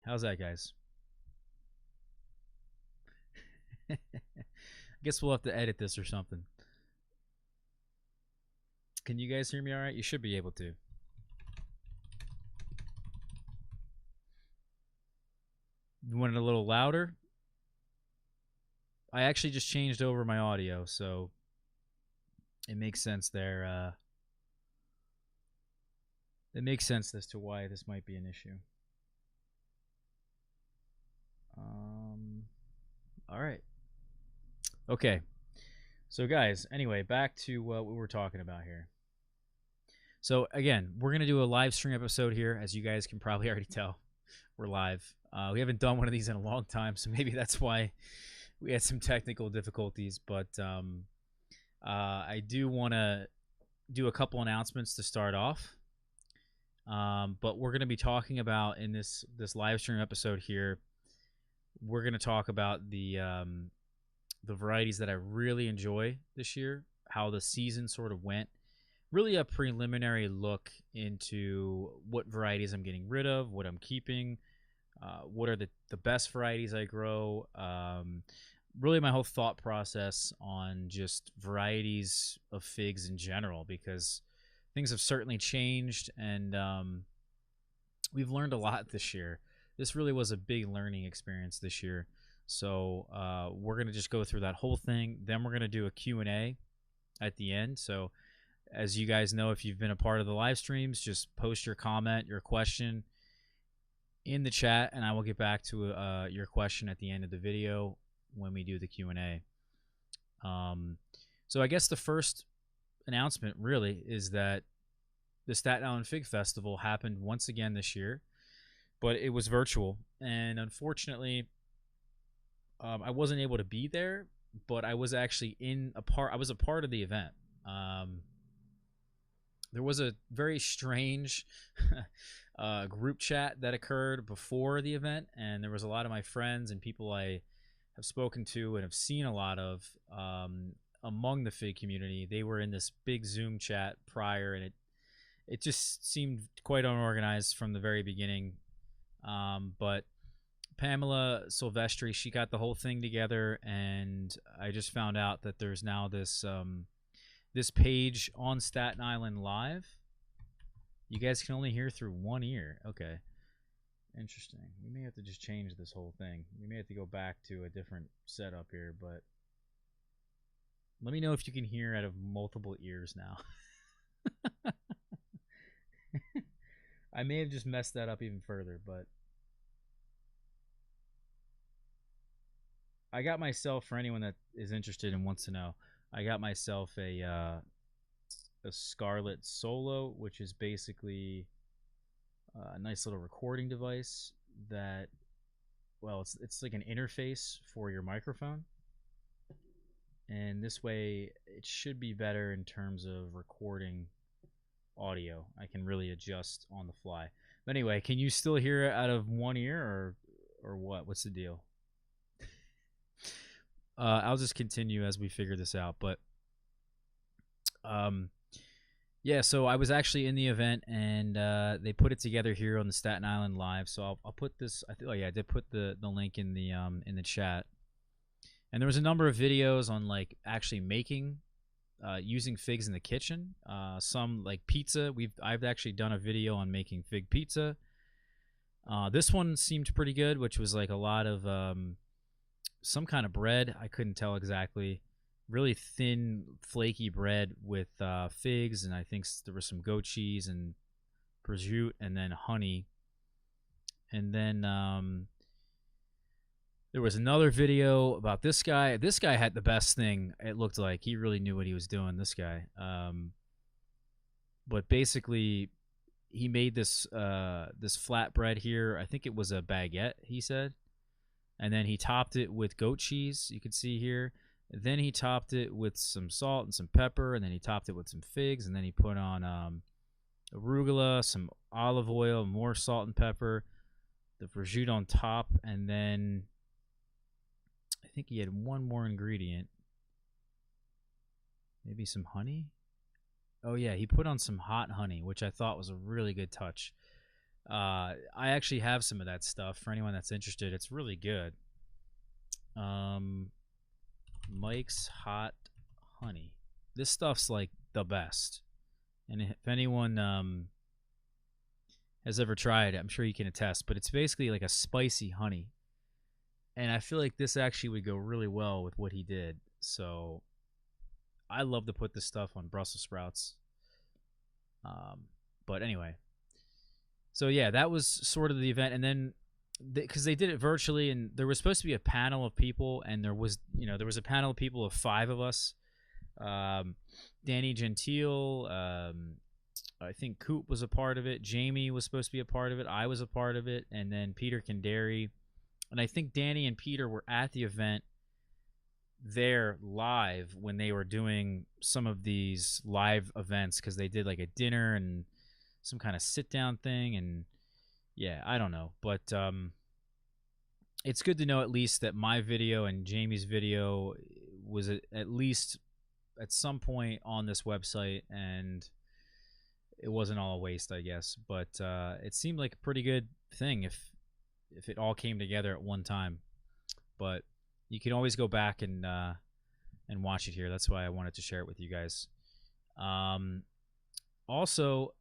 How's that, guys? I guess we'll have to edit this or something. Can you guys hear me all right? You should be able to. You want it a little louder? I actually just changed over my audio, so it makes sense there. It makes sense as to why this might be an issue. All right. Okay. So, guys, anyway, back to what we were talking about here. So, again, we're going to do a live stream episode here. As you guys can probably already tell, we're live. We haven't done one of these in a long time, so maybe that's why we had some technical difficulties. But I do want to do a couple announcements to start off. But we're going to be talking about in this live stream episode here. We're going to talk about the varieties that I really enjoy this year, how the season sort of went. Really a preliminary look into what varieties I'm getting rid of, what I'm keeping, what are the best varieties I grow. Really my whole thought process on just varieties of figs in general, because things have certainly changed, and we've learned a lot this year. This really was a big learning experience this year. So we're going to just go through that whole thing. Then we're going to do a Q&A at the end. So as you guys know, if you've been a part of the live streams, just post your comment, your question in the chat, and I will get back to your question at the end of the video when we do the Q&A. So I guess the first announcement really is that the Staten Island Fig Festival happened once again this year, but it was virtual, and unfortunately I wasn't able to be there, but I was actually I was a part of the event. There was a very strange group chat that occurred before the event, and there was a lot of my friends and people I have spoken to and have seen a lot of among the fig community. They were in this big Zoom chat prior, and it just seemed quite unorganized from the very beginning. But Pamela Silvestri, she got the whole thing together, and I just found out that there's now this this page on Staten Island Live. You guys can only hear through one ear. Okay. Interesting. We may have to just change this whole thing. We may have to go back to a different setup here, but let me know if you can hear out of multiple ears now. I may have just messed that up even further, but I got myself, for anyone that is interested and wants to know, I got myself a Scarlett Solo, which is basically a nice little recording device that, well, it's like an interface for your microphone, and this way it should be better in terms of recording audio. I can really adjust on the fly. But anyway, can you still hear it out of one ear, or what? What's the deal? I'll just continue as we figure this out. But yeah, so I was actually in the event, and they put it together here on the Staten Island Live. So I'll put this. Oh yeah, I did put the link in the chat. And there was a number of videos on like actually making using figs in the kitchen. Some like pizza. I've actually done a video on making fig pizza. This one seemed pretty good, which was like a lot of some kind of bread. I couldn't tell exactly. Really thin, flaky bread with figs, and I think there was some goat cheese and prosciutto, and then honey. And then there was another video about this guy. This guy had the best thing. It looked like he really knew what he was doing. This guy, but basically, he made this this flatbread here. I think it was a baguette. He said. And then he topped it with goat cheese, you can see here. Then he topped it with some salt and some pepper, and then he topped it with some figs, and then he put on arugula, some olive oil, more salt and pepper, the prosciutto on top, and then I think he had one more ingredient. Maybe some honey? Oh yeah, he put on some hot honey, which I thought was a really good touch. I actually have some of that stuff for anyone that's interested. It's really good. Mike's Hot Honey. This stuff's like the best. And if anyone has ever tried it, I'm sure you can attest. But it's basically like a spicy honey, and I feel like this actually would go really well with what he did. So I love to put this stuff on Brussels sprouts. But anyway, so yeah, that was sort of the event, and then because they did it virtually, and there was supposed to be a panel of people, and there was a panel of people of 5 of us. Danny Gentile, I think Coop was a part of it. Jamie was supposed to be a part of it. I was a part of it, and then Peter Candary, and I think Danny and Peter were at the event there live when they were doing some of these live events, because they did like a dinner and some kind of sit down thing, and yeah, I don't know, but it's good to know at least that my video and Jamie's video was at least at some point on this website, and it wasn't all a waste, I guess. But it seemed like a pretty good thing if it all came together at one time. But you can always go back and watch it here. That's why I wanted to share it with you guys. Also,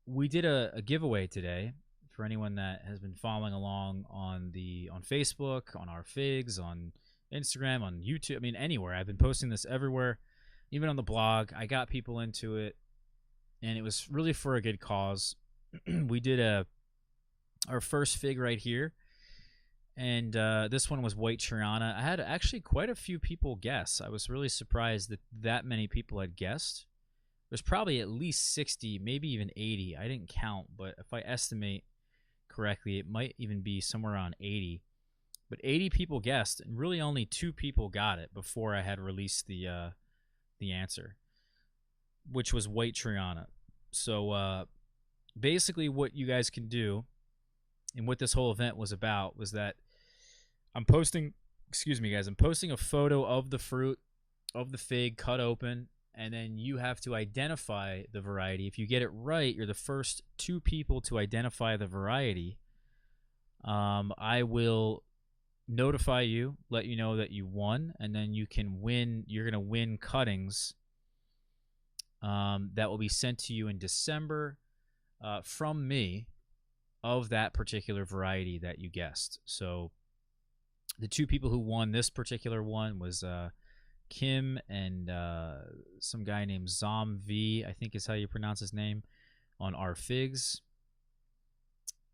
we did a giveaway today for anyone that has been following along on Facebook, on our figs, on Instagram, on YouTube. I mean, anywhere. I've been posting this everywhere, even on the blog. I got people into it, and it was really for a good cause. We did our first fig right here, and this one was White Triana. I had actually quite a few people guess. I was really surprised that many people had guessed. There's probably at least 60, maybe even 80. I didn't count, but if I estimate correctly, it might even be somewhere around 80. But 80 people guessed, and really only 2 people got it before I had released the answer, which was White Triana. So basically what you guys can do, and what this whole event was about, was that I'm posting a photo of the fruit, of the fig cut open, and then you have to identify the variety. If you get it right, you're the first 2 people to identify the variety. I will notify you, let you know that you won, and then you can win. You're going to win cuttings that will be sent to you in December from me of that particular variety that you guessed. So the 2 people who won this particular one was Kim and some guy named Zom I think is how you pronounce his name, on our figs.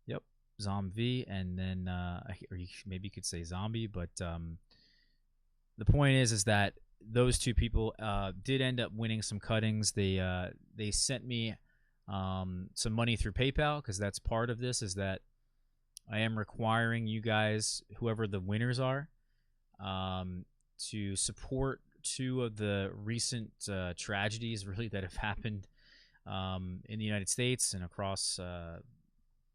Yep, Zom and then or maybe you could say Zombie, but the point is that those 2 people did end up winning some cuttings. They sent me some money through PayPal, because that's part of this, is that I am requiring you guys, whoever the winners are, to support 2 of the recent tragedies really that have happened in the United States and across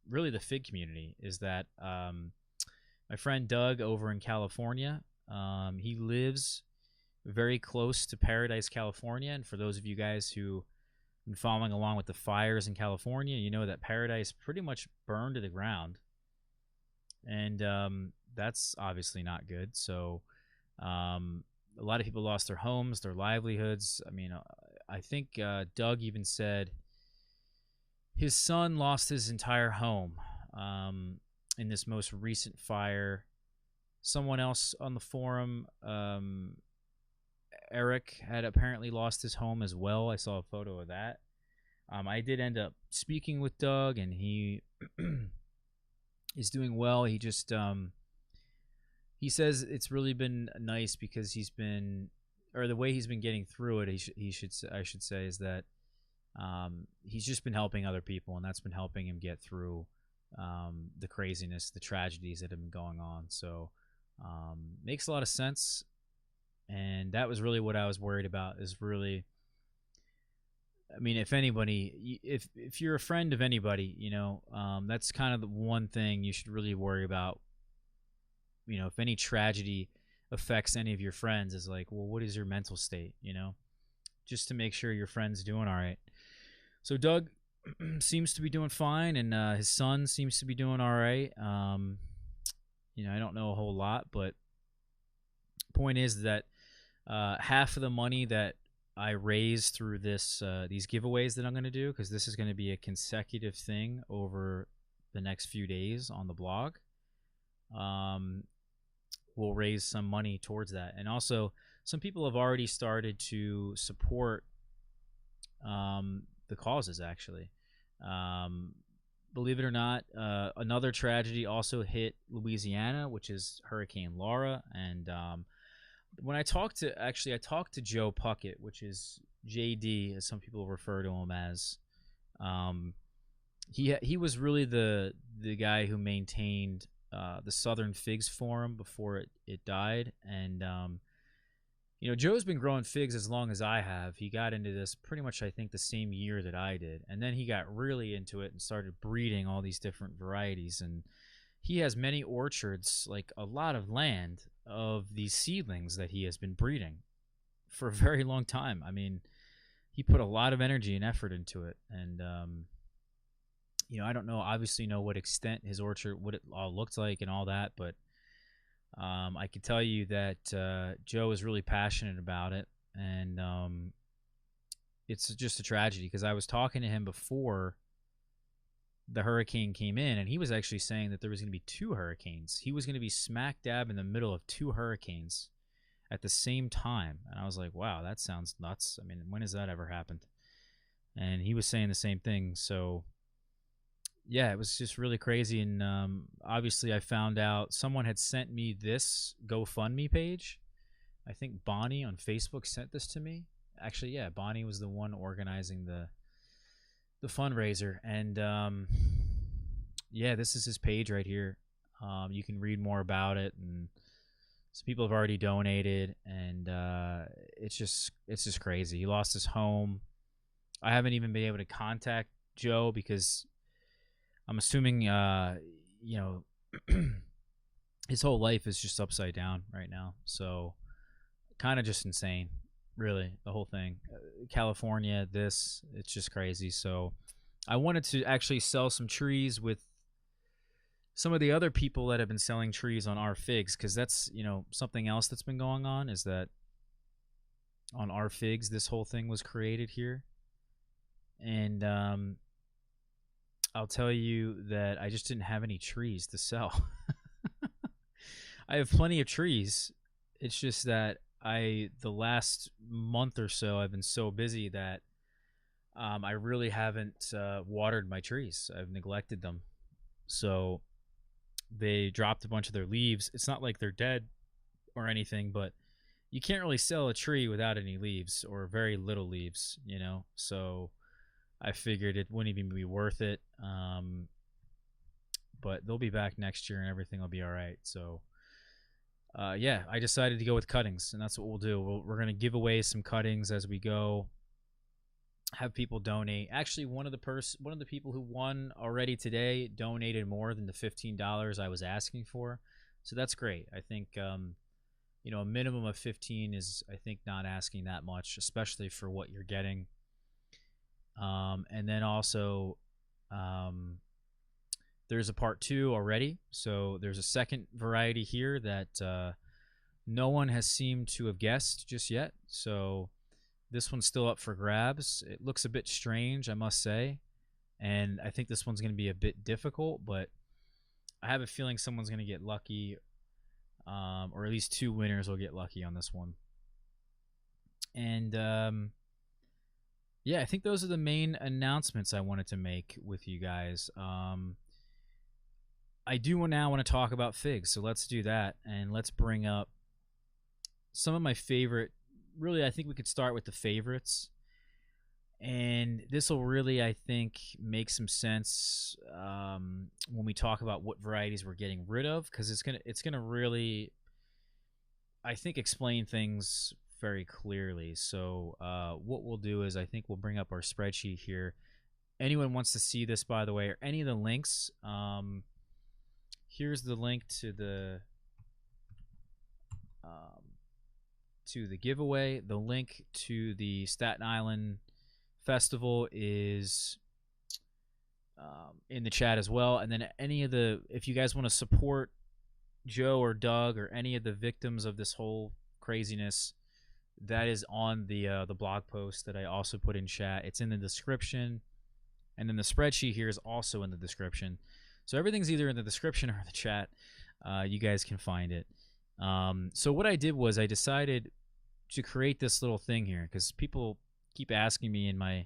really the fig community. Is that my friend Doug over in California, he lives very close to Paradise, California, and for those of you guys who have been following along with the fires in California, you know that Paradise pretty much burned to the ground, and that's obviously not good. So a lot of people lost their homes, their livelihoods. I mean, I think Doug even said his son lost his entire home in this most recent fire. Someone else on the forum, Eric, had apparently lost his home as well. I saw a photo of that. I did end up speaking with Doug, and he is doing well. He just he says it's really been nice because he's been, or the way he's been getting through it, I should say, is that he's just been helping other people, and that's been helping him get through the craziness, the tragedies that have been going on. So makes a lot of sense, and that was really what I was worried about. Is really, I mean, if anybody, if you're a friend of anybody, you know, that's kind of the one thing you should really worry about. You know, if any tragedy affects any of your friends, is like, well, what is your mental state, you know, just to make sure your friend's doing all right. So Doug seems to be doing fine, and his son seems to be doing all right. I don't know a whole lot, but point is that half of the money that I raise through these giveaways that I'm going to do, because this is going to be a consecutive thing over the next few days on the blog, will raise some money towards that. And also, some people have already started to support the causes, actually. Believe it or not, another tragedy also hit Louisiana, which is Hurricane Laura. And when I talked to Joe Puckett, which is JD, as some people refer to him as. He was really the guy who maintained the Southern Figs Forum before it died. And Joe's been growing figs as long as I have. He got into this pretty much, I think, the same year that I did. And then he got really into it and started breeding all these different varieties. And he has many orchards, like a lot of land of these seedlings that he has been breeding for a very long time. I mean, he put a lot of energy and effort into it. And, I don't know, obviously know what extent his orchard, what it all looked like and all that, but I can tell you that Joe is really passionate about it, and it's just a tragedy because I was talking to him before the hurricane came in, and he was actually saying that there was going to be 2 hurricanes. He was going to be smack dab in the middle of 2 hurricanes at the same time, and I was like, wow, that sounds nuts. I mean, when has that ever happened? And he was saying the same thing, so yeah, it was just really crazy. And obviously, I found out someone had sent me this GoFundMe page. I think Bonnie on Facebook sent this to me. Actually, yeah, Bonnie was the one organizing the fundraiser. And yeah, this is his page right here. You can read more about it, and some people have already donated. And it's just crazy. He lost his home. I haven't even been able to contact Joe because I'm assuming, his whole life is just upside down right now. So, kind of just insane, really, the whole thing. California, it's just crazy. So, I wanted to actually sell some trees with some of the other people that have been selling trees on our figs, because that's, something else that's been going on is that on our figs, this whole thing was created here. And, I'll tell you that I just didn't have any trees to sell. I have plenty of trees. It's just that the last month or so, I've been so busy that I really haven't watered my trees. I've neglected them. So they dropped a bunch of their leaves. It's not like they're dead or anything, but you can't really sell a tree without any leaves or very little leaves, So I figured it wouldn't even be worth it. But they'll be back next year and everything will be all right. So, yeah, I decided to go with cuttings, and that's what we'll do. We're going to give away some cuttings as we go, have people donate. Actually, one of the people who won already today donated more than the $15 I was asking for. So that's great. I think, a minimum of 15 is, I think, not asking that much, especially for what you're getting. And then also, there's a part 2 already. So there's a second variety here that no one has seemed to have guessed just yet. So this one's still up for grabs. It looks a bit strange, I must say. And I think this one's going to be a bit difficult, but I have a feeling someone's going to get lucky, or at least 2 winners will get lucky on this one. And yeah, I think those are the main announcements I wanted to make with you guys. I do now want to talk about figs, so let's do that, and let's bring up some of my favorite. Really, I think we could start with the favorites, and this will really, I think, make some sense when we talk about what varieties we're getting rid of, because it's gonna really, I think, explain things very clearly. So what we'll do is I think we'll bring up our spreadsheet here. Anyone wants to see this, by the way, or any of the links, here's the link to the giveaway. The link to the Staten Island Festival is in the chat as well. And then if you guys want to support Joe or Doug or any of the victims of this whole craziness, that is on the blog post that I also put in chat. It's in the description, and then the spreadsheet here is also in the description. So everything's either in the description or in the chat. You guys can find it. So what I did was I decided to create this little thing here because people keep asking me, and my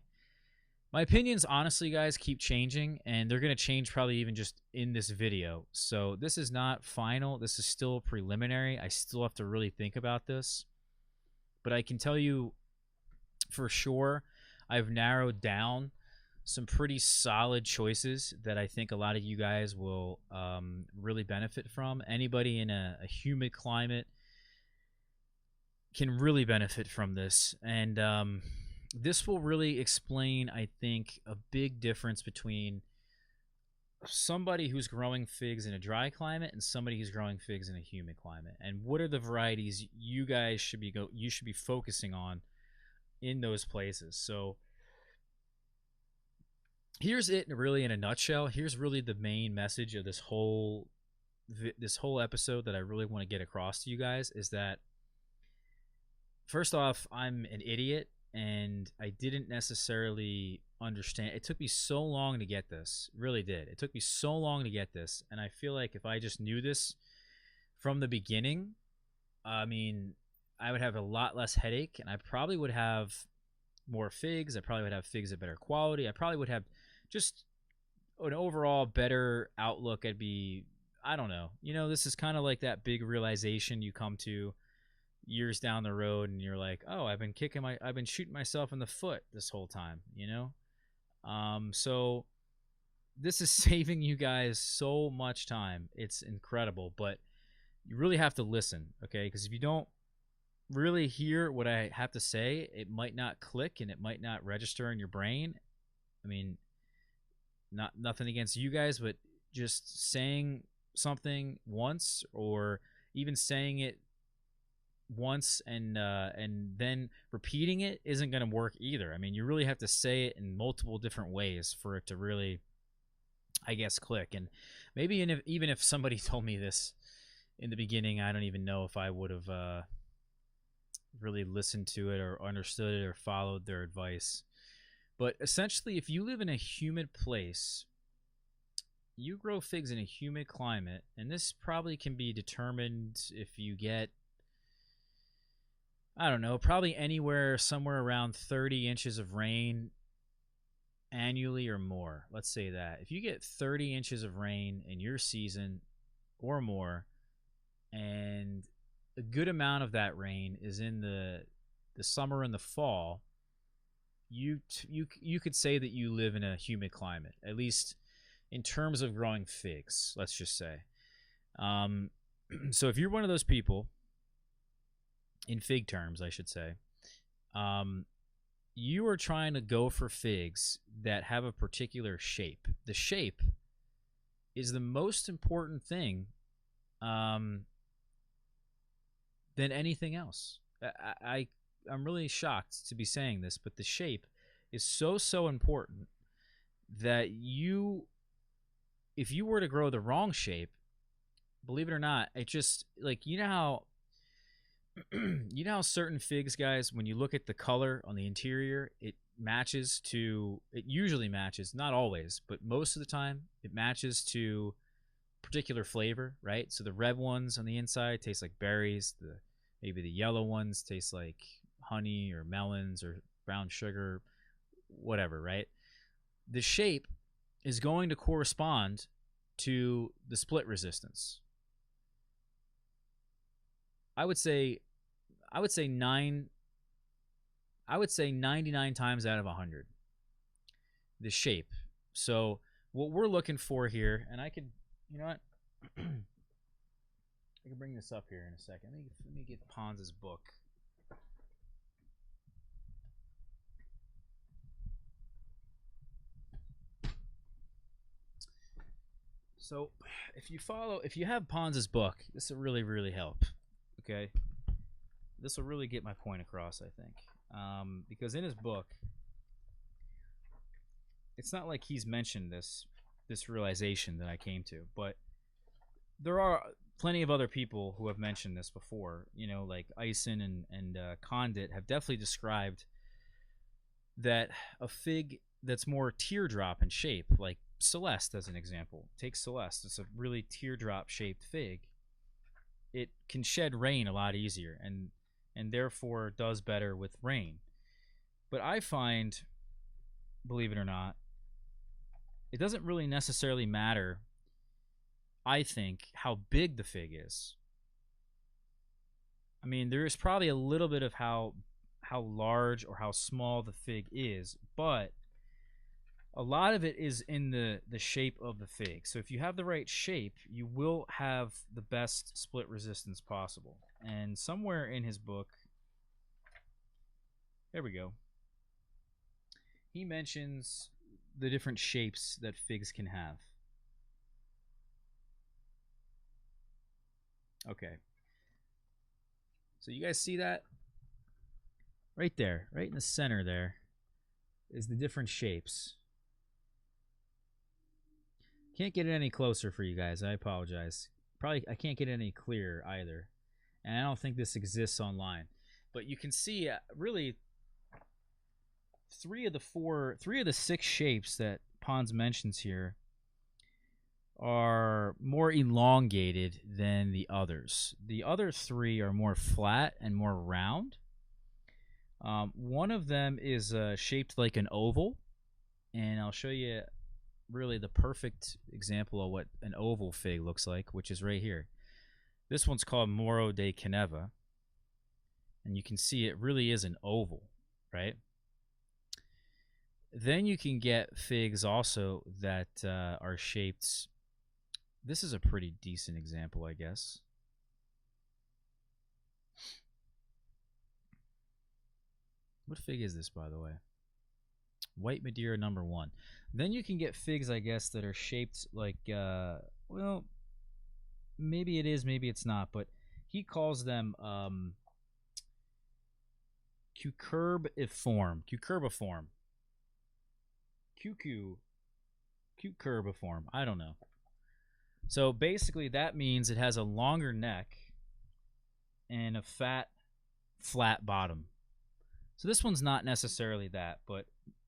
opinions, honestly, guys, keep changing, and they're going to change probably even just in this video. So this is not final. This is still preliminary. I still have to really think about this. But I can tell you for sure I've narrowed down some pretty solid choices that I think a lot of you guys will really benefit from. Anybody in a humid climate can really benefit from this. And this will really explain, I think, a big difference between somebody who's growing figs in a dry climate and somebody who's growing figs in a humid climate, and what are the varieties you guys should be focusing on in those places. So here's it really in a nutshell. Here's really the main message of this whole episode that I really want to get across to you guys is that, first off, I'm an idiot and I didn't necessarily understand. It took me so long to get this. It really did. It took me so long to get this, and I feel like if I just knew this from the beginning, I mean, I would have a lot less headache, and I probably would have more figs. I probably would have figs of better quality. I probably would have just an overall better outlook. I'd be, I don't know. You know, this is kind of like that big realization you come to years down the road, and you're like, oh, I've been shooting myself in the foot this whole time, you know? So this is saving you guys so much time. It's incredible, but you really have to listen, okay? Because if you don't really hear what I have to say, it might not click and it might not register in your brain. I mean, nothing against you guys, but just saying something once, or even saying it once and then repeating it isn't going to work either. I mean, you really have to say it in multiple different ways for it to really, I guess, click. And maybe even if somebody told me this in the beginning, I don't even know if I would have really listened to it or understood it or followed their advice. But essentially, if you live in a humid place, you grow figs in a humid climate, and this probably can be determined if you get, I don't know, probably somewhere around 30 inches of rain annually or more. Let's say that. If you get 30 inches of rain in your season or more, and a good amount of that rain is in the summer and the fall, you could say that you live in a humid climate, at least in terms of growing figs, let's just say. So if you're one of those people, in fig terms, I should say, you are trying to go for figs that have a particular shape. The shape is the most important thing than anything else. I'm really shocked to be saying this, but the shape is so important that if you were to grow the wrong shape, believe it or not, it just, like, you know how certain figs, guys, when you look at the color on the interior, it usually matches, not always, but most of the time, it matches to particular flavor, right? So the red ones on the inside taste like berries. Maybe the yellow ones taste like honey or melons or brown sugar, whatever, right? The shape is going to correspond to the split resistance. I would say 99 times out of 100. The shape. So what we're looking for here, and I could, you know what? I can bring this up here in a second. Let me get Pons' book. So if you have Pons' book, this will really, really help. Okay? This will really get my point across, I think. Because in his book, it's not like he's mentioned this realization that I came to, but there are plenty of other people who have mentioned this before. You know, like Eisen and Condit have definitely described that a fig that's more teardrop in shape, like Celeste as an example. Take Celeste; it's a really teardrop shaped fig. It can shed rain a lot easier, and therefore does better with rain. But I find, believe it or not, it doesn't really necessarily matter, I think, how big the fig is. I mean, there is probably a little bit of how large or how small the fig is, but a lot of it is in the shape of the fig. So if you have the right shape, you will have the best split resistance possible. And somewhere in his book, there we go, he mentions the different shapes that figs can have. Okay. So you guys see that? Right there, right in the center there, is the different shapes. Can't get it any closer for you guys. I apologize. Probably I can't get it any clearer either. And I don't think this exists online. But you can see really three of the six shapes that Pons mentions here are more elongated than the others. The other three are more flat and more round. One of them is shaped like an oval, and I'll show you really the perfect example of what an oval fig looks like, which is right here. This one's called Moro de Caneva, and you can see it really is an oval, right? Then you can get figs also that are shaped. This is a pretty decent example, I guess. What fig is this, by the way? White Madeira number 1. Then you can get figs, I guess, that are shaped like, well, maybe it is, maybe it's not, but he calls them cucurbiform. Cucurbiform. Cucurbiform. I don't know. So basically that means it has a longer neck and a fat, flat bottom. So this one's not necessarily that, but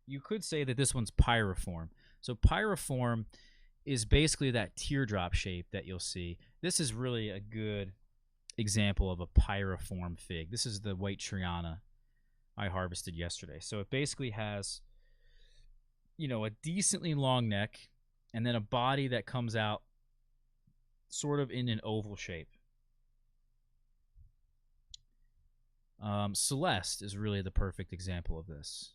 you could say that this one's pyriform. So pyriform is basically that teardrop shape that you'll see. This is really a good example of a pyriform fig. This is the white Triana I harvested yesterday. So it basically has, you know, a decently long neck and then a body that comes out sort of in an oval shape. Celeste is really the perfect example of this.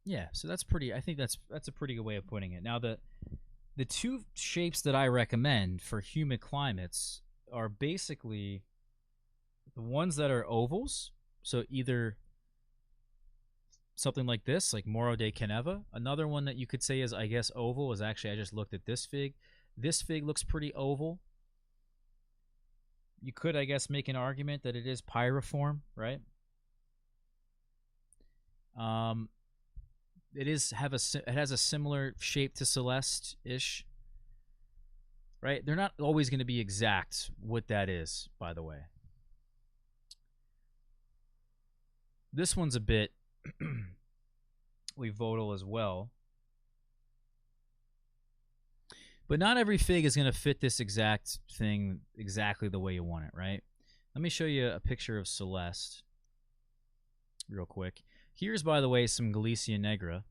Yeah, so that's pretty. I think that's a pretty good way of putting it. Now the two shapes that I recommend for humid climates are basically the ones that are ovals. So either something like this, like Moro de Caneva. Another one that you could say is, I guess, oval is actually, I just looked at this fig. This fig looks pretty oval. You could, I guess, make an argument that it is pyriform, right? It has a similar shape to Celeste-ish, right? They're not always going to be exact what that is, by the way. This one's a bit volatile as well. But not every fig is going to fit this exact thing exactly the way you want it, right? Let me show you a picture of Celeste real quick. Here's, by the way, some Galicia Negra,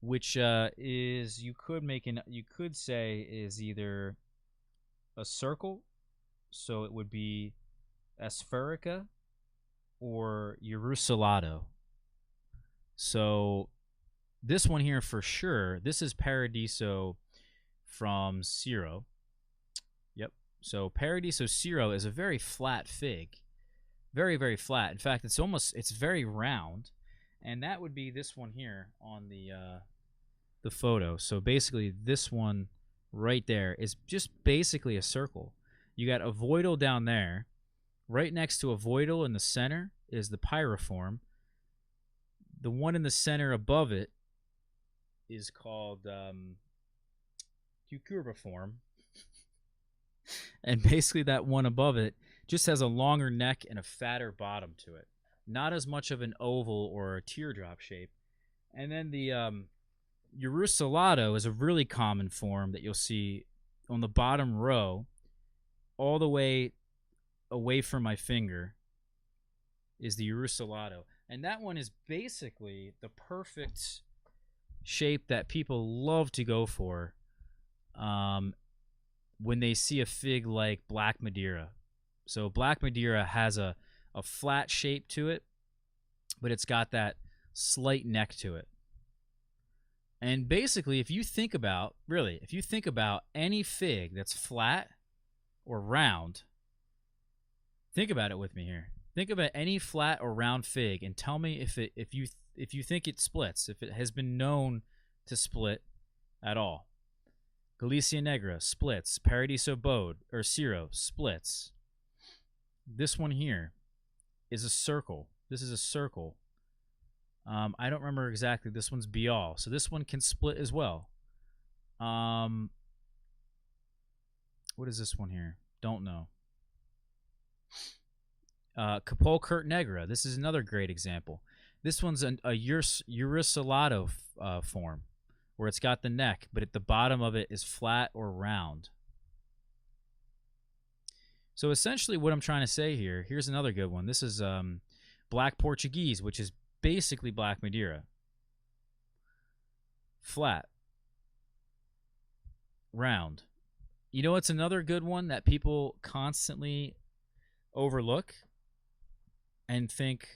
which is, you could say is either a circle, so it would be Aspherica, or Ursulado. So this one here for sure, this is Paradiso from Ciro. Yep. So Paradiso Ciro is a very flat fig. Very, very flat. In fact, it's very round. And that would be this one here on the photo. So basically this one right there is just basically a circle. You got ovoidal down there, Right next to avoidal in the center is the pyriform. The one in the center above it is called cucurbiform. And basically that one above it just has a longer neck and a fatter bottom to it. Not as much of an oval or a teardrop shape. And then the Urusulato is a really common form that you'll see on the bottom row, all the way away from my finger, is the Urusulato. And that one is basically the perfect shape that people love to go for when they see a fig like Black Madeira. So Black Madeira has a flat shape to it, but it's got that slight neck to it. And basically, if you think about any fig that's flat or round, think about it with me here. Think about any flat or round fig and tell me if you think it splits, if it has been known to split at all. Galicia Negra splits. Paradiso Bode or Ciro splits. This one here is a circle. This is a circle. I don't remember exactly. This one's Bial, so this one can split as well. What is this one here? Don't know. Capulcurt Negra. This is another great example. This one's a Urusulato form, where it's got the neck, but at the bottom of it is flat or round. So essentially what I'm trying to say here, here's another good one. This is Black Portuguese, which is basically Black Madeira. Flat. Round. You know what's another good one that people constantly overlook and think,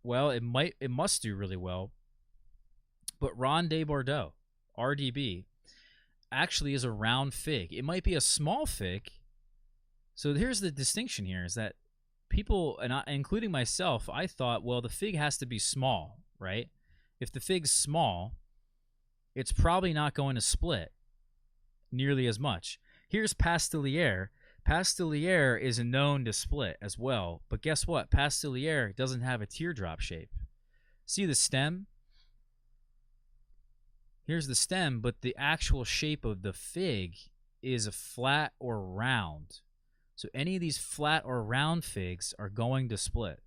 well, it must do really well. But Ronde Bordeaux, RDB, actually is a round fig. It might be a small fig. So here's the distinction here, is that people, and including myself, I thought, well, the fig has to be small, right? If the fig's small, it's probably not going to split nearly as much. Here's Pastilliere. Pastilliere is known to split as well, but guess what? Pastilliere doesn't have a teardrop shape. See the stem? Here's the stem, but the actual shape of the fig is a flat or round. So any of these flat or round figs are going to split,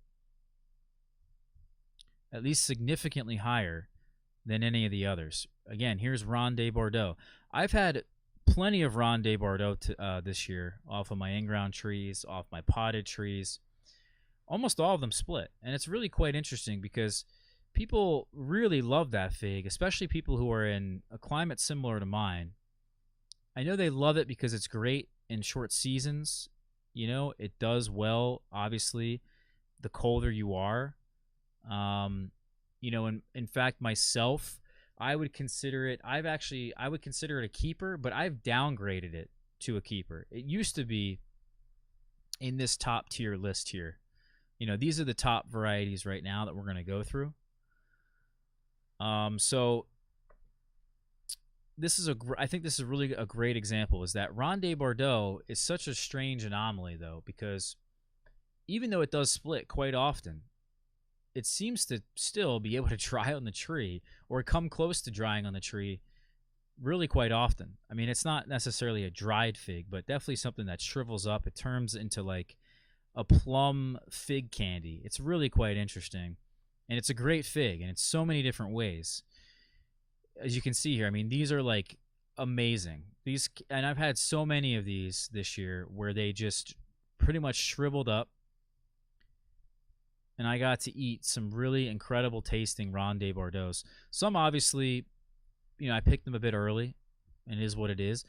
at least significantly higher than any of the others. Again, here's Ronde Bordeaux. I've had plenty of Ronde Bordeaux this year off of my in-ground trees, off my potted trees. Almost all of them split, and it's really quite interesting because people really love that fig, especially people who are in a climate similar to mine. I know they love it because it's great in short seasons. You know, it does well, obviously, the colder you are. You know, in fact, myself, I would consider it a keeper, but I've downgraded it to a keeper. It used to be in this top tier list here. You know, these are the top varieties right now that we're going to go through. So I think this is really a great example, is that Ronde Bordeaux is such a strange anomaly, though, because even though it does split quite often, it seems to still be able to dry on the tree or come close to drying on the tree really quite often. I mean, it's not necessarily a dried fig, but definitely something that shrivels up. It turns into like a plum fig candy. It's really quite interesting. And it's a great fig, and it's so many different ways. As you can see here, I mean, these are like amazing. And I've had so many of these this year where they just pretty much shriveled up, and I got to eat some really incredible tasting Ronde Bordeaux. Some obviously, you know, I picked them a bit early, and it is what it is.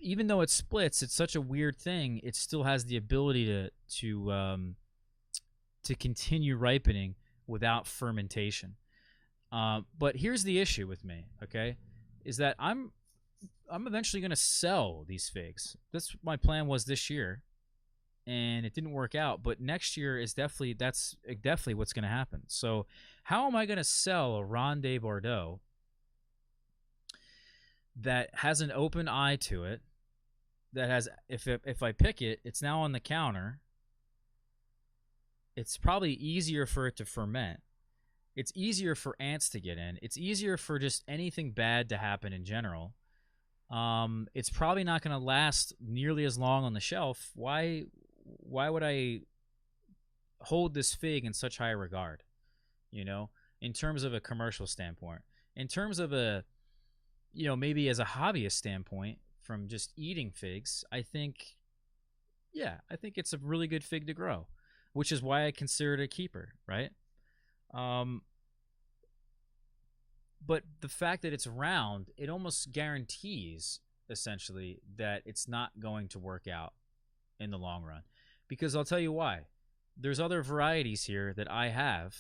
Even though it splits, it's such a weird thing. It still has the ability to continue ripening without fermentation. But here's the issue with me, okay, is that I'm eventually going to sell these figs. That's my plan was this year, and it didn't work out. But next year is definitely what's going to happen. So how am I going to sell a Ronde Bordeaux that has an open eye to it, that has, if I pick it, it's now on the counter, it's probably easier for it to ferment. It's easier for ants to get in. It's easier for just anything bad to happen in general. It's probably not going to last nearly as long on the shelf. Why would I hold this fig in such high regard? You know, in terms of a commercial standpoint, in terms of a, maybe as a hobbyist standpoint, from just eating figs, I think it's a really good fig to grow, which is why I consider it a keeper, right? But the fact that it's round, it almost guarantees essentially that it's not going to work out in the long run. Because I'll tell you why. There's other varieties here that I have,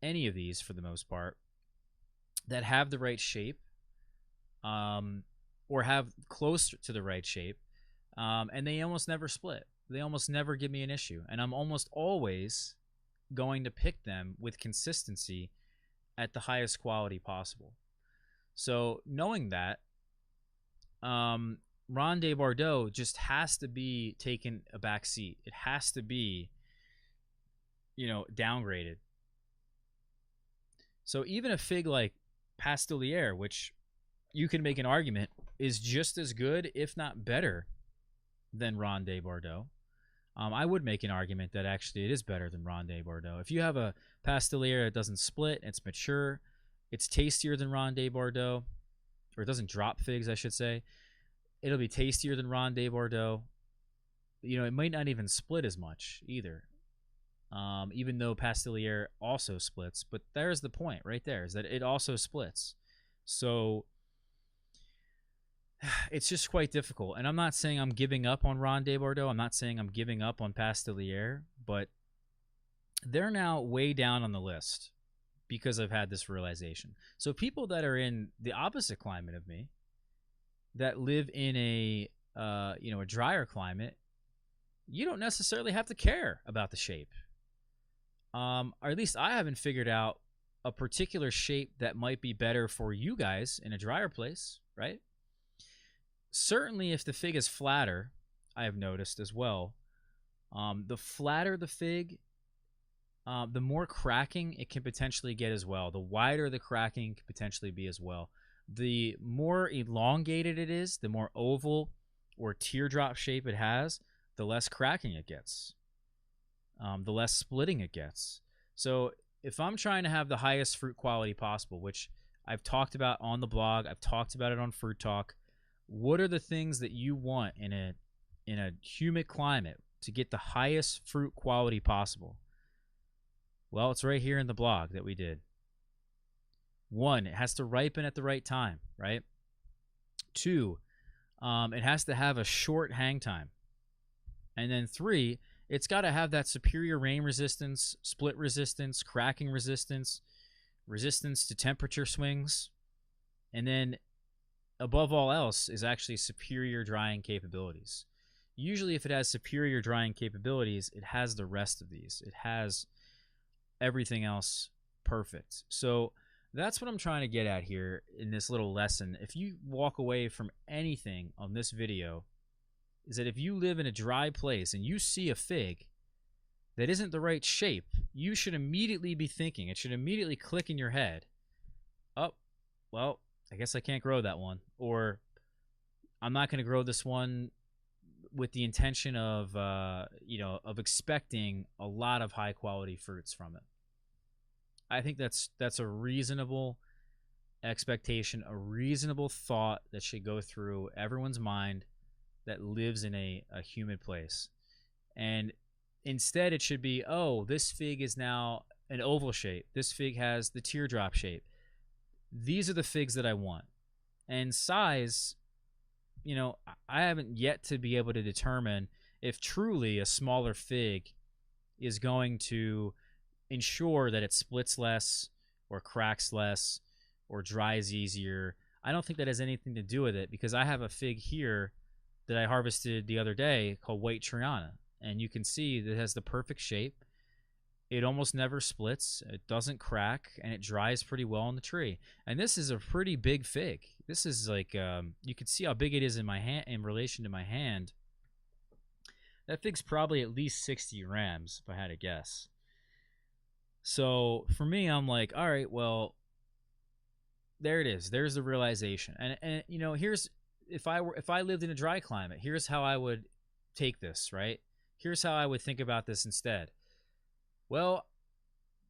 any of these for the most part, that have the right shape, or have close to the right shape, and they almost never split. They almost never give me an issue. And I'm almost always going to pick them with consistency at the highest quality possible. So knowing that, Ronde Bordeaux just has to be taken a back seat. It has to be, downgraded. So even a fig like Pastilliere, which you can make an argument is just as good, if not better, than Ronde Bordeaux. I would make an argument that actually it is better than Ronde Bordeaux. If you have a Pastilliere that doesn't split, it's mature, it's tastier than Ronde Bordeaux, or it doesn't drop figs, I should say. It'll be tastier than Ronde Bordeaux. It might not even split as much either, even though Pastilliere also splits. But there's the point right there, is that it also splits. So it's just quite difficult. And I'm not saying I'm giving up on Ronde Bordeaux. I'm not saying I'm giving up on Pastilliere, but they're now way down on the list because I've had this realization. So people that are in the opposite climate of me, that live in a drier climate, you don't necessarily have to care about the shape. Or at least I haven't figured out a particular shape that might be better for you guys in a drier place, right? Certainly if the fig is flatter, I have noticed as well, the flatter the fig, the more cracking it can potentially get as well. The wider the cracking can potentially be as well. The more elongated it is, the more oval or teardrop shape it has, the less cracking it gets, the less splitting it gets. So if I'm trying to have the highest fruit quality possible, which I've talked about on the blog, I've talked about it on Fruit Talk, what are the things that you want in a humid climate to get the highest fruit quality possible? Well, it's right here in the blog that we did. 1, it has to ripen at the right time, right? 2, it has to have a short hang time. And then 3, it's got to have that superior rain resistance, split resistance, cracking resistance, resistance to temperature swings. And then above all else is actually superior drying capabilities. Usually if it has superior drying capabilities, it has the rest of these. It has everything else perfect. So that's what I'm trying to get at here in this little lesson. If you walk away from anything on this video, is that if you live in a dry place and you see a fig that isn't the right shape, you should immediately be thinking, it should immediately click in your head, oh, well, I guess I can't grow that one, or I'm not going to grow this one with the intention of, of expecting a lot of high quality fruits from it. I think that's a reasonable expectation, a reasonable thought that should go through everyone's mind that lives in a humid place. And instead it should be, oh, this fig is now an oval shape. This fig has the teardrop shape. These are the figs that I want. And size, I haven't yet to be able to determine if truly a smaller fig is going to ensure that it splits less or cracks less or dries easier. I don't think that has anything to do with it, because I have a fig here that I harvested the other day called White Triana, and you can see that it has the perfect shape. It almost never splits, it doesn't crack, and it dries pretty well on the tree. And this is a pretty big fig. This is like, you can see how big it is in my hand in relation to my hand. That fig's probably at least 60 grams, if I had to guess. So for me, I'm like, all right, well, there it is. There's the realization. And you know, here's if I lived in a dry climate, here's how I would take this, right? Here's how I would think about this instead. Well,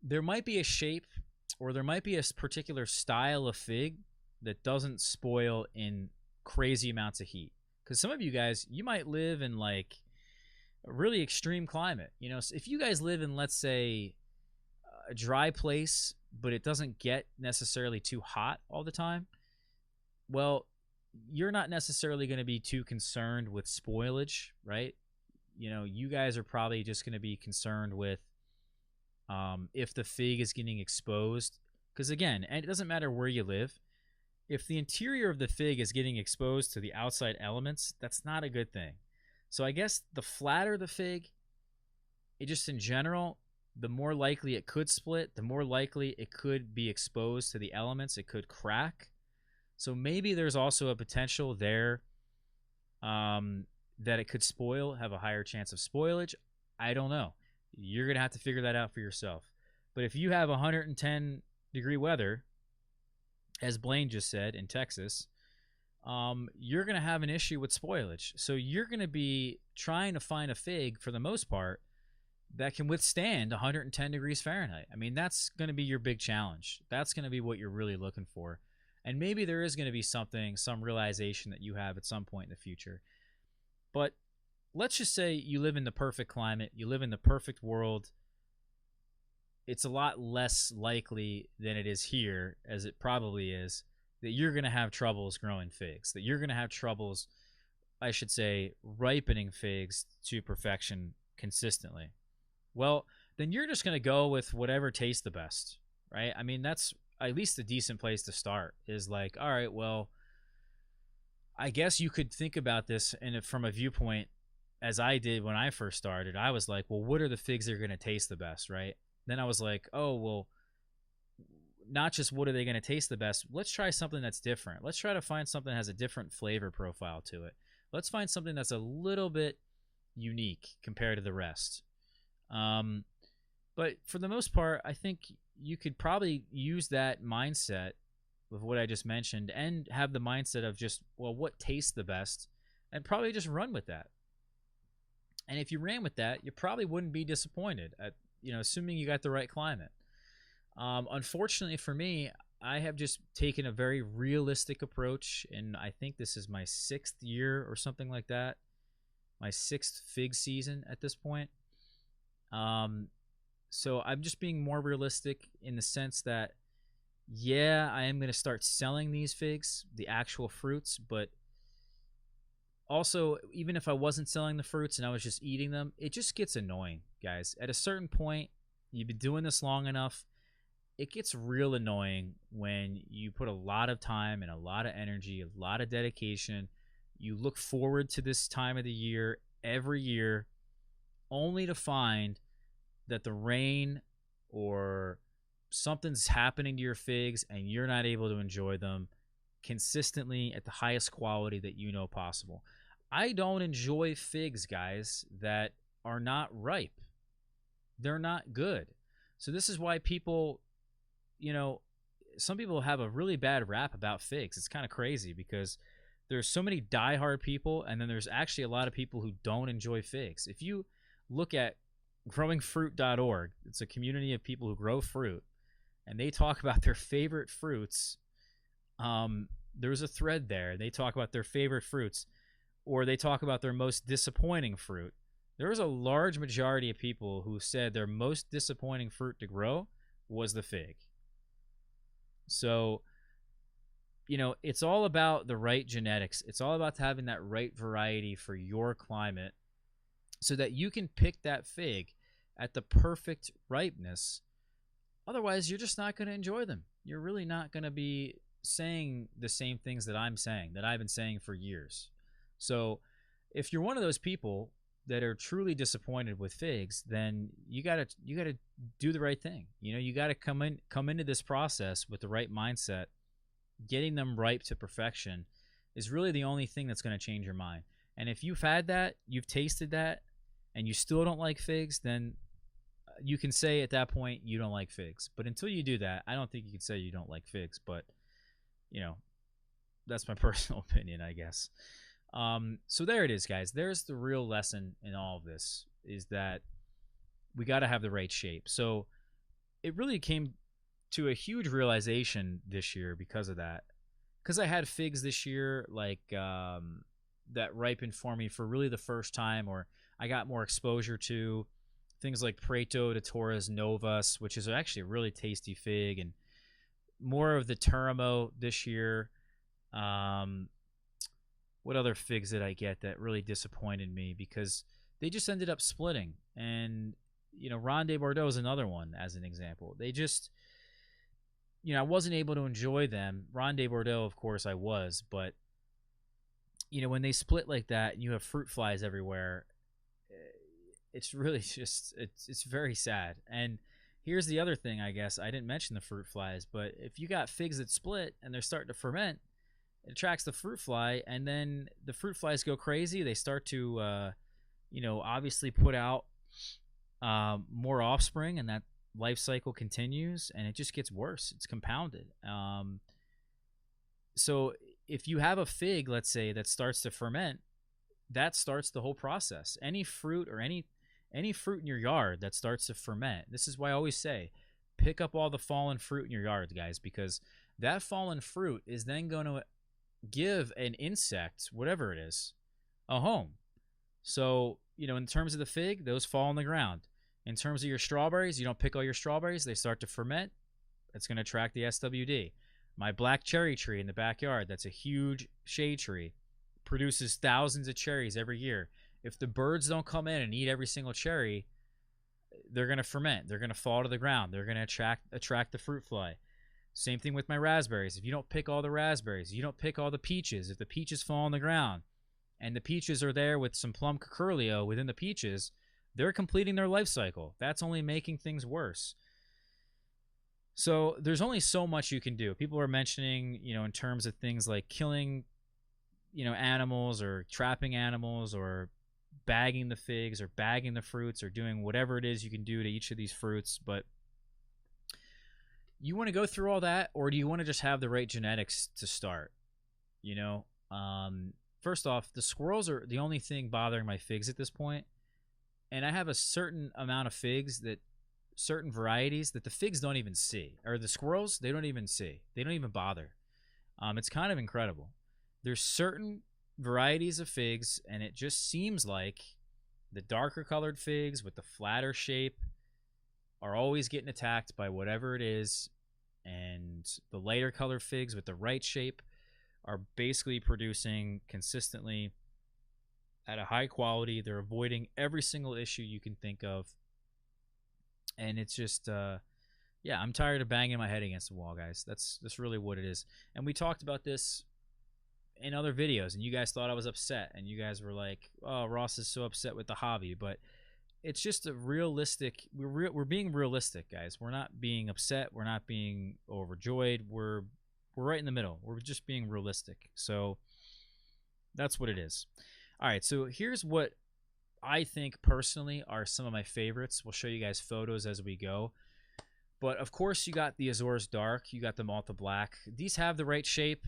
there might be a shape or there might be a particular style of fig that doesn't spoil in crazy amounts of heat. Because some of you guys, you might live in like a really extreme climate. You know, if you guys live in, let's say, a dry place, but it doesn't get necessarily too hot all the time, well, you're not necessarily going to be too concerned with spoilage, right? You know, you guys are probably just going to be concerned with if the fig is getting exposed. Because again, and it doesn't matter where you live, if the interior of the fig is getting exposed to the outside elements, that's not a good thing. So I guess the flatter the fig, it just in general, the more likely it could split, the more likely it could be exposed to the elements, it could crack. So maybe there's also a potential there that it could spoil, have a higher chance of spoilage. I don't know. You're going to have to figure that out for yourself. But if you have 110-degree weather, as Blaine just said, in Texas, you're going to have an issue with spoilage. So you're going to be trying to find a fig, for the most part, that can withstand 110 degrees Fahrenheit. I mean, that's going to be your big challenge. That's going to be what you're really looking for. And maybe there is going to be something, some realization that you have at some point in the future. But let's just say you live in the perfect climate, you live in the perfect world. It's a lot less likely than it is here, as it probably is, that you're going to have troubles growing figs, that you're going to have troubles, I should say, ripening figs to perfection consistently. Well, then you're just going to go with whatever tastes the best, right? I mean, that's at least a decent place to start, is like, all right, well, I guess you could think about this from a viewpoint, as I did when I first started. I was like, well, what are the figs that are going to taste the best, right? Then I was like, oh, well, not just what are they going to taste the best, let's try something that's different. Let's try to find something that has a different flavor profile to it. Let's find something that's a little bit unique compared to the rest. But for the most part, I think you could probably use that mindset with what I just mentioned and have the mindset of just, well, what tastes the best, and probably just run with that. And if you ran with that, you probably wouldn't be disappointed, assuming you got the right climate. Unfortunately for me, I have just taken a very realistic approach, and I think this is my 6th year or something like that, my 6th fig season at this point. So I'm just being more realistic in the sense that, yeah, I am going to start selling these figs, the actual fruits, but also, even if I wasn't selling the fruits and I was just eating them, it just gets annoying, guys. At a certain point, you've been doing this long enough, it gets real annoying when you put a lot of time and a lot of energy, a lot of dedication. You look forward to this time of the year every year, only to find that the rain or something's happening to your figs and you're not able to enjoy them consistently at the highest quality that you know possible. I don't enjoy figs, guys, that are not ripe. They're not good. So this is why people, some people have a really bad rap about figs. It's kind of crazy because there's so many diehard people, and then there's actually a lot of people who don't enjoy figs. If you look at growingfruit.org, it's a community of people who grow fruit, and they talk about their favorite fruits. There's a thread there. They talk about their favorite fruits, or they talk about their most disappointing fruit. There was a large majority of people who said their most disappointing fruit to grow was the fig. So, it's all about the right genetics. It's all about having that right variety for your climate so that you can pick that fig at the perfect ripeness. Otherwise, you're just not going to enjoy them. You're really not going to be saying the same things that I'm saying, that I've been saying for years. So if you're one of those people that are truly disappointed with figs, then you gotta do the right thing. You gotta come into this process with the right mindset. Getting them ripe to perfection is really the only thing that's going to change your mind. And if you've had that, you've tasted that, and you still don't like figs, then you can say at that point you don't like figs. But until you do that, I don't think you can say you don't like figs. But you know, that's my personal opinion, I guess. So there it is, guys. There's the real lesson in all of this, is that we got to have the right shape. So it really came to a huge realization this year because of that. Because I had figs this year, like that ripened for me for really the first time, or I got more exposure to things like Prato de Torres Novas, which is actually a really tasty fig, and more of the Turamo this year. Um, what other figs did I get that really disappointed me because they just ended up splitting? And Ronde Bordeaux is another one as an example. They just, I wasn't able to enjoy them. Ronde Bordeaux, of course, I was, but when they split like that and you have fruit flies everywhere, it's really just it's very sad. And here's the other thing, I guess I didn't mention the fruit flies, but if you got figs that split and they're starting to ferment, it attracts the fruit fly, and then the fruit flies go crazy. They start to obviously put out more offspring, and that life cycle continues, and it just gets worse. It's compounded. So if you have a fig, let's say, that starts to ferment, that starts the whole process. Any fruit or any fruit in your yard that starts to ferment, this is why I always say, pick up all the fallen fruit in your yard, guys, because that fallen fruit is then going to give an insect, whatever it is, a home. So, in terms of the fig, those fall on the ground. In terms of your strawberries, you don't pick all your strawberries, they start to ferment. It's going to attract the SWD. My black cherry tree in the backyard, that's a huge shade tree, produces thousands of cherries every year. If the birds don't come in and eat every single cherry, they're going to ferment. They're going to fall to the ground. They're going to attract the fruit fly. Same thing with my raspberries. If you don't pick all the raspberries, you don't pick all the peaches. If the peaches fall on the ground and the peaches are there with some plum cucuрлio within the peaches, they're completing their life cycle. That's only making things worse. So there's only so much you can do. People are mentioning, in terms of things like killing, animals, or trapping animals, or bagging the figs, or bagging the fruits, or doing whatever it is you can do to each of these fruits. But you want to go through all that, or do you want to just have the right genetics to start? First off, the squirrels are the only thing bothering my figs at this point. And I have a certain amount of figs, that certain varieties that the figs don't even see, or the squirrels, they don't even see. They don't even bother. It's kind of incredible. There's certain varieties of figs, and it just seems like the darker colored figs with the flatter shape are always getting attacked by whatever it is, and the lighter colored figs with the right shape are basically producing consistently at a high quality. They're avoiding every single issue you can think of, and it's just I'm tired of banging my head against the wall, guys. That's really what it is. And we talked about this in other videos, and you guys thought I was upset, and you guys were like, oh, Ross is so upset with the hobby. But it's just a realistic, we're being realistic, guys. We're not being upset, we're not being overjoyed, we're right in the middle. We're just being realistic. So that's what it is. All right, so here's what I think personally are some of my favorites. We'll show you guys photos as we go. But of course, you got the Azores Dark, you got the Malta Black. These have the right shape.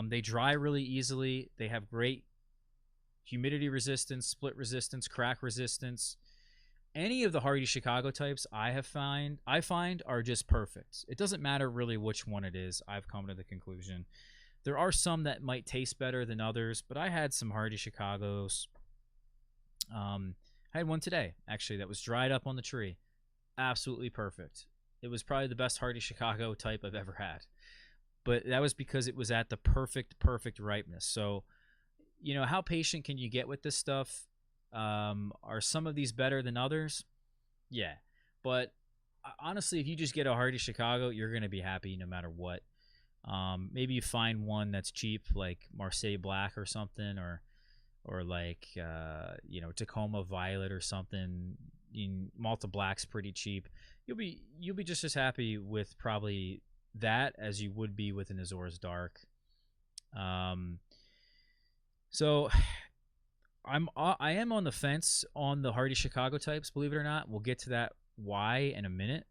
They dry really easily. They have great humidity resistance, split resistance, crack resistance. Any of the hardy Chicago types I find are just perfect. It doesn't matter really which one it is. I've come to the conclusion. There are some that might taste better than others, but I had some hardy Chicagos. I had one today, actually, that was dried up on the tree. Absolutely perfect. It was probably the best hardy Chicago type I've ever had. But that was because it was at the perfect ripeness. So, how patient can you get with this stuff? Are some of these better than others? Yeah. But honestly, if you just get a hardy Chicago, you're going to be happy no matter what. Maybe you find one that's cheap, like Marseille Black or something, or like Tacoma Violet or something. Malta Black's pretty cheap. You'll be just as happy with probably that as you would be with an Azores Dark. So I am on the fence on the hardy Chicago types. Believe it or not, we'll get to that why in a minute.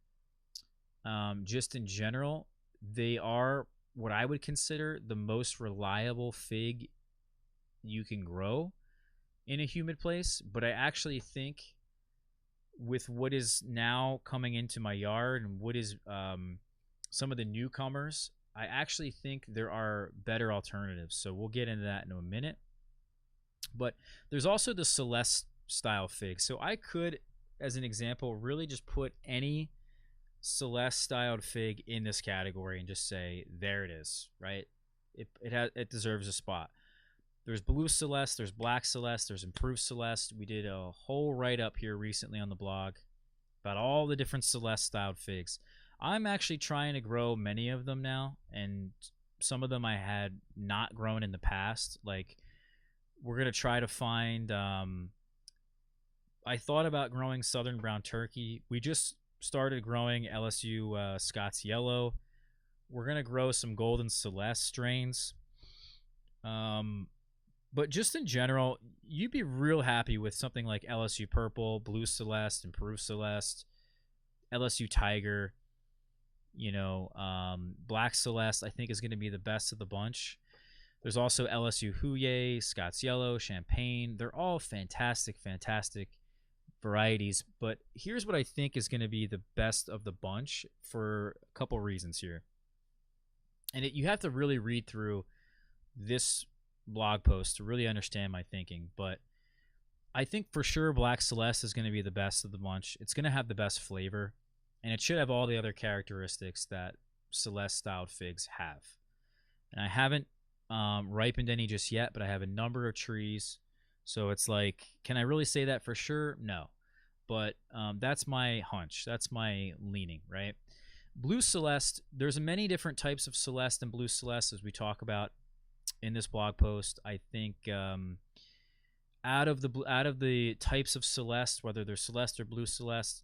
Just in general, they are what I would consider the most reliable fig you can grow in a humid place. But I actually think with what is now coming into my yard and what is some of the newcomers, I actually think there are better alternatives. So we'll get into that in a minute. But there's also the Celeste style fig. So I could, as an example, really just put any Celeste styled fig in this category and just say, there it is, right? It deserves a spot. There's blue Celeste, there's black Celeste, there's improved Celeste. We did a whole write up here recently on the blog about all the different Celeste styled figs. I'm actually trying to grow many of them now, and some of them I had not grown in the past. Like, we're going to try to find. I thought about growing Southern Brown Turkey. We just started growing LSU Scots Yellow. We're going to grow some Golden Celeste strains. But just in general, you'd be real happy with something like LSU Purple, Blue Celeste, Improved Celeste, LSU Tiger. Black Celeste I think is going to be the best of the bunch. There's also LSU Huye, Scots Yellow, Champagne. They're all fantastic varieties. But here's what I think is going to be the best of the bunch for a couple reasons here. And you have to really read through this blog post to really understand my thinking. But I think for sure Black Celeste is going to be the best of the bunch. It's going to have the best flavor. And it should have all the other characteristics that Celeste-styled figs have. And I haven't ripened any just yet, but I have a number of trees. So it's like, can I really say that for sure? No. But that's my hunch. That's my leaning, right? Blue Celeste, there's many different types of Celeste and Blue Celeste as we talk about in this blog post. I think out of the types of Celeste, whether they're Celeste or Blue Celeste,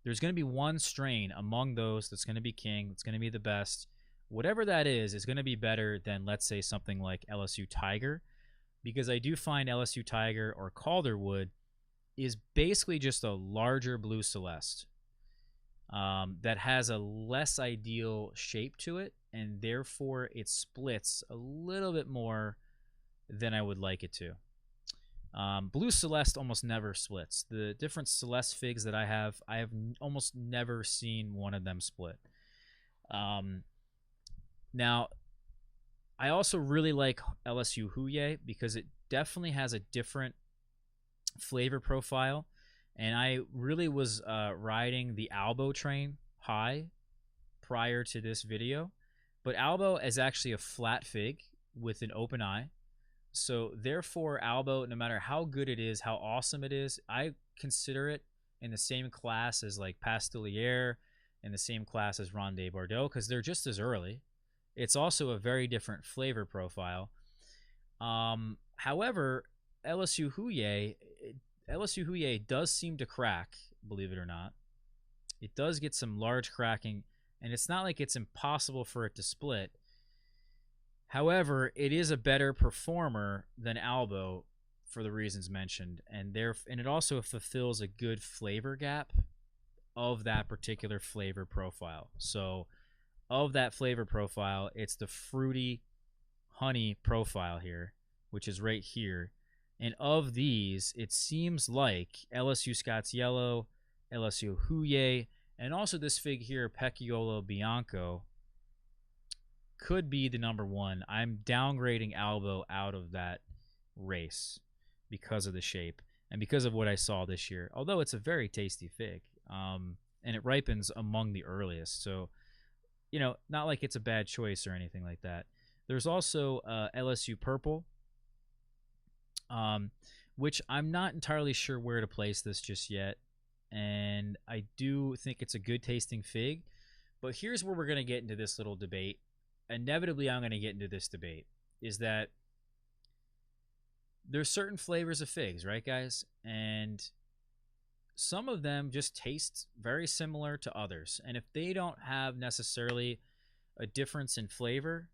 there's going to be one strain among those that's going to be king. It's going to be the best. Whatever that is going to be better than, let's say, something like LSU Tiger, because I do find LSU Tiger or Calderwood is basically just a larger Blue Celeste that has a less ideal shape to it, and therefore it splits a little bit more than I would like it to. Blue Celeste almost never splits. The different Celeste figs that I have almost never seen one of them split. Now, I also really like LSU Huye because it definitely has a different flavor profile. And I really was riding the Albo train high prior to this video. But Albo is actually a flat fig with an open eye. So therefore, Albo, no matter how good it is, how awesome it is, I consider it in the same class as like Pastelliere, in the same class as Ronde Bordeaux, because they're just as early. It's also a very different flavor profile. However, LSU Huye does seem to crack, believe it or not. It does get some large cracking, and it's not like it's impossible for it to split. However, it is a better performer than Albo for the reasons mentioned, and it also fulfills a good flavor gap of that particular flavor profile. So, of that flavor profile, it's the fruity honey profile here, which is right here. And of these, it seems like LSU Scots Yellow, LSU Huye, and also this fig here, Pecchiolo Bianco, could be the number one. I'm downgrading Albo out of that race because of the shape and because of what I saw this year. Although it's a very tasty fig, and it ripens among the earliest. So, not like it's a bad choice or anything like that. There's also LSU Purple, which I'm not entirely sure where to place this just yet. And I do think it's a good tasting fig. But here's where we're going to get into this little debate. Inevitably, I'm going to get into this debate, is that there's certain flavors of figs, right, guys? And some of them just taste very similar to others. And if they don't have necessarily a difference in flavor,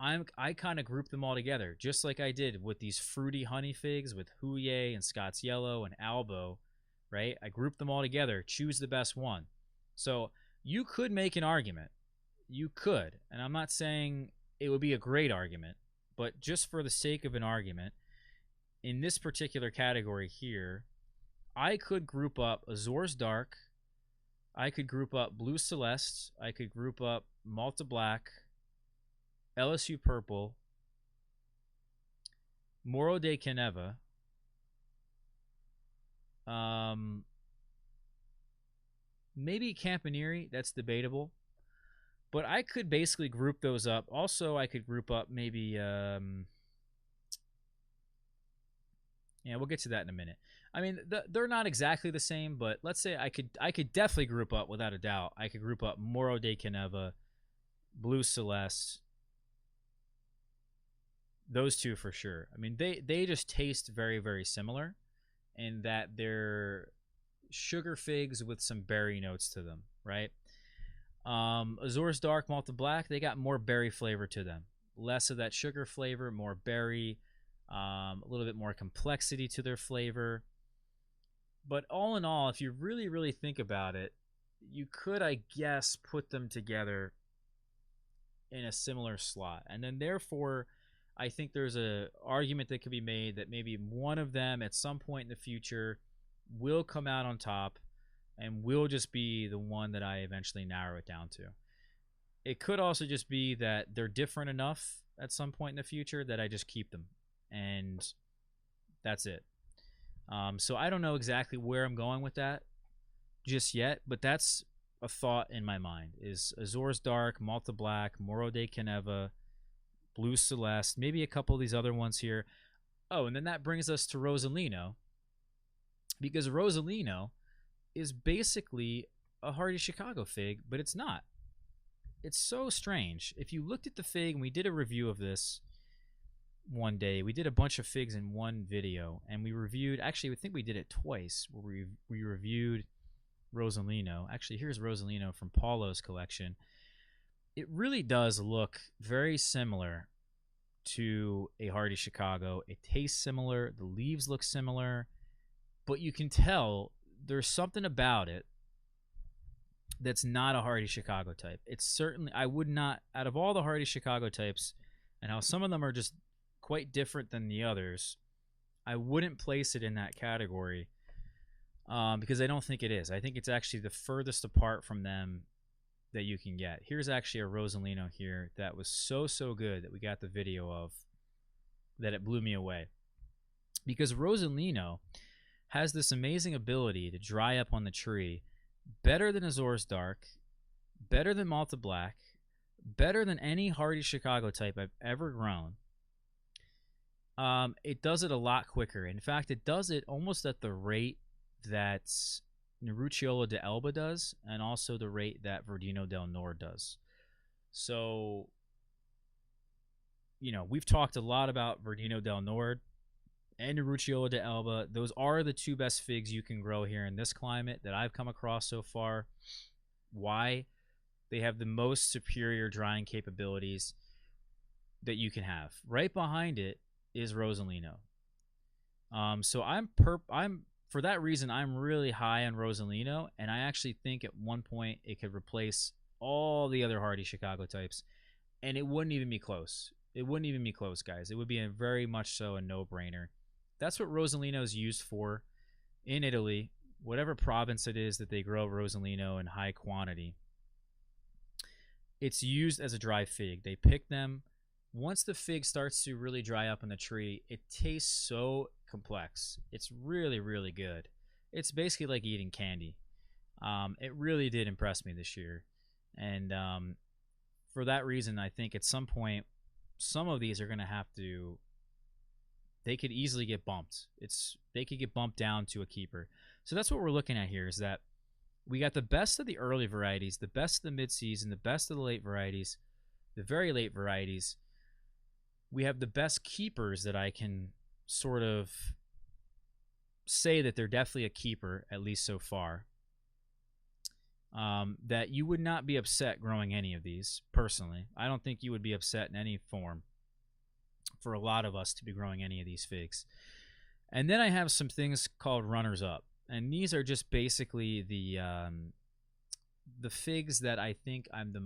I kind of group them all together, just like I did with these fruity honey figs with Huye and Scott's Yellow and Albo, right? I group them all together, choose the best one. So you could make an argument. You could, and I'm not saying it would be a great argument, but just for the sake of an argument, in this particular category here, I could group up Azor's Dark, I could group up Blue Celeste, I could group up Malta Black, LSU Purple, Moro de Caneva, maybe Campaneri, that's debatable. But I could basically group those up. Also, I could group up maybe yeah, we'll get to that in a minute. I mean, they're not exactly the same, but let's say I could definitely group up without a doubt. I could group up Moro de Caneva, Blue Celeste, those two for sure. I mean, they just taste very, very similar in that they're sugar figs with some berry notes to them, right? Azor's Dark, Malta Black, they got more berry flavor to them. Less of that sugar flavor, more berry, a little bit more complexity to their flavor. But all in all, if you really, really think about it, you could, I guess, put them together in a similar slot. And then therefore, I think there's a argument that could be made that maybe one of them at some point in the future will come out on top and will just be the one that I eventually narrow it down to. It could also just be that they're different enough at some point in the future that I just keep them. And that's it. So I don't know exactly where I'm going with that just yet, but that's a thought in my mind is Azor's Dark, Malta Black, Moro de Caneva, Blue Celeste, maybe a couple of these other ones here. Oh, and then that brings us to Rosalino, because Rosalino is basically a hardy Chicago fig, but it's not. It's so strange. If you looked at the fig, and we did a review of this one day, we did a bunch of figs in one video, and we reviewed, actually I think we did it twice, where we reviewed Rosalino. Actually, here's Rosalino from Paulo's collection. It really does look very similar to a hardy Chicago. It tastes similar, the leaves look similar, but you can tell there's something about it that's not a hardy Chicago type. It's certainly, I would not, out of all the hardy Chicago types, and how some of them are just quite different than the others, I wouldn't place it in that category because I don't think it is. I think it's actually the furthest apart from them that you can get. Here's actually a Rosalino here that was so good that we got the video of, that it blew me away. Because Rosalino has this amazing ability to dry up on the tree better than Azor's Dark, better than Malta Black, better than any hardy Chicago type I've ever grown. It does it a lot quicker. In fact, it does it almost at the rate that Nerucciolo de Elba does, and also the rate that Verdino del Nord does. So, you know, we've talked a lot about Verdino del Nord and Nerucciolo de Elba. Those are the two best figs you can grow here in this climate that I've come across so far. Why? They have the most superior drying capabilities that you can have. Right behind it is Rosalino. So I'm for that reason, I'm really high on Rosalino, and I actually think at one point it could replace all the other hardy Chicago types, and it wouldn't even be close. It wouldn't even be close, guys. It would be a very much so a no-brainer. That's what Rosalino is used for in Italy, whatever province it is that they grow Rosalino in high quantity. It's used as a dry fig. They pick them. Once the fig starts to really dry up in the tree, it tastes so complex. It's really, really good. It's basically like eating candy. It really did impress me this year. And for that reason, I think at some point, some of these are going to have to, they could easily get bumped. They could get bumped down to a keeper. So that's what we're looking at here, is that we got the best of the early varieties, the best of the mid-season, the best of the late varieties, the very late varieties. We have the best keepers that I can sort of say that they're definitely a keeper, at least so far. that you would not be upset growing any of these. Personally, I don't think you would be upset in any form for a lot of us to be growing any of these figs. And then I have some things called runners up, and these are just basically the figs that I think have the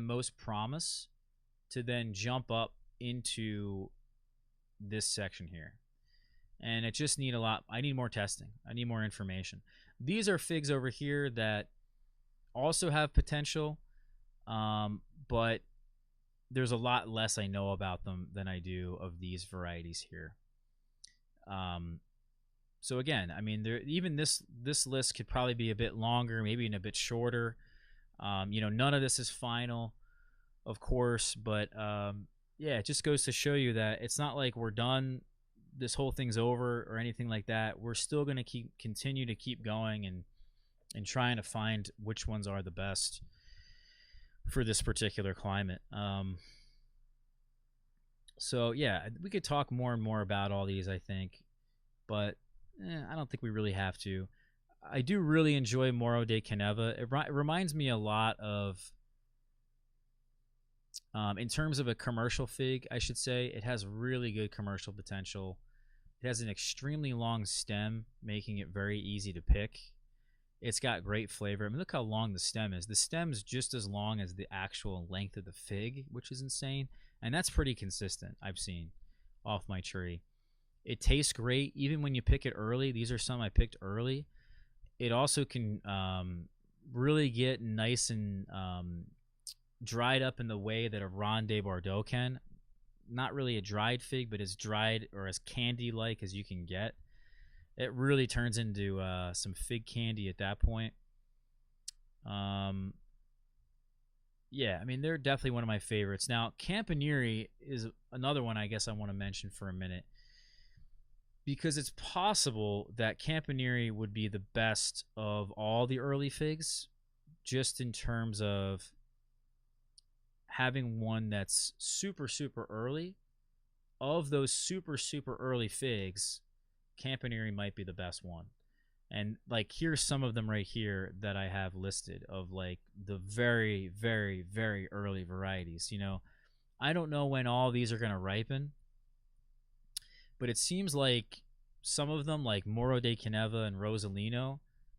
most promise to then jump up into this section here. And it just need a lot. I need more testing. I need more information. These are figs over here that also have potential, but there's a lot less I know about them than I do of these varieties here. So again, I mean, even this list could probably be a bit longer, maybe even a bit shorter. None of this is final, of course, but yeah, it just goes to show you that it's not like we're done. This whole thing's over or anything like that. We're still going to continue to keep going and trying to find which ones are the best for this particular climate. So yeah, we could talk more and more about all these, I think, but I don't think we really have to. I do really enjoy Moro de Caneva. It reminds me a lot of, in terms of a commercial fig, I should say, it has really good commercial potential. It has an extremely long stem, making it very easy to pick. It's got great flavor. I mean, look how long the stem is. The stem's just as long as the actual length of the fig, which is insane. And that's pretty consistent, I've seen, off my tree. It tastes great, even when you pick it early. These are some I picked early. It also can really get nice and dried up in the way that a Ronde de Bordeaux can. Not really a dried fig, but as dried or as candy-like as you can get. It really turns into some fig candy at that point. Yeah, I mean, they're definitely one of my favorites. Now, Campanile is another one I guess I want to mention for a minute, because it's possible that Campanile would be the best of all the early figs, just in terms of having one that's super, super early. Of those super, super early figs, Campanile might be the best one. And like, here's some of them right here that I have listed of like the very, very, very early varieties. I don't know when all these are going to ripen, but it seems like some of them, like Moro de Caneva and Rosalino,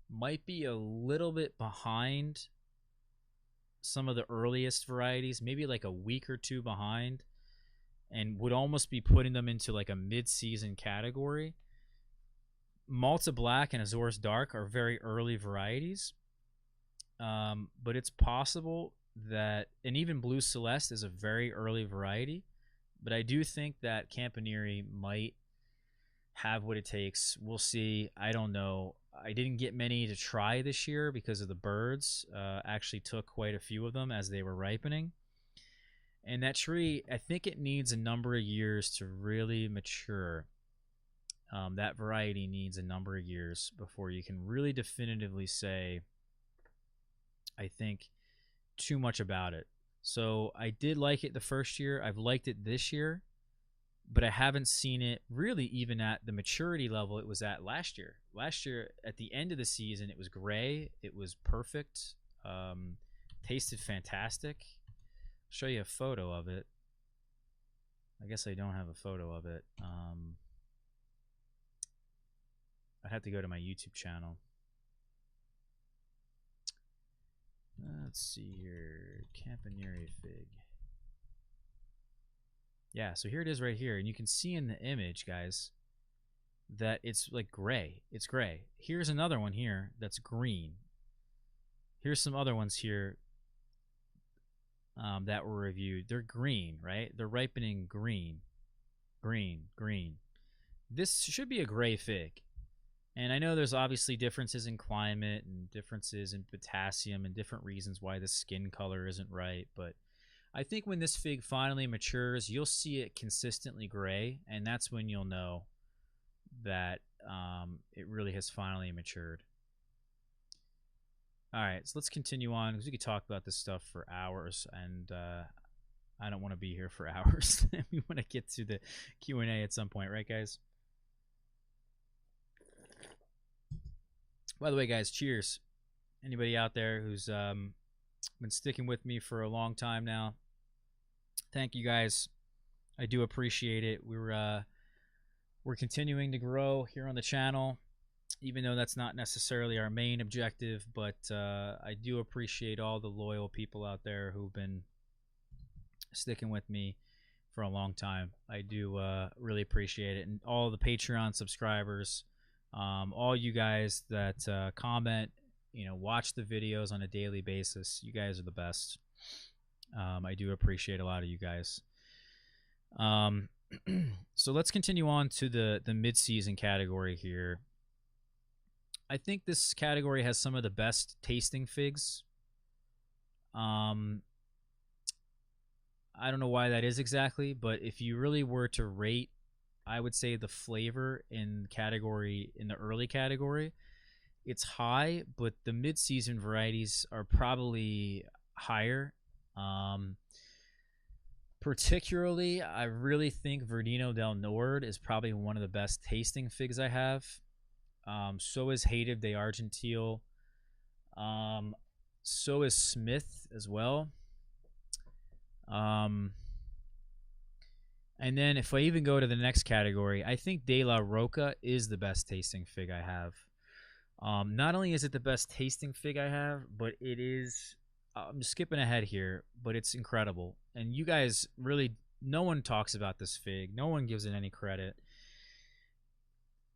might be a little bit behind some of the earliest varieties, maybe like a week or two behind, and would almost be putting them into like a mid-season category. Malta Black and Azores Dark are very early varieties, but it's possible that, and even Blue Celeste is a very early variety, but I do think that Campanile might have what it takes. We'll see. I don't know. I didn't get many to try this year because of the birds. Actually took quite a few of them as they were ripening. And that tree, I think it needs a number of years to really mature. That variety needs a number of years before you can really definitively say, I think, too much about it. So I did like it the first year. I've liked it this year, but I haven't seen it really even at the maturity level it was at last year. Last year, at the end of the season, it was gray. It was perfect. Tasted fantastic. I'll show you a photo of it. I guess I don't have a photo of it. I'd have to go to my YouTube channel. Let's see here. Campanile fig. Yeah, so here it is right here. And you can see in the image, guys, that it's like gray. It's gray. Here's another one here that's green. Here's some other ones here that were reviewed. They're green, right? They're ripening green. Green, green. This should be a gray fig. And I know there's obviously differences in climate and differences in potassium and different reasons why the skin color isn't right. But I think when this fig finally matures, you'll see it consistently gray. And that's when you'll know that it really has finally matured. All right, so let's continue on, because we could talk about this stuff for hours. And I don't want to be here for hours. We want to get to the Q&A at some point, right, guys? By the way, guys, cheers. Anybody out there who's been sticking with me for a long time now, thank you guys. I do appreciate it. We're continuing to grow here on the channel, even though that's not necessarily our main objective. But I do appreciate all the loyal people out there who've been sticking with me for a long time. I do really appreciate it, and all the Patreon subscribers, all you guys that comment, watch the videos on a daily basis. You guys are the best. I do appreciate a lot of you guys. So let's continue on to the mid-season category here. I think this category has some of the best tasting figs. I don't know why that is exactly, but if you really were to rate, I would say the flavor in the early category, it's high, but the mid-season varieties are probably higher. Particularly, I really think Verdino del Nord is probably one of the best tasting figs I have. So is Hated de Argentil. So is Smith as well. And then if I even go to the next category, I think De La Roca is the best tasting fig I have. Not only is it the best tasting fig I have, but it is, I'm skipping ahead here, but it's incredible. And you guys really, no one talks about this fig. No one gives it any credit.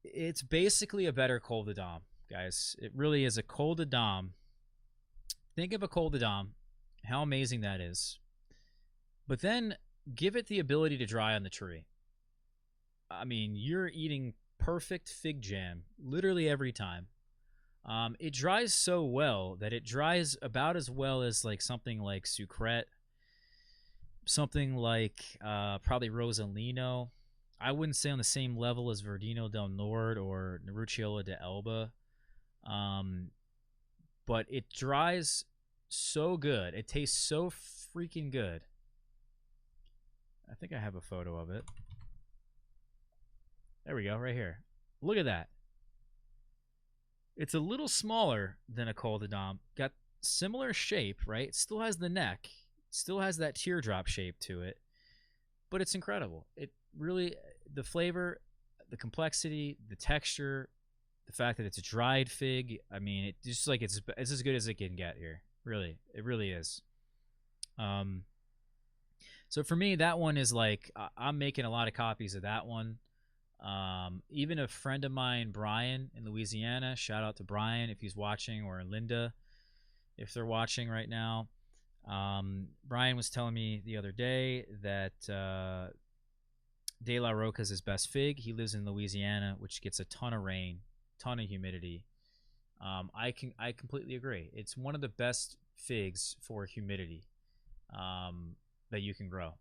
It's basically a better Col de Dame, guys. It really is a Col de Dame. Think of a Col de Dame, how amazing that is. But then give it the ability to dry on the tree. I mean, you're eating perfect fig jam literally every time. It dries so well that it dries about as well as like something like Sucrete, something like probably Rosalino. I wouldn't say on the same level as Verdino del Nord or Nerucciola de Elba, but it dries so good. It tastes so freaking good. I think I have a photo of it. There we go, right here. Look at that. It's a little smaller than a Col de Dame. Got similar shape, right? It still has the neck. Still has that teardrop shape to it. But it's incredible. It really, the flavor, the complexity, the texture, the fact that it's a dried fig. I mean, it just like it's as good as it can get here. Really, it really is. So for me, that one is like I'm making a lot of copies of that one. Even a friend of mine, Brian in Louisiana, shout out to Brian if he's watching, or Linda if they're watching right now. Brian was telling me the other day that De La Roca is his best fig. He lives in Louisiana, which gets a ton of rain, ton of humidity. I completely agree. It's one of the best figs for humidity that you can grow.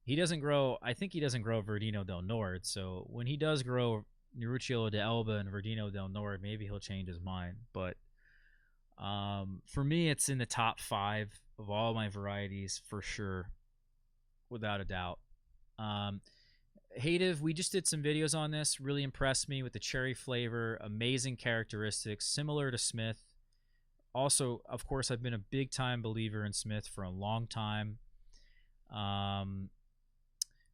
He doesn't grow, I think he doesn't grow Verdino del Nord, so when he does grow Nerucciola de Elba and Verdino del Nord, maybe he'll change his mind. But for me, it's in the top 5 of all my varieties for sure, without a doubt. Hative, we just did some videos on this. Really impressed me with the cherry flavor, amazing characteristics, similar to Smith. Also, of course, I've been a big time believer in Smith for a long time.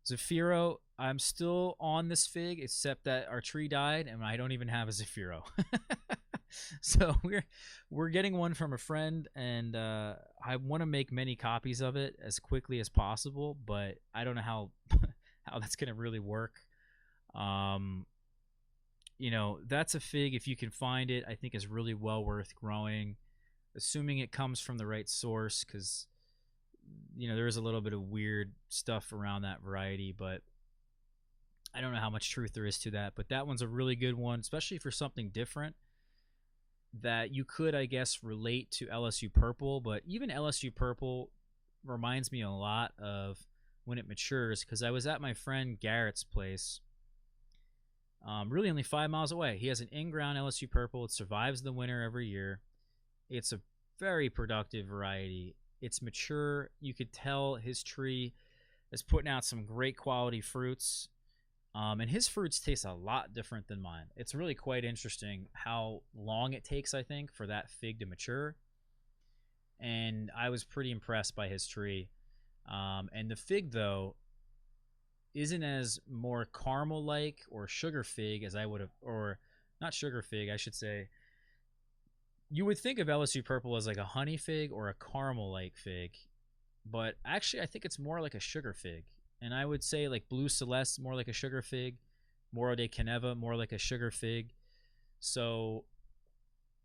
Zafiro, I'm still on this fig, except that our tree died and I don't even have a Zafiro. So we're getting one from a friend, and I want to make many copies of it as quickly as possible, but I don't know how how that's going to really work. That's a fig, if you can find it, I think is really well worth growing, assuming it comes from the right source, because there is a little bit of weird stuff around that variety, but I don't know how much truth there is to that. But that one's a really good one, especially for something different that you could, I guess, relate to LSU Purple. But even LSU Purple reminds me a lot of when it matures, because I was at my friend Garrett's place, really only 5 miles away. He has an in-ground LSU Purple. It survives the winter every year. It's a very productive variety. It's mature. You could tell his tree is putting out some great quality fruits. And his fruits taste a lot different than mine. It's really quite interesting how long it takes, I think, for that fig to mature. And I was pretty impressed by his tree. And the fig, though, isn't as more caramel like or sugar fig as I would have, or not sugar fig, I should say. You would think of LSU purple as like a honey fig or a caramel like fig, but actually, I think it's more like a sugar fig. And I would say like Blue Celeste more like a sugar fig, Moro de Caneva more like a sugar fig. So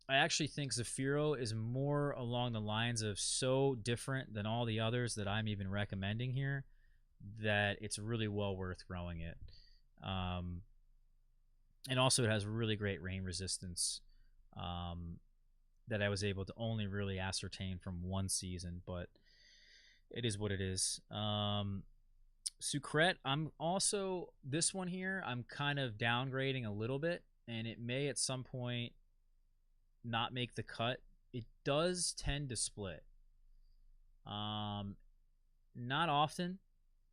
I actually think Zafiro is more along the lines of so different than all the others that I'm even recommending here that it's really well worth growing it. Um, and also, it has really great rain resistance that I was able to only really ascertain from one season, but it is what it is. Sucrete, I'm also, this one here, I'm kind of downgrading a little bit, and it may at some point not make the cut. It does tend to split. Not often.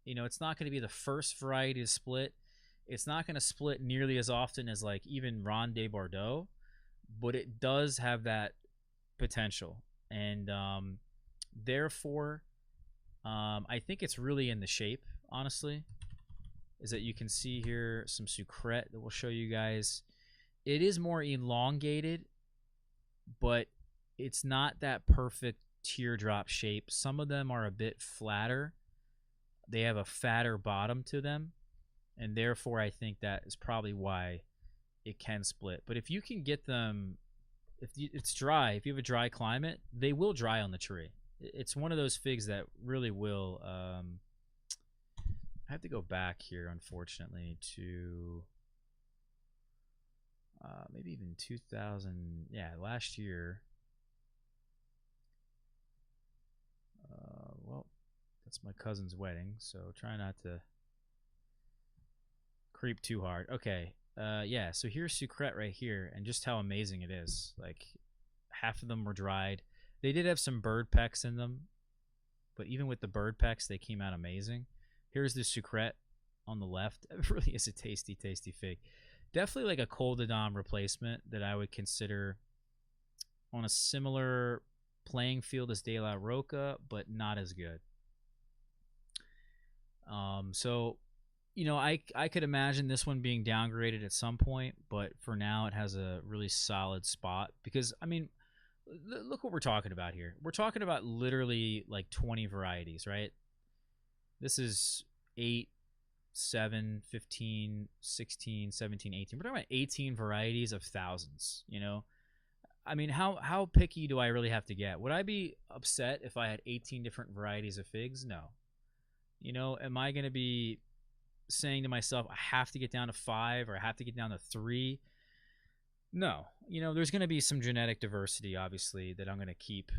You know, it's not going to be the first variety to split. It's not going to split nearly as often as like even Ronde Bordeaux, but it does have that potential. And therefore, I think it's really in the shape, honestly, is that you can see here some Sucrete that will show you guys. It is more elongated, but it's not that perfect teardrop shape. Some of them are a bit flatter. They have a fatter bottom to them, and therefore I think that is probably why it can split. But if you can get them, if it's dry, if you have a dry climate, they will dry on the tree. It's one of those figs that really will. I have to go back here, unfortunately, to maybe even 2000. Yeah, last year. Well, that's my cousin's wedding, so try not to creep too hard. Okay. Yeah, so here's Sucrete right here, and just how amazing it is. Like, half of them were dried. They did have some bird pecks in them, but even with the bird pecks, they came out amazing. Here's the Sucrete on the left. It really is a tasty, tasty fig. Definitely like a Col de Dame replacement that I would consider on a similar playing field as De La Roca, but not as good. So, you know, I could imagine this one being downgraded at some point, but for now it has a really solid spot because, I mean, look what we're talking about here. We're talking about literally like 20 varieties, right? This is 8, 7, 15, 16, 17, 18. We're talking about 18 varieties of thousands, you know? I mean, how picky do I really have to get? Would I be upset if I had 18 different varieties of figs? No. You know, am I going to be saying to myself, I have to get down to 5 or I have to get down to 3? No. You know, there's going to be some genetic diversity, obviously, that I'm going to keep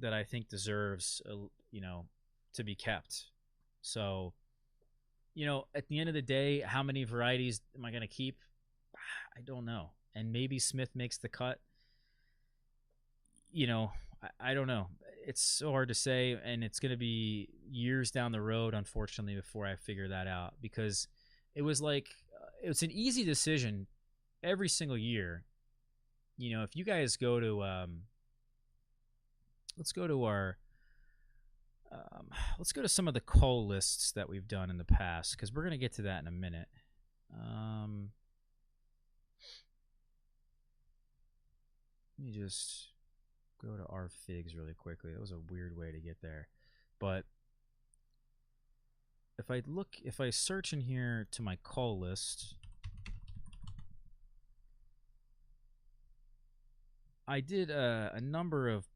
that I think deserves, you know, to be kept. So, you know, at the end of the day, how many varieties am I going to keep? I don't know. And maybe Smith makes the cut. You know, I don't know. It's so hard to say, and it's going to be years down the road, unfortunately, before I figure that out because it was like it's an easy decision every single year. You know, if you guys go to let's go to our let's go to some of the call lists that we've done in the past because we're going to get to that in a minute. Let me just go to our figs really quickly. That was a weird way to get there. But if I search in here to my call list, I did a number of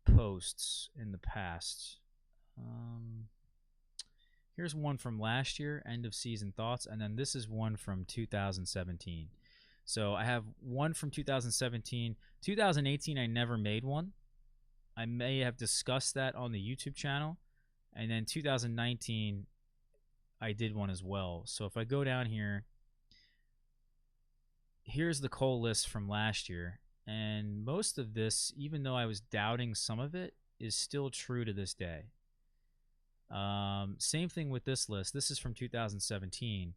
posts in the past. Here's one from last year, end of season thoughts, and then this is one from 2017. So I have one from 2017. 2018, I never made one. I may have discussed that on the YouTube channel. And then 2019, I did one as well. So if I go down here, here's the coal list from last year. And most of this, even though I was doubting some of it, is still true to this day. Same thing with this list. This is from 2017.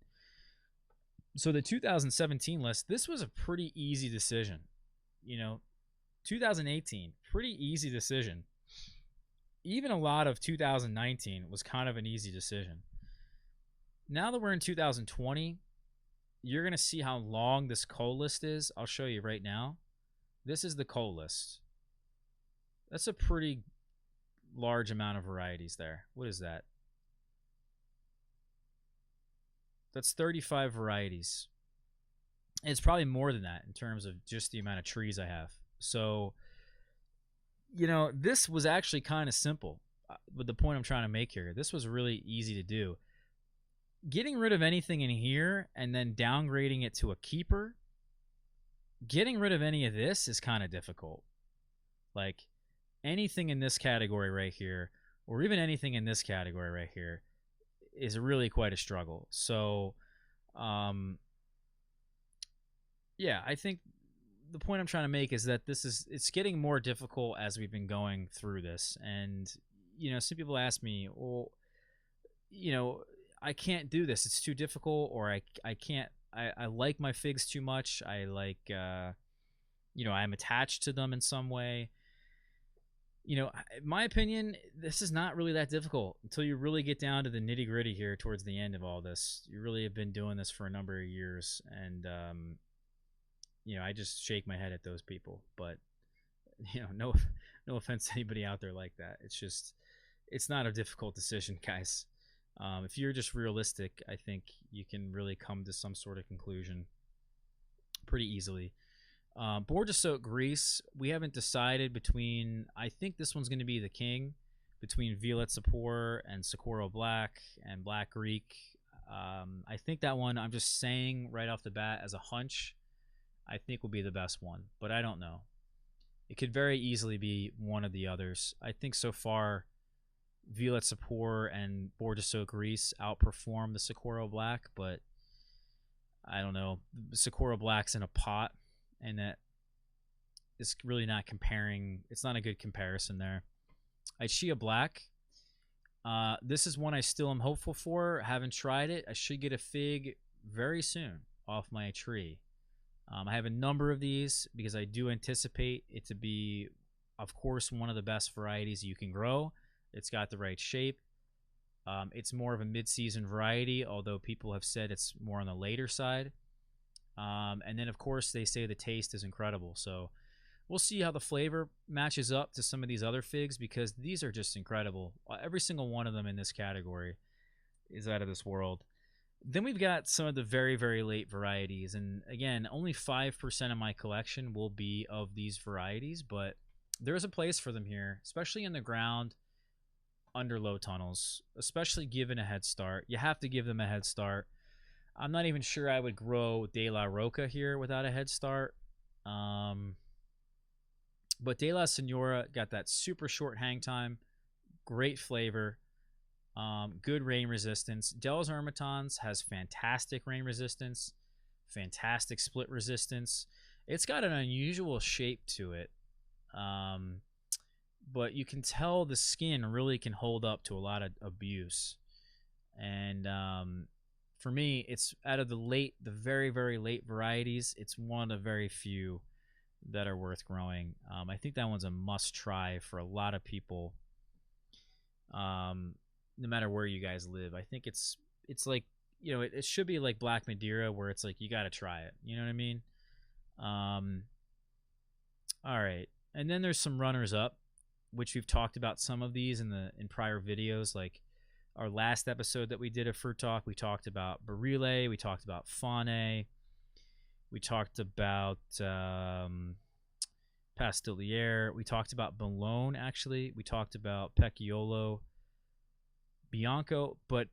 So the 2017 list, this was a pretty easy decision. 2018, pretty easy decision. Even a lot of 2019 was kind of an easy decision. Now that we're in 2020, you're going to see how long this cull list is. I'll show you right now. This is the cull list. That's a pretty large amount of varieties there. What is that? That's 35 varieties. And it's probably more than that in terms of just the amount of trees I have. So, this was actually kind of simple. But the point I'm trying to make here, this was really easy to do. Getting rid of anything in here and then downgrading it to a keeper, getting rid of any of this is kind of difficult. Like anything in this category right here, or even anything in this category right here, is really quite a struggle. So, yeah, I think the point I'm trying to make is that it's getting more difficult as we've been going through this. And, some people ask me, well, I can't do this. It's too difficult, or I can't, I like my figs too much. I like, I'm attached to them in some way. In my opinion, this is not really that difficult until you really get down to the nitty gritty here towards the end of all this. You really have been doing this for a number of years, and I just shake my head at those people. But no offense to anybody out there like that. It's not a difficult decision, guys. If you're just realistic, I think you can really come to some sort of conclusion pretty easily. Board to soak grease, we haven't decided between, I think this one's going to be the king, between Violet Sapor and Socorro Black and Black Greek. I think that one, I'm just saying right off the bat as a hunch, I think will be the best one, but I don't know. It could very easily be one of the others. I think so far, Violet Sapor and Board to soak grease outperform the Socorro Black, but I don't know. Socorro Black's in a pot, and that is really not comparing. It's not a good comparison there. Ischia Black. This is one I still am hopeful for. Haven't tried it. I should get a fig very soon off my tree. I have a number of these because I do anticipate it to be, of course, one of the best varieties you can grow. It's got the right shape. It's more of a mid-season variety, although people have said it's more on the later side. And then, of course, they say the taste is incredible. So we'll see how the flavor matches up to some of these other figs, because these are just incredible. Every single one of them in this category is out of this world. Then we've got some of the very, very late varieties. And again, only 5% of my collection will be of these varieties, but there's a place for them here, especially in the ground under low tunnels, especially given a head start. You have to give them a head start. I'm not even sure I would grow De La Roca here without a head start. But De La Senora got that super short hang time, great flavor, good rain resistance. Del's Hermitons has fantastic rain resistance, fantastic split resistance. It's got an unusual shape to it. But you can tell the skin really can hold up to a lot of abuse. And for me, it's out of the very, very late varieties, it's one of very few that are worth growing. I think that one's a must try for a lot of people, no matter where you guys live. I think it's like, it should be like Black Madeira, where it's like you got to try it. You know what I mean? All right. And then there's some runners up, which we've talked about some of these in prior videos, like our last episode that we did of Fruit Talk. We talked about Barile, we talked about Faune, we talked about Pastilliere, we talked about Bologna, actually. We talked about Pecchiolo, Bianco, but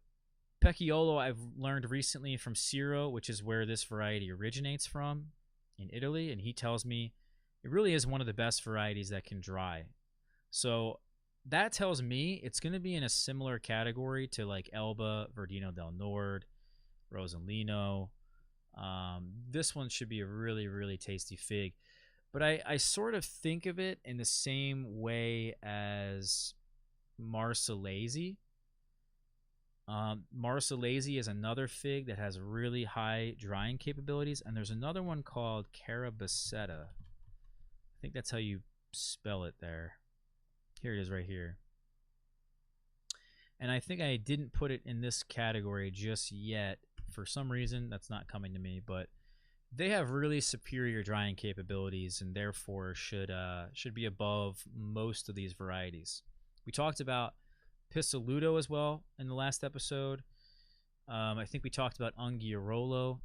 Pecchiolo I've learned recently from Ciro, which is where this variety originates from in Italy, and he tells me it really is one of the best varieties that can dry. So that tells me it's going to be in a similar category to like Elba, Verdino del Nord, Rosalino. This one should be a really, really tasty fig. But I sort of think of it in the same way as Marcellese. Marcellese is another fig that has really high drying capabilities, and there's another one called Carabaceta. I think that's how you spell it there. Here it is right here. And I think I didn't put it in this category just yet. For some reason, that's not coming to me, but they have really superior drying capabilities and therefore should be above most of these varieties. We talked about Pisaludo as well in the last episode. I think we talked about Unguiarolo.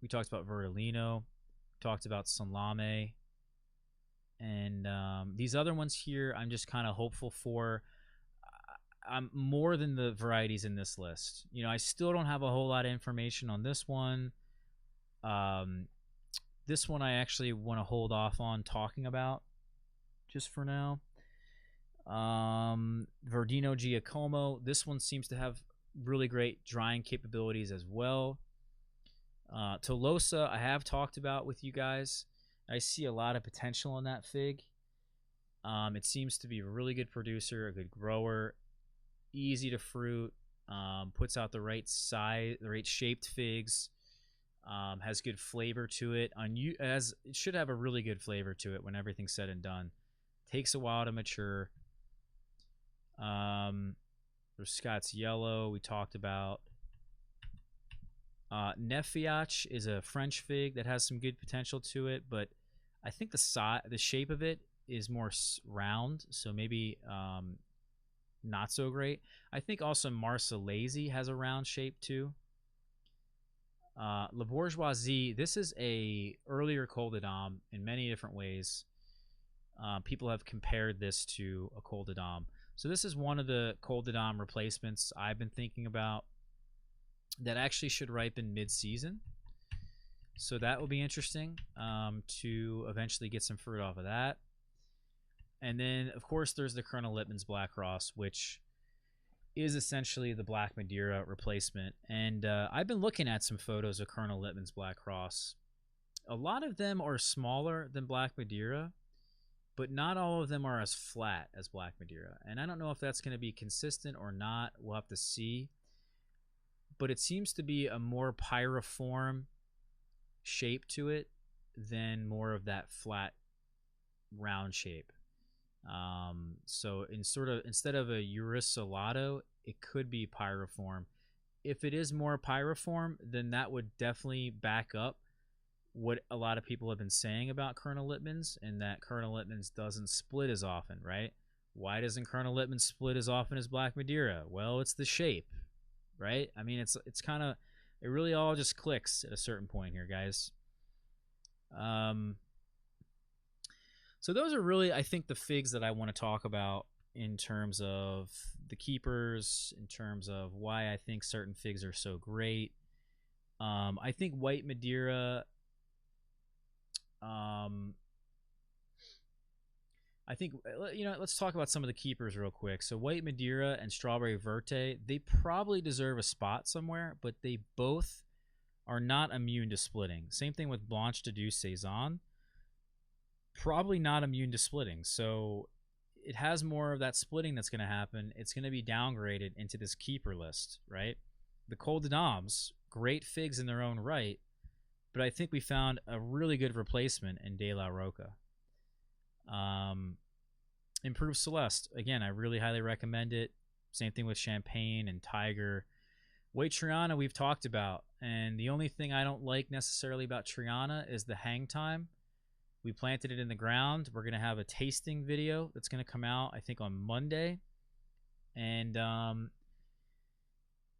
We talked about Verdolino. Talked about Salame. And these other ones here, I'm just kind of hopeful for. I'm more than the varieties in this list. You know, I still don't have a whole lot of information on this one. This one I actually want to hold off on talking about just for now. Verdino Giacomo. This one seems to have really great drying capabilities as well. Tolosa, I have talked about with you guys. I see a lot of potential in that fig. It seems to be a really good producer, a good grower, easy to fruit, puts out the right size, the right shaped figs, has good flavor to it. It should have a really good flavor to it when everything's said and done. Takes a while to mature. There's Scott's Yellow we talked about. Nefiach is a French fig that has some good potential to it, but I think the shape of it is more round, so maybe not so great. I think also Marcellese has a round shape too. La Bourgeoisie, this is a earlier Col de Dame in many different ways. People have compared this to a Col de Dame. So this is one of the Col de Dame replacements I've been thinking about that actually should ripen mid-season. So that will be interesting to eventually get some fruit off of that. And then, of course, there's the Colonel Lippmann's Black Cross, which is essentially the Black Madeira replacement. And I've been looking at some photos of Colonel Lippmann's Black Cross. A lot of them are smaller than Black Madeira, but not all of them are as flat as Black Madeira. And I don't know if that's going to be consistent or not. We'll have to see. But it seems to be a more pyriform shape to it than more of that flat round shape. So instead of a uriculato, it could be pyriform. If it is more pyriform, then that would definitely back up what a lot of people have been saying about Colonel Lippmann's, and that Colonel Lippmann's doesn't split as often, right? Why doesn't Colonel Lippmann split as often as Black Madeira? Well, it's the shape, right? I mean, it's kind of, it really all just clicks at a certain point here, guys. So those are really, I think, the figs that I want to talk about in terms of the keepers, in terms of why I think certain figs are so great. I think White Madeira, I think, let's talk about some of the keepers real quick. So White Madeira and Strawberry Verte, they probably deserve a spot somewhere, but they both are not immune to splitting. Same thing with Blanche de Douce Saison. Probably not immune to splitting. So it has more of that splitting that's going to happen. It's going to be downgraded into this keeper list, right? The Col de Dames, great figs in their own right, but I think we found a really good replacement in De La Roca. Improved Celeste, again, I really highly recommend it. Same thing with Champagne and Tiger. White Triana we've talked about, and the only thing I don't like necessarily about Triana is the hang time. We planted it in the ground. We're going to have a tasting video that's going to come out, I think, on Monday. And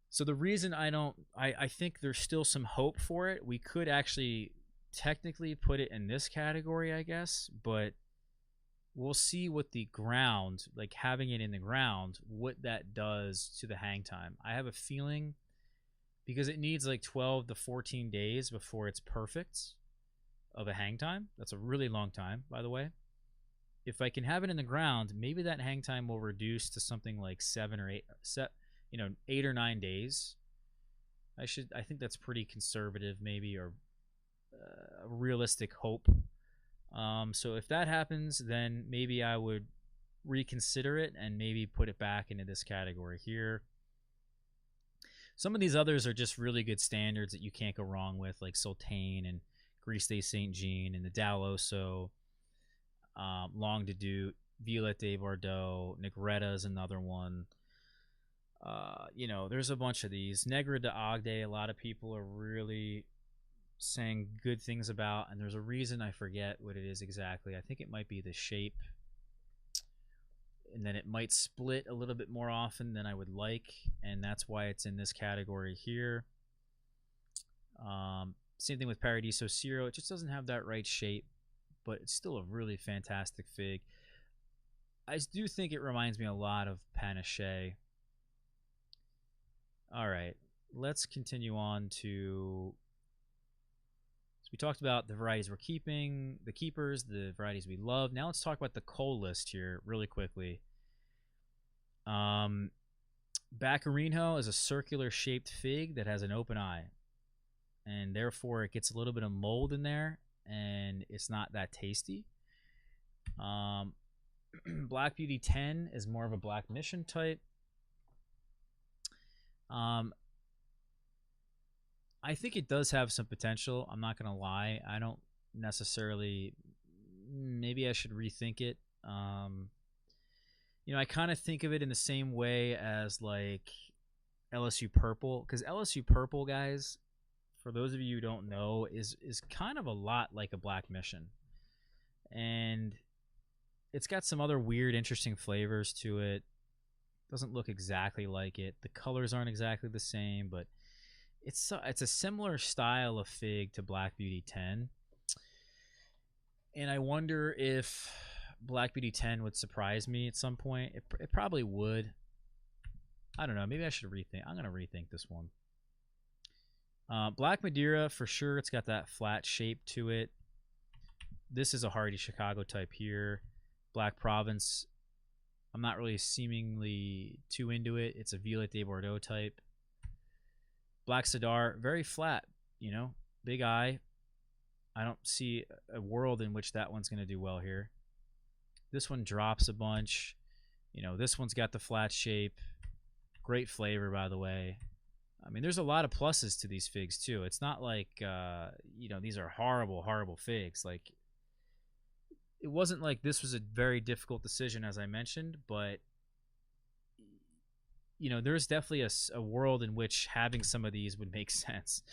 so the reason I think there's still some hope for it. We could actually technically put it in this category, I guess, but we'll see what the ground, like having it in the ground, what that does to the hang time. I have a feeling, because it needs like 12 to 14 days before it's perfect of a hang time. That's a really long time, by the way. If I can have it in the ground, maybe that hang time will reduce to something like 8 or 9 days. I think that's pretty conservative, maybe, or a realistic hope. So if that happens, then maybe I would reconsider it and maybe put it back into this category here. Some of these others are just really good standards that you can't go wrong with, like Sultane and Gris de Saint Jean and the Daloso, Long de Dute, Violette de Bordeaux, Negretta is another one. You know, there's a bunch of these. Negra de Agde, a lot of people are really saying good things about, and there's a reason. I forget what it is exactly. I think it might be the shape, and then it might split a little bit more often than I would like, and that's why it's in this category here. Same thing with Paradiso Ciro. It just doesn't have that right shape, but it's still a really fantastic fig. I do think it reminds me a lot of Panache. All right, let's continue on to. So we talked about the varieties we're keeping, the keepers, the varieties we love. Now let's talk about the cull list here really quickly. Baccarino is a circular shaped fig that has an open eye, and therefore it gets a little bit of mold in there, and it's not that tasty. Black Beauty 10 is more of a Black Mission type. I think it does have some potential. I'm not gonna lie. I don't necessarily. Maybe I should rethink it. You know, I kind of think of it in the same way as like LSU Purple, because LSU Purple, guys, for those of you who don't know, is kind of a lot like a Black Mission, and it's got some other weird, interesting flavors to it. Doesn't look exactly like it. The colors aren't exactly the same, but it's a similar style of fig to Black Beauty 10. And I wonder if Black Beauty 10 would surprise me at some point. It probably would. I don't know. Maybe I should rethink. I'm going to rethink this one. Black Madeira, for sure, it's got that flat shape to it. This is a Hardy Chicago type here. Black Province, I'm not really seemingly too into it. It's a Violette de Bordeaux type. Black Cedar, very flat, you know, big eye. I don't see a world in which that one's going to do well here. This one drops a bunch. You know, this one's got the flat shape. Great flavor, by the way. I mean, there's a lot of pluses to these figs, too. It's not like, you know, these are horrible, horrible figs. Like, it wasn't like this was a very difficult decision, as I mentioned, but, you know, there's definitely a world in which having some of these would make sense.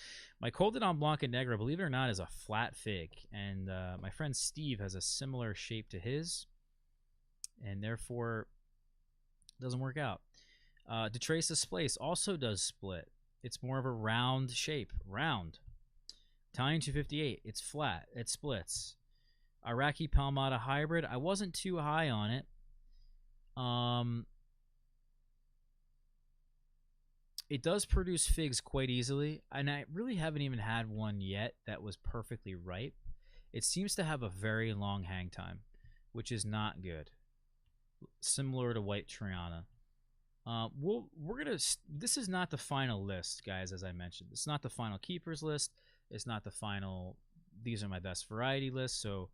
My Colden Blanc and Negra, believe it or not, is a flat fig, and my friend Steve has a similar shape to his, and therefore doesn't work out. Detrace Displace also does split. It's more of a round shape. Round. Italian 258. It's flat. It splits. Iraqi Palmata Hybrid. I wasn't too high on it. It does produce figs quite easily, and I really haven't even had one yet that was perfectly ripe. It seems to have a very long hang time, which is not good. Similar to White Triana. This is not the final list, guys. As I mentioned, it's not the final keepers list. It's not the final. These are my best variety list. So,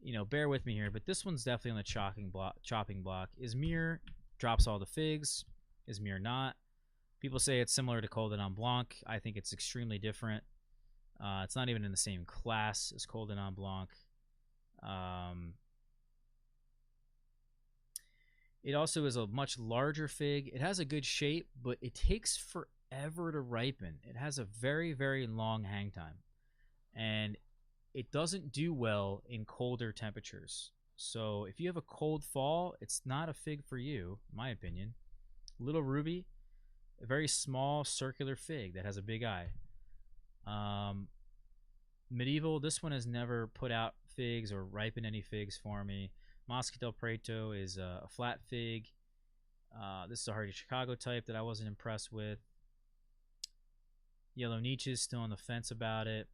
you know, bear with me here. But this one's definitely on the chopping block. Izmir drops all the figs. Izmir not. People say it's similar to Colden Blanc. I think it's extremely different. It's not even in the same class as Colden Blanc. It also is a much larger fig. It has a good shape, but it takes forever to ripen. It has a very, very long hang time. And it doesn't do well in colder temperatures. So if you have a cold fall, it's not a fig for you, in my opinion. Little Ruby, a very small circular fig that has a big eye. Medieval, this one has never put out figs or ripened any figs for me. Mosca del Preto is a flat fig. This is a Hardy Chicago type that I wasn't impressed with. Yellow Nietzsche is still on the fence about it.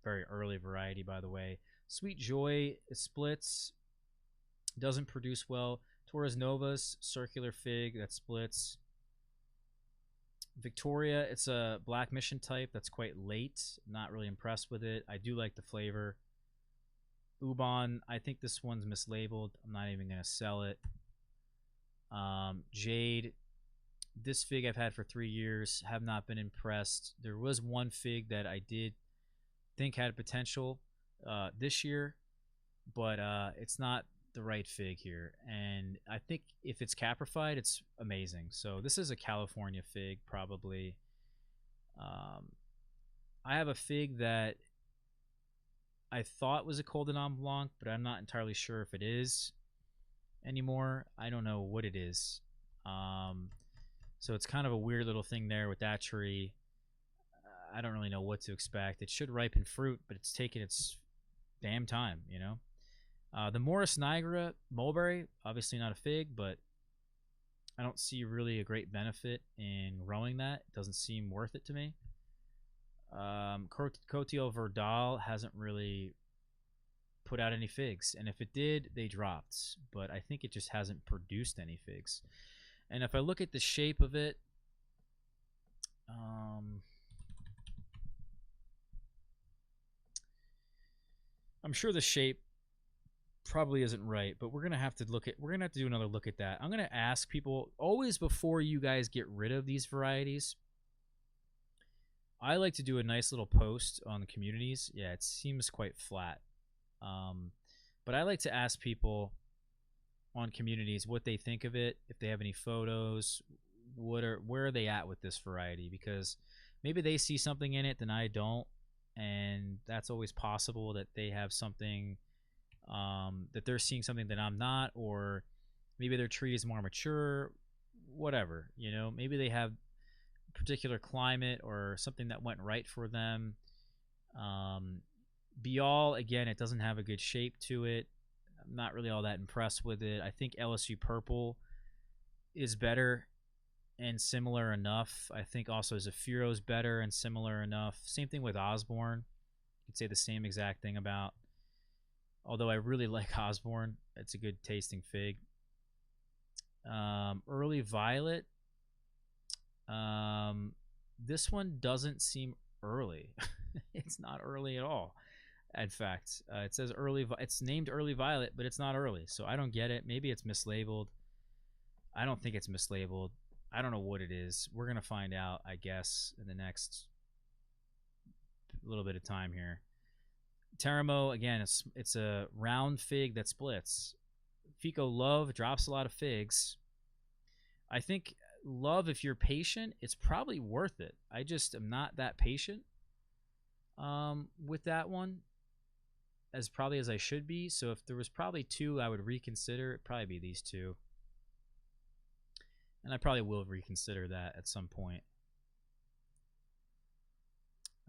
Very early variety, by the way. Sweet Joy splits. Doesn't produce well. Torres Novas, circular fig that splits. Victoria, it's a Black Mission type that's quite late. Not really impressed with it. I do like the flavor. Ubon, I think this one's mislabeled. I'm not even going to sell it. Jade, This fig I've had for 3 years, have not been impressed. There was one fig that I did think had potential this year, but it's not the right fig here. And I think if it's caprified, it's amazing. So this is a California fig, probably. I have a fig that I thought was a Coldenon Blanc, but I'm not entirely sure if it is anymore. I don't know what it is. So it's kind of a weird little thing there with that tree. I don't really know what to expect. It should ripen fruit, but it's taking its damn time, you know? The Morris Niagara mulberry, obviously not a fig, but I don't see really a great benefit in growing that. It doesn't seem worth it to me. Coteau Verdal hasn't really put out any figs, and if it did, they dropped. But I think it just hasn't produced any figs. And if I look at the shape of it, I'm sure the shape probably isn't right, but we're gonna have to do another look at that. I'm gonna ask people always before you guys get rid of these varieties. I like to do a nice little post on the communities. Yeah, it seems quite flat, but I like to ask people on communities what they think of it, if they have any photos, where are they at with this variety, because maybe they see something in it that I don't, and that's always possible that they have something, that they're seeing something that I'm not, or maybe their tree is more mature, whatever, you know, maybe they have a particular climate or something that went right for them. Bial, again, it doesn't have a good shape to it. I'm not really all that impressed with it. I think LSU Purple is better and similar enough. I think also Zafiro is better and similar enough. Same thing with Osborne. You could say the same exact thing about. Although I really like Osborne. It's a good tasting fig. Early Violet. This one doesn't seem early. It's not early at all. In fact, it says early. It's named Early Violet, but it's not early. So I don't get it. Maybe it's mislabeled. I don't think it's mislabeled. I don't know what it is. We're gonna find out, I guess, in the next little bit of time here. Teramo, again, it's a round fig that splits. Fico Love drops a lot of figs. I think Love, if you're patient, it's probably worth it. I just am not that patient with that one as probably as I should be. So if there was probably two I would reconsider, it'd probably be these two. And I probably will reconsider that at some point.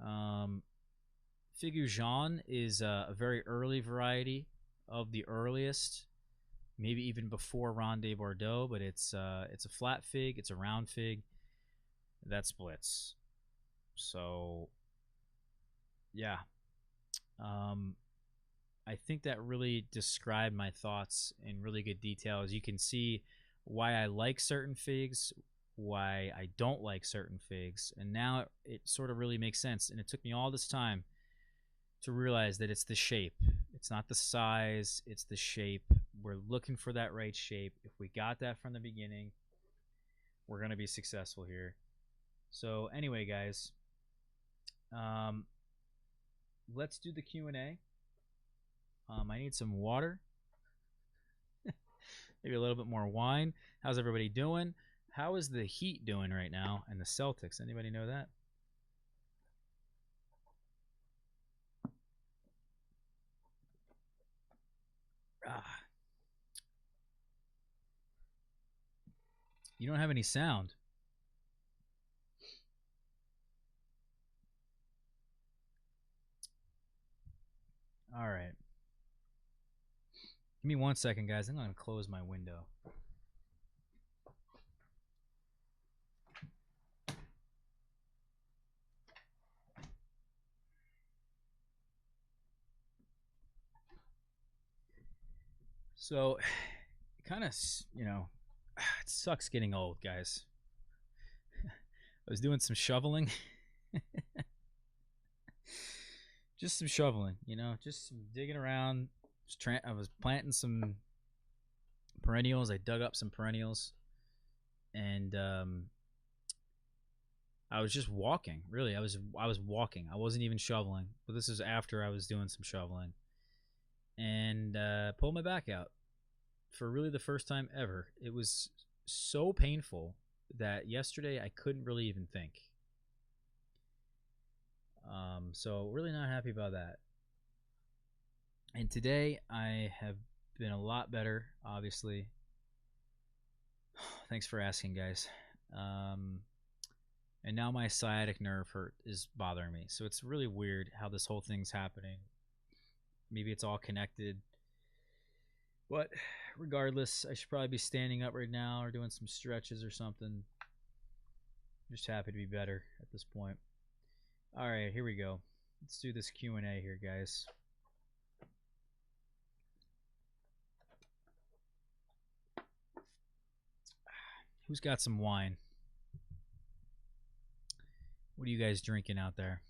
Figu Jean is a very early variety, of the earliest, maybe even before Ronde Bordeaux, but it's a flat fig, it's a round fig that splits. So yeah, I think that really described my thoughts in really good detail. As you can see, why I like certain figs, why I don't like certain figs, and now it sort of really makes sense. And it took me all this time to realize that it's the shape. It's not the size, it's the shape. We're looking for that right shape. If we got that from the beginning, we're going to be successful here. So anyway, guys, let's do the Q&A. I need some water. Maybe a little bit more wine. How's everybody doing? How is the Heat doing right now and the Celtics? Anybody know that? You don't have any sound. All right. Give me 1 second, guys. I'm going to close my window. So, kind of, you know, it sucks getting old, guys. I was doing some shoveling. Just some shoveling, you know, just some digging around. I was planting some perennials. I dug up some perennials, and I was just walking. Really, I was walking. I wasn't even shoveling. But this is after I was doing some shoveling, and pulled my back out for really the first time ever. It was so painful that yesterday I couldn't really even think. So really not happy about that. And today I have been a lot better, obviously. Thanks for asking, guys. And now my sciatic nerve hurt is bothering me. So it's really weird how this whole thing's happening. Maybe it's all connected. But regardless, I should probably be standing up right now or doing some stretches or something. Just happy to be better at this point. All right, here we go. Let's do this Q&A here, guys. Who's got some wine? What are you guys drinking out there?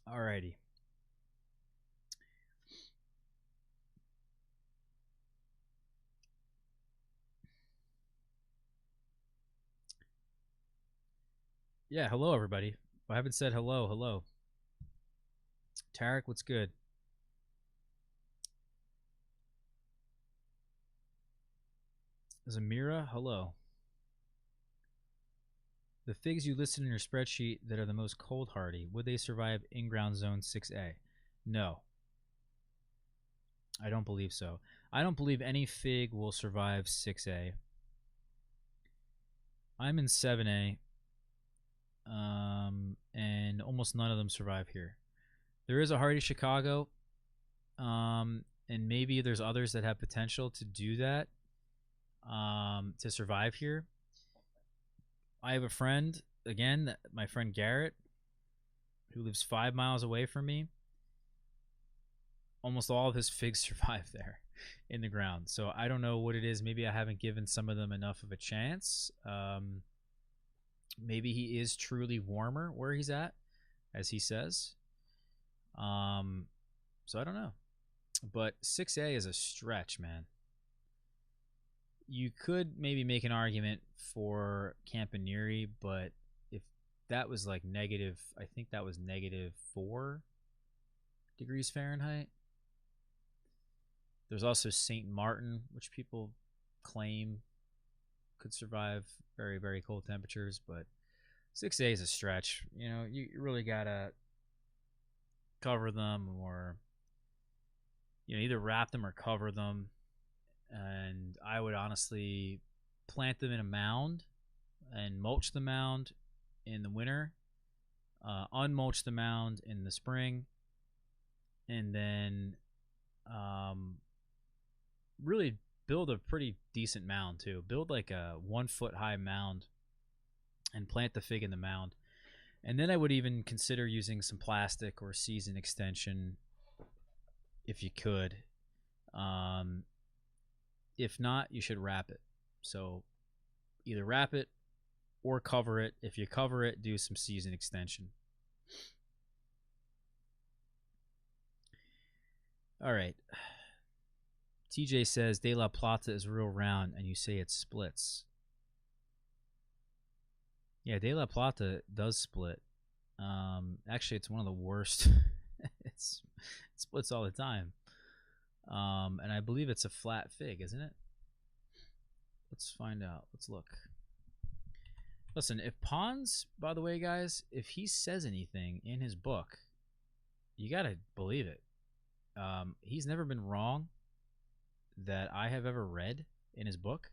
Alrighty. Yeah, hello everybody. I haven't said hello. Hello. Tarek, what's good? Zamira, hello. The figs you listed in your spreadsheet that are the most cold hardy, would they survive in-ground zone 6A? No. I don't believe so. I don't believe any fig will survive 6A. I'm in 7A, and almost none of them survive here. There is a hardy Chicago, and maybe there's others that have potential to do that, to survive here. I have a friend, again, my friend Garrett, who lives 5 miles away from me. Almost all of his figs survive there in the ground. So I don't know what it is. Maybe I haven't given some of them enough of a chance. Maybe he is truly warmer where he's at, as he says. So I don't know. But 6A is a stretch, man. You could maybe make an argument for Campaneri, but if that was like negative, I think that was -4 degrees Fahrenheit. There's also St. Martin, which people claim could survive very, very cold temperatures, but 6A is a stretch. You know, you really gotta cover them, or either wrap them or cover them. And I would honestly plant them in a mound and mulch the mound in the winter, unmulch the mound in the spring, and then really build a pretty decent mound too. Build like a 1 foot high mound and plant the fig in the mound. And then I would even consider using some plastic or season extension if you could. If not, you should wrap it. So either wrap it or cover it. If you cover it, do some season extension. All right. TJ says De La Plata is real round, and you say it splits. Yeah, De La Plata does split. Actually, it's one of the worst. It splits all the time. And I believe it's a flat fig, isn't it? Let's find out. Let's look. Listen, if Pons, by the way, guys, if he says anything in his book, you got to believe it. He's never been wrong that I have ever read in his book.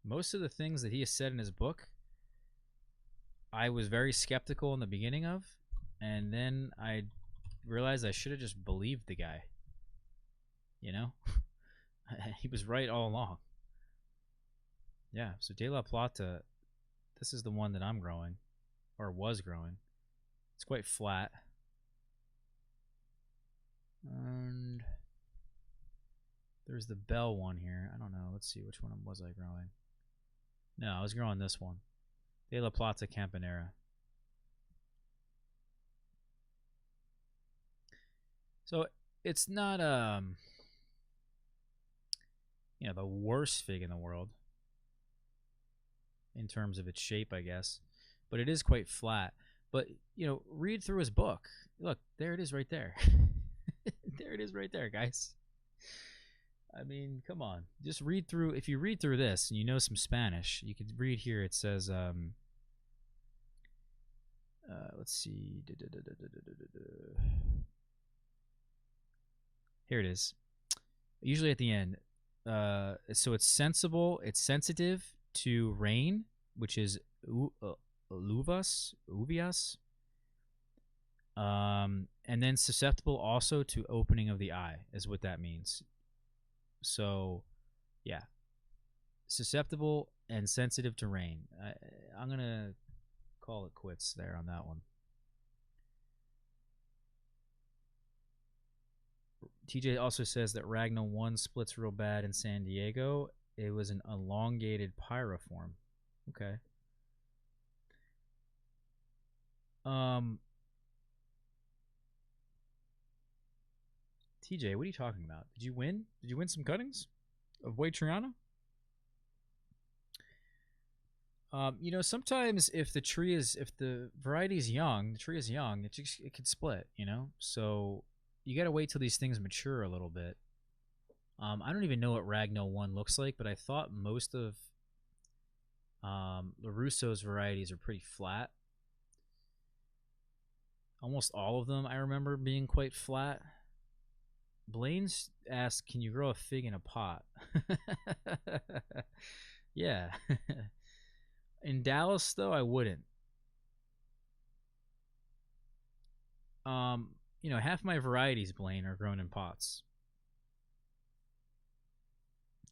Most of the things that he has said in his book, I was very skeptical in the beginning of, and then I realized I should have just believed the guy. You know? He was right all along. Yeah, so De La Plata, this is the one that I'm growing, or was growing. It's quite flat. And there's the Bell one here. I don't know. Let's see, which one was I growing? No, I was growing this one. De La Plata Campanera. So it's not the worst fig in the world in terms of its shape, I guess. But it is quite flat. But, read through his book. Look, there it is right there. There it is right there, guys. I mean, come on. Just read through. If you read through this and you know some Spanish, you could read here. It says, let's see. Here it is. Usually at the end. So it's sensible. It's sensitive to rain, which is uvias. And then susceptible also to opening of the eye is what that means. So, yeah, susceptible and sensitive to rain. I'm gonna call it quits there on that one. TJ also says that Ragna 1 splits real bad in San Diego. It was an elongated pyriform. Okay. TJ, what are you talking about? Did you win? Did you win some cuttings of White Triana? Sometimes if the variety is young, the tree is young, it could split. So you got to wait till these things mature a little bit. I don't even know what Ragno 1 looks like, but I thought most of LaRusso's varieties are pretty flat. Almost all of them I remember being quite flat. Blaine's asked, can you grow a fig in a pot? Yeah. In Dallas, though, I wouldn't. Half my varieties, Blaine, are grown in pots.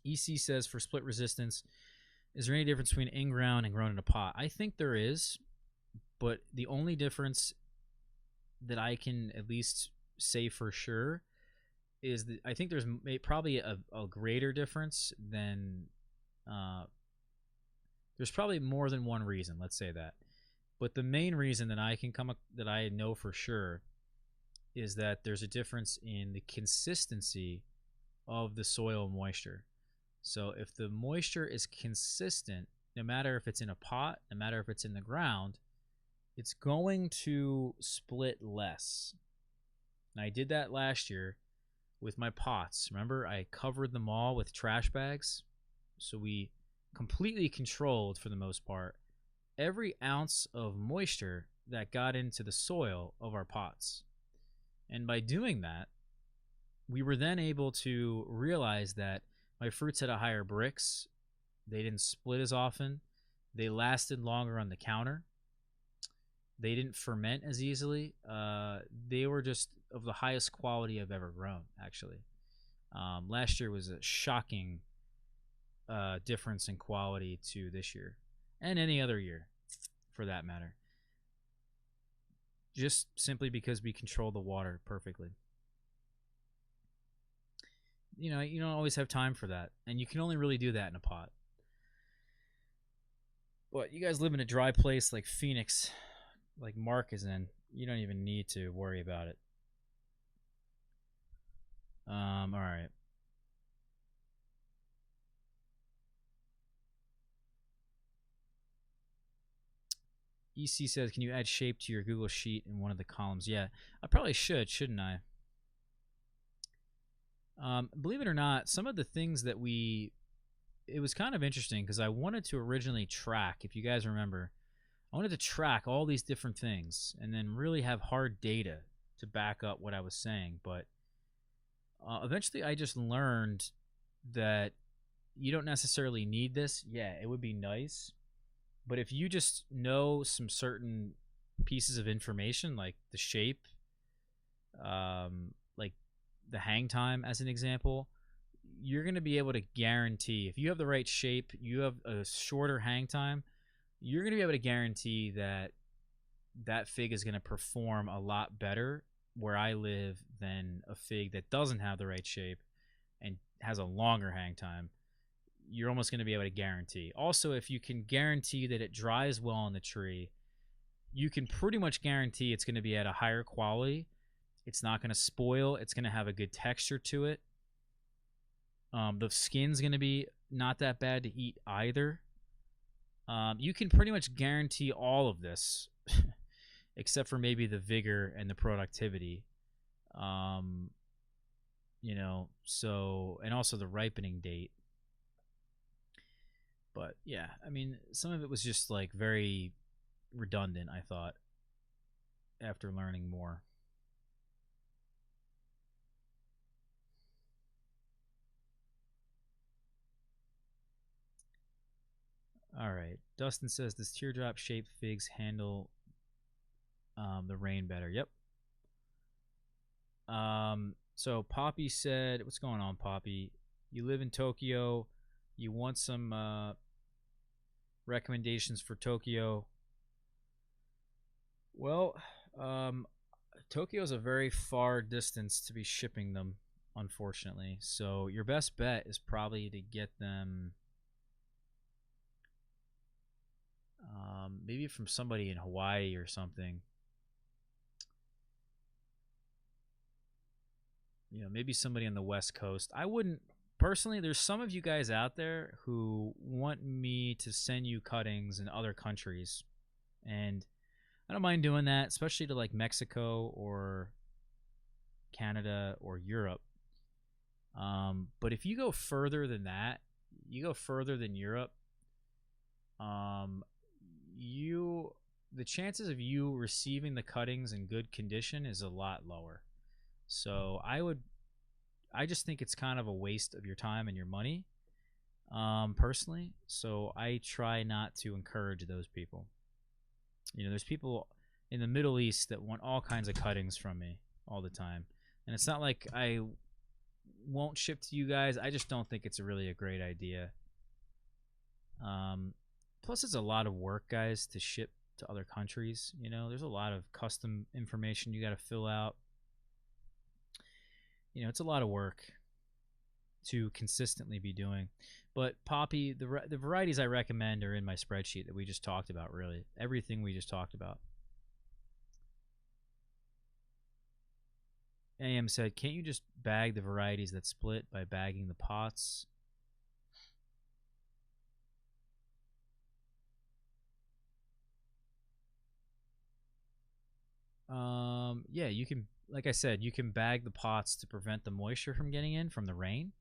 EC says, for split resistance, is there any difference between in-ground and grown in a pot? I think there is, but the only difference that I can at least say for sure is that I think there's probably a greater difference than there's probably more than one reason, let's say that. But the main reason that I know for sure is that there's a difference in the consistency of the soil moisture. So if the moisture is consistent, no matter if it's in a pot, no matter if it's in the ground, it's going to split less. And I did that last year with my pots. Remember, I covered them all with trash bags. So we completely controlled, for the most part, every ounce of moisture that got into the soil of our pots. And by doing that, we were then able to realize that my fruits had a higher brix. They didn't split as often. They lasted longer on the counter. They didn't ferment as easily. They were just of the highest quality I've ever grown, actually. Last year was a shocking difference in quality to this year, and any other year, for that matter. Just simply because we control the water perfectly. You don't always have time for that, and you can only really do that in a pot. But you guys live in a dry place like Phoenix, like Mark is in. You don't even need to worry about it. All right. EC says, can you add shape to your Google Sheet in one of the columns? Yeah, I probably should, shouldn't I? Believe it or not, some of the things that it was kind of interesting because I wanted to originally track, if you guys remember, I wanted to track all these different things and then really have hard data to back up what I was saying. But eventually I just learned that you don't necessarily need this. Yeah, it would be nice. But if you just know some certain pieces of information, like the shape, like the hang time as an example, you're going to be able to guarantee, if you have the right shape, you have a shorter hang time, you're going to be able to guarantee that that fig is going to perform a lot better where I live than a fig that doesn't have the right shape and has a longer hang time. You're almost going to be able to guarantee. Also, if you can guarantee that it dries well on the tree, you can pretty much guarantee it's going to be at a higher quality. It's not going to spoil. It's going to have a good texture to it. The skin's going to be not that bad to eat either. You can pretty much guarantee all of this, except for maybe the vigor and the productivity. Um, so, and also the ripening date. But yeah, I mean, some of it was just like very redundant, I thought, after learning more. All right. Dustin says, does teardrop shaped figs handle the rain better? Yep. So Poppy said, what's going on, Poppy? You live in Tokyo. You want some recommendations for Tokyo? Well, um, Tokyo is a very far distance to be shipping them, unfortunately. So your best bet is probably to get them maybe from somebody in Hawaii or something. Maybe somebody on the West Coast. I wouldn't personally. There's some of you guys out there who want me to send you cuttings in other countries, and I don't mind doing that, especially to like Mexico or Canada or Europe. But if you go further than that, you go further than Europe, um, you the chances of you receiving the cuttings in good condition is a lot lower. So I just think it's kind of a waste of your time and your money, personally. So I try not to encourage those people. There's people in the Middle East that want all kinds of cuttings from me all the time, and it's not like I won't ship to you guys. I just don't think it's really a great idea. Plus, it's a lot of work, guys, to ship to other countries. There's a lot of custom information you got to fill out. It's a lot of work to consistently be doing. But Poppy, the varieties I recommend are in my spreadsheet that we just talked about. Really, everything we just talked about. AM said, "Can't you just bag the varieties that split by bagging the pots?" Yeah, you can. Like I said, you can bag the pots to prevent the moisture from getting in from the rain.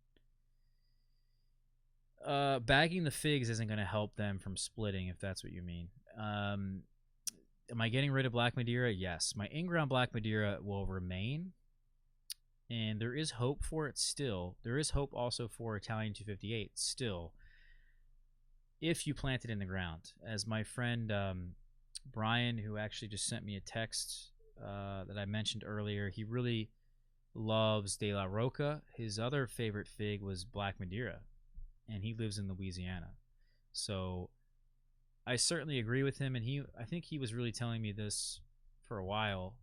Bagging the figs isn't going to help them from splitting, if that's what you mean. Am I getting rid of Black Madeira? Yes. My in-ground Black Madeira will remain, and there is hope for it still. There is hope also for Italian 258 still, if you plant it in the ground. As my friend Brian, who actually just sent me a text that I mentioned earlier, he really loves De La Roca. His other favorite fig was Black Madeira, and he lives in Louisiana. So I certainly agree with him, and I think he was really telling me this for a while,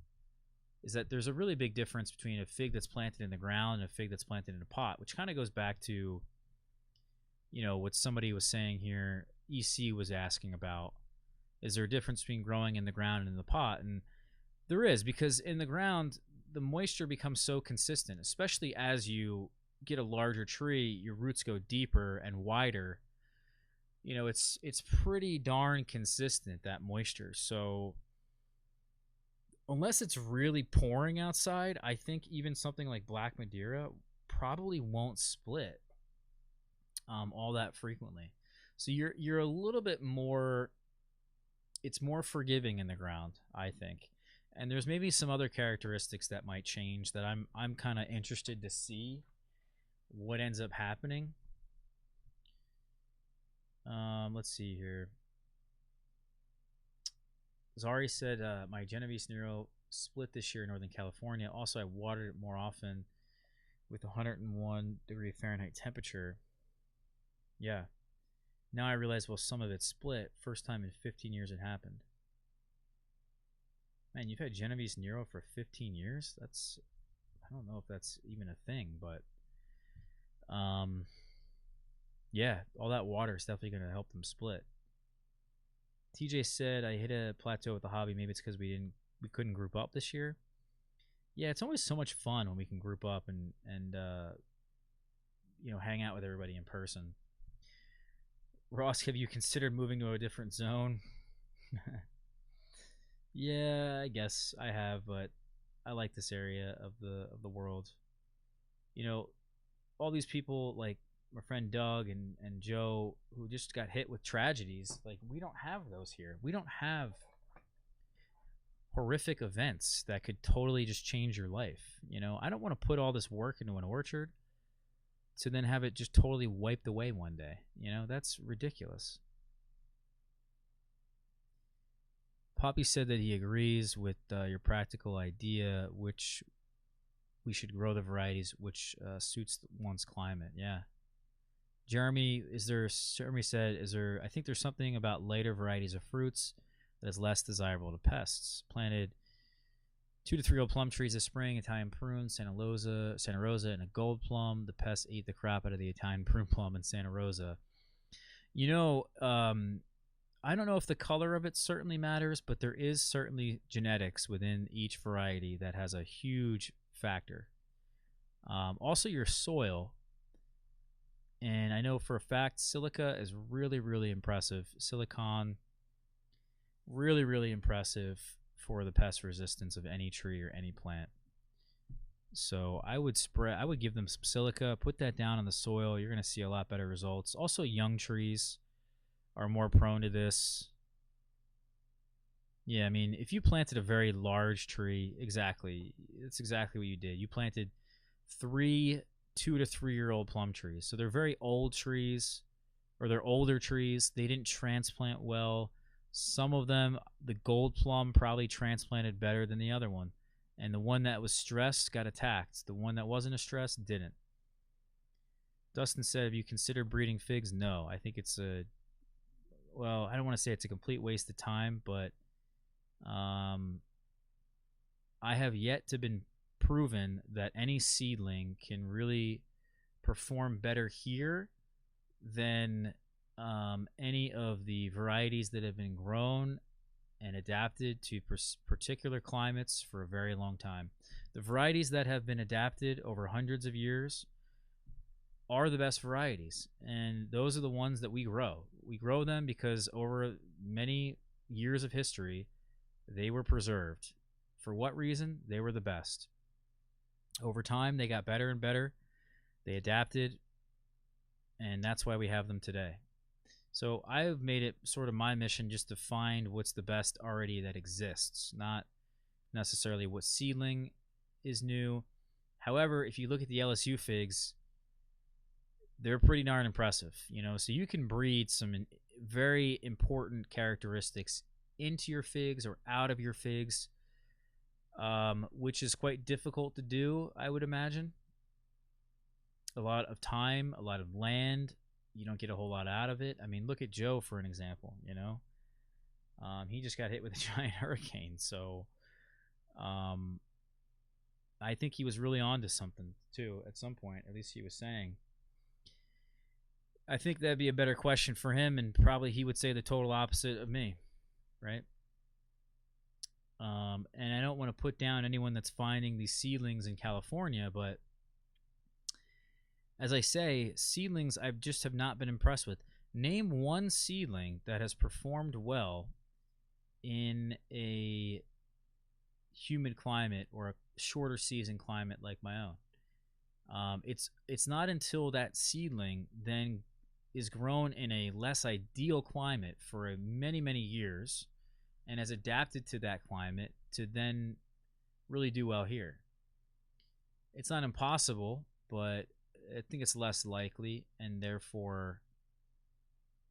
is that there's a really big difference between a fig that's planted in the ground and a fig that's planted in a pot, which kind of goes back to, what somebody was saying here, EC was asking about. Is there a difference between growing in the ground and in the pot? And there is, because in the ground, the moisture becomes so consistent, especially as you get a larger tree, your roots go deeper and wider. It's pretty darn consistent, that moisture. So unless it's really pouring outside, I think even something like Black Madeira probably won't split all that frequently. So you're a little bit more. It's more forgiving in the ground, I think. And there's maybe some other characteristics that might change that I'm kind of interested to see what ends up happening. Let's see here. Zari said, my Genovese Nero split this year in Northern California. Also, I watered it more often with 101 degree Fahrenheit temperature. Yeah. Now I realize, well, some of it split. First time in 15 years it happened. Man, you've had Genovese Nero for 15 years? I don't know if that's even a thing, but yeah, all that water is definitely going to help them split. TJ said, I hit a plateau with the hobby. Maybe it's because we couldn't group up this year. Yeah, it's always so much fun when we can group up and hang out with everybody in person. Ross, have you considered moving to a different zone? Yeah, I guess I have, but I like this area of the world. All these people like my friend Doug and Joe who just got hit with tragedies. Like, we don't have those here. We don't have horrific events that could totally just change your life. I don't want to put all this work into an orchard to then have it just totally wiped away one day. That's ridiculous. Poppy said that he agrees with your practical idea, which we should grow the varieties which suits one's climate. Yeah. Jeremy said, I think there's something about later varieties of fruits that is less desirable to pests. Planted 2 to 3 old plum trees this spring, Italian prune, Santa Rosa, and a gold plum. The pests ate the crap out of the Italian prune plum in Santa Rosa. I don't know if the color of it certainly matters, but there is certainly genetics within each variety that has a huge factor. Also, your soil. And I know for a fact silica is really, really impressive. Silicon, really, really impressive for the pest resistance of any tree or any plant. So I would give them some silica, put that down in the soil. You're going to see a lot better results. Also, young trees are more prone to this. Yeah, I mean, if you planted a very large tree, that's exactly what you did. You planted 3 2 to 3 year old plum trees. So they're very old trees, or they're older trees. They didn't transplant well. Some of them, the gold plum probably transplanted better than the other one. And the one that was stressed got attacked. The one that wasn't stressed didn't. Dustin said, have you considered breeding figs? No. I think it's I don't want to say it's a complete waste of time, but I have yet to been proven that any seedling can really perform better here than any of the varieties that have been grown and adapted to particular climates for a very long time. The varieties that have been adapted over hundreds of years are the best varieties, and those are the ones that we grow. We grow them because over many years of history, they were preserved. For what reason? They were the best. Over time, they got better and better. They adapted, and that's why we have them today. So I've made it sort of my mission just to find what's the best already that exists, not necessarily what seedling is new. However, if you look at the LSU figs, they're pretty darn impressive, so you can breed some very important characteristics into your figs or out of your figs, which is quite difficult to do, I would imagine. A lot of time, a lot of land. You don't get a whole lot out of it. I mean, look at Joe for an example, he just got hit with a giant hurricane. So I think he was really on to something too at some point, at least he was saying. I think that'd be a better question for him, and probably he would say the total opposite of me, right? And I don't want to put down anyone that's finding these seedlings in California, but as I say, seedlings I just have not been impressed with. Name one seedling that has performed well in a humid climate or a shorter season climate like my own. It's not until that seedling then is grown in a less ideal climate for many, many years and has adapted to that climate to then really do well here. It's not impossible, but I think it's less likely, and therefore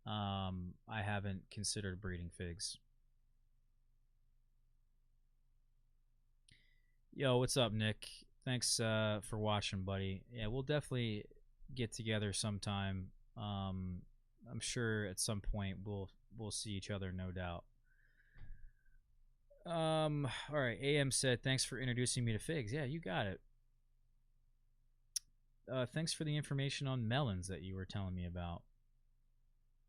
I haven't considered breeding figs. Yo, what's up, Nick? Thanks for watching, buddy. Yeah, we'll definitely get together sometime. I'm sure at some point we'll see each other, no doubt. All right. AM said, thanks for introducing me to figs. Yeah, you got it. Thanks for the information on melons that you were telling me about.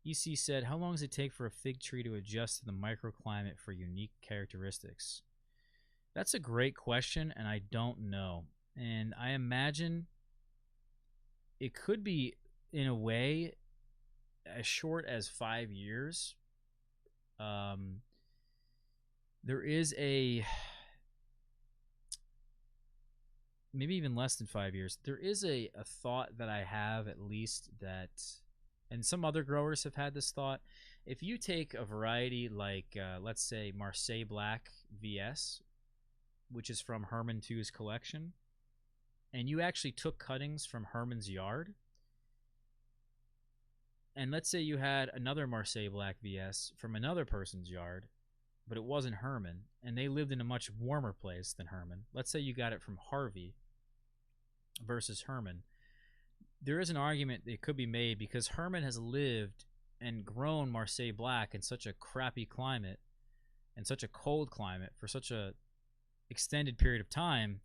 EC said, how long does it take for a fig tree to adjust to the microclimate for unique characteristics? That's a great question, and I don't know. And I imagine it could be, in a way, as short as 5 years. Um, there is a, maybe even less than 5 years. There is a thought that I have, at least, that, and some other growers have had this thought. If you take a variety like, let's say, Marseille Black VS, which is from Herman 2's collection, and you actually took cuttings from Herman's yard, and let's say you had another Marseille Black VS from another person's yard, but it wasn't Herman, and they lived in a much warmer place than Herman. Let's say you got it from Harvey versus Herman. There is an argument that could be made because Herman has lived and grown Marseille Black in such a crappy climate and such a cold climate for such a extended period of time.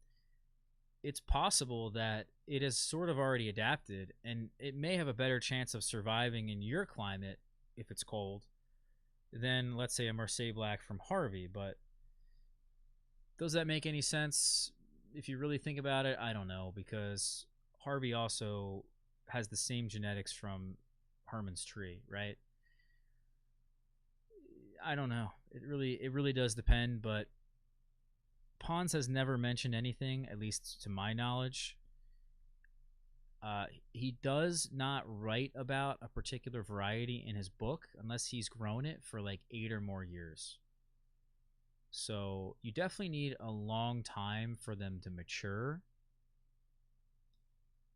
It's possible that it has sort of already adapted, and it may have a better chance of surviving in your climate if it's cold than, let's say, a Marseille Black from Harvey. But does that make any sense if you really think about it? I don't know, because Harvey also has the same genetics from Herman's tree, right? I don't know. It really does depend, but Pons has never mentioned anything, at least to my knowledge. He does not write about a particular variety in his book unless he's grown it for like 8 or more years. So you definitely need a long time for them to mature.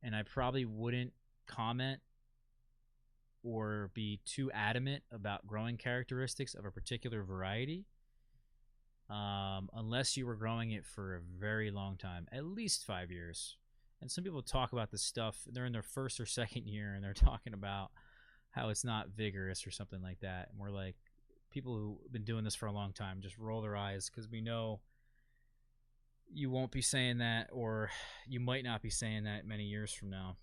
And I probably wouldn't comment or be too adamant about growing characteristics of a particular variety unless you were growing it for a very long time, at least 5 years. And some people talk about this stuff, they're in their first or second year, and they're talking about how it's not vigorous or something like that. And we're like, people who've been doing this for a long time just roll their eyes, because we know you won't be saying that, or you might not be saying that many years from now.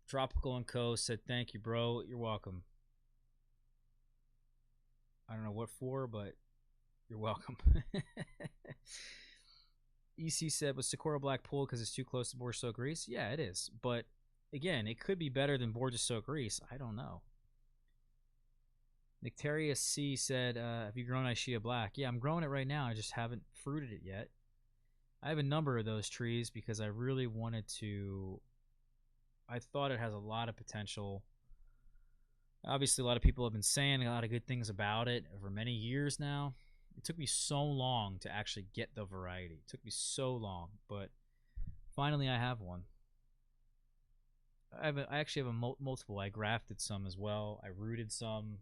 Tropical and Co said, thank you, bro. You're welcome. I don't know what for, but you're welcome. EC said, was Socorro Black pulled because it's too close to Bordeaux Soak Grease? Yeah, it is. But again, it could be better than Bordeaux Soak Grease. I don't know. Nectarius C said, have you grown Ishia Black? Yeah, I'm growing it right now. I just haven't fruited it yet. I have a number of those trees because I really wanted to. I thought it has a lot of potential. Obviously, a lot of people have been saying a lot of good things about it over many years now. It took me so long to actually get the variety. It took me so long, but finally I have one. I actually have multiple. I grafted some as well. I rooted some.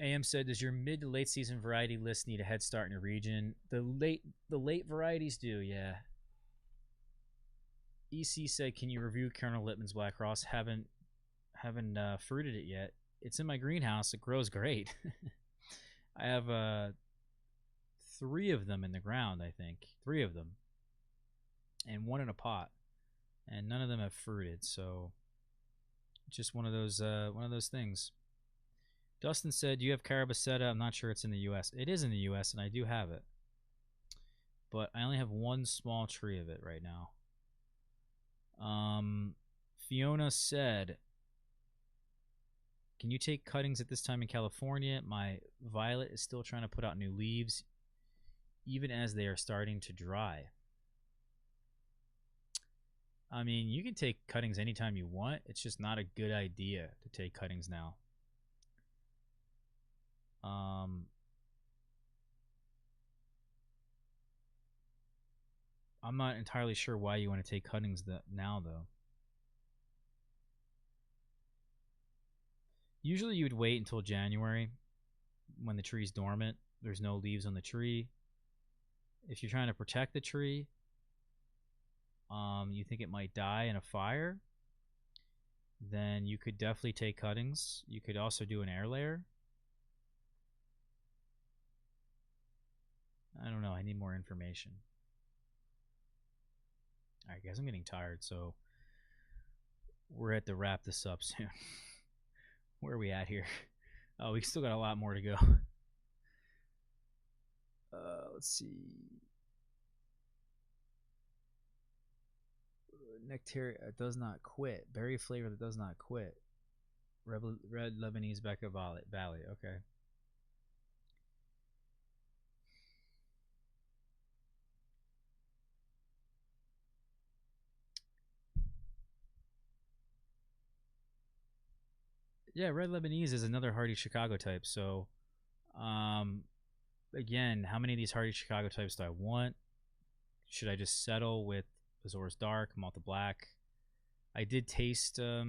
AM said, does your mid to late season variety list need a head start in your region? The late varieties do, yeah. EC said, can you review Colonel Lippmann's Black Cross? Haven't fruited it yet. It's in my greenhouse. It grows great. I have 3 of them in the ground, I think. 3 of them. And 1 in a pot. And none of them have fruited, so just one of those things. Dustin said, do you have Carabaceta? I'm not sure it's in the US. It is in the US, and I do have it. But I only have 1 small tree of it right now. Fiona said, can you take cuttings at this time in California? My violet is still trying to put out new leaves, even as they are starting to dry. I mean, you can take cuttings anytime you want. It's just not a good idea to take cuttings now. I'm not entirely sure why you want to take cuttings now, though. Usually you would wait until January when the tree's dormant. There's no leaves on the tree. If you're trying to protect the tree, you think it might die in a fire, then you could definitely take cuttings. You could also do an air layer. I don't know. I need more information. I guess I'm getting tired, so we're at to wrap this up soon. Where are we at here? Oh, we still got a lot more to go. Let's see. nectar does not quit. Berry flavor that does not quit. Red Lebanese Becca Valley. Okay. Yeah, Red Lebanese is another hardy Chicago type. So, again, how many of these hardy Chicago types do I want? Should I just settle with Azores Dark, Malta Black? I did taste. I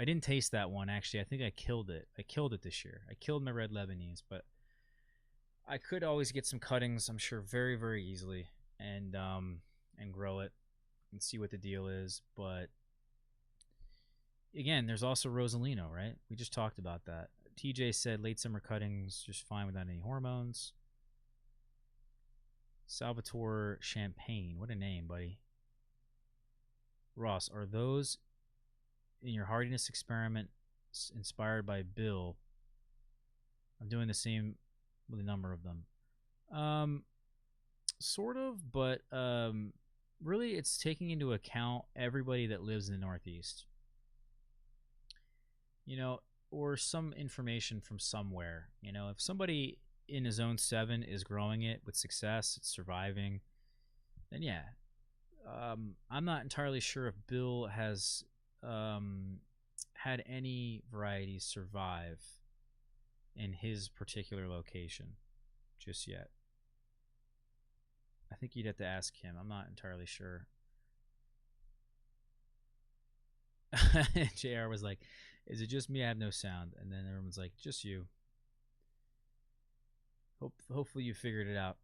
didn't taste that one actually. I think I killed it. I killed it this year. I killed my Red Lebanese, but I could always get some cuttings. I'm sure very very easily, and grow it and see what the deal is. But again, there's also Rosalino, right? We just talked about that. TJ said late summer cuttings just fine without any hormones. Salvatore Champagne. What a name, buddy. Ross, are those in your hardiness experiment inspired by Bill? I'm doing the same with a number of them. Sort of, but really it's taking into account everybody that lives in the Northeast. Or some information from somewhere. If somebody in a zone 7 is growing it with success, it's surviving, then yeah. I'm not entirely sure if Bill has had any varieties survive in his particular location just yet. I think you'd have to ask him. I'm not entirely sure. JR was like, is it just me? I have no sound. And then everyone's like, just you. Hopefully you figured it out.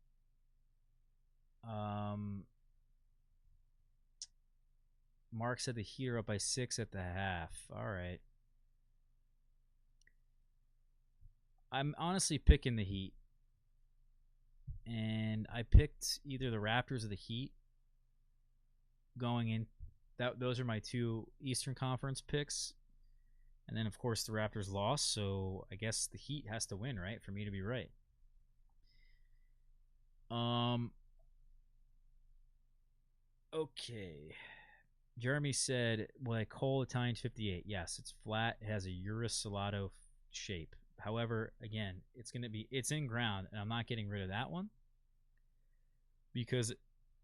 Mark said the Heat are up by 6 at the half. All right. I'm honestly picking the Heat. And I picked either the Raptors or the Heat going in. Those are my two Eastern Conference picks. And then, of course, the Raptors lost. So I guess the Heat has to win, right? For me to be right. Okay. Jeremy said, will I cull Italian 58? Yes, it's flat. It has a Urisalado shape. However, again, it's in ground, and I'm not getting rid of that one because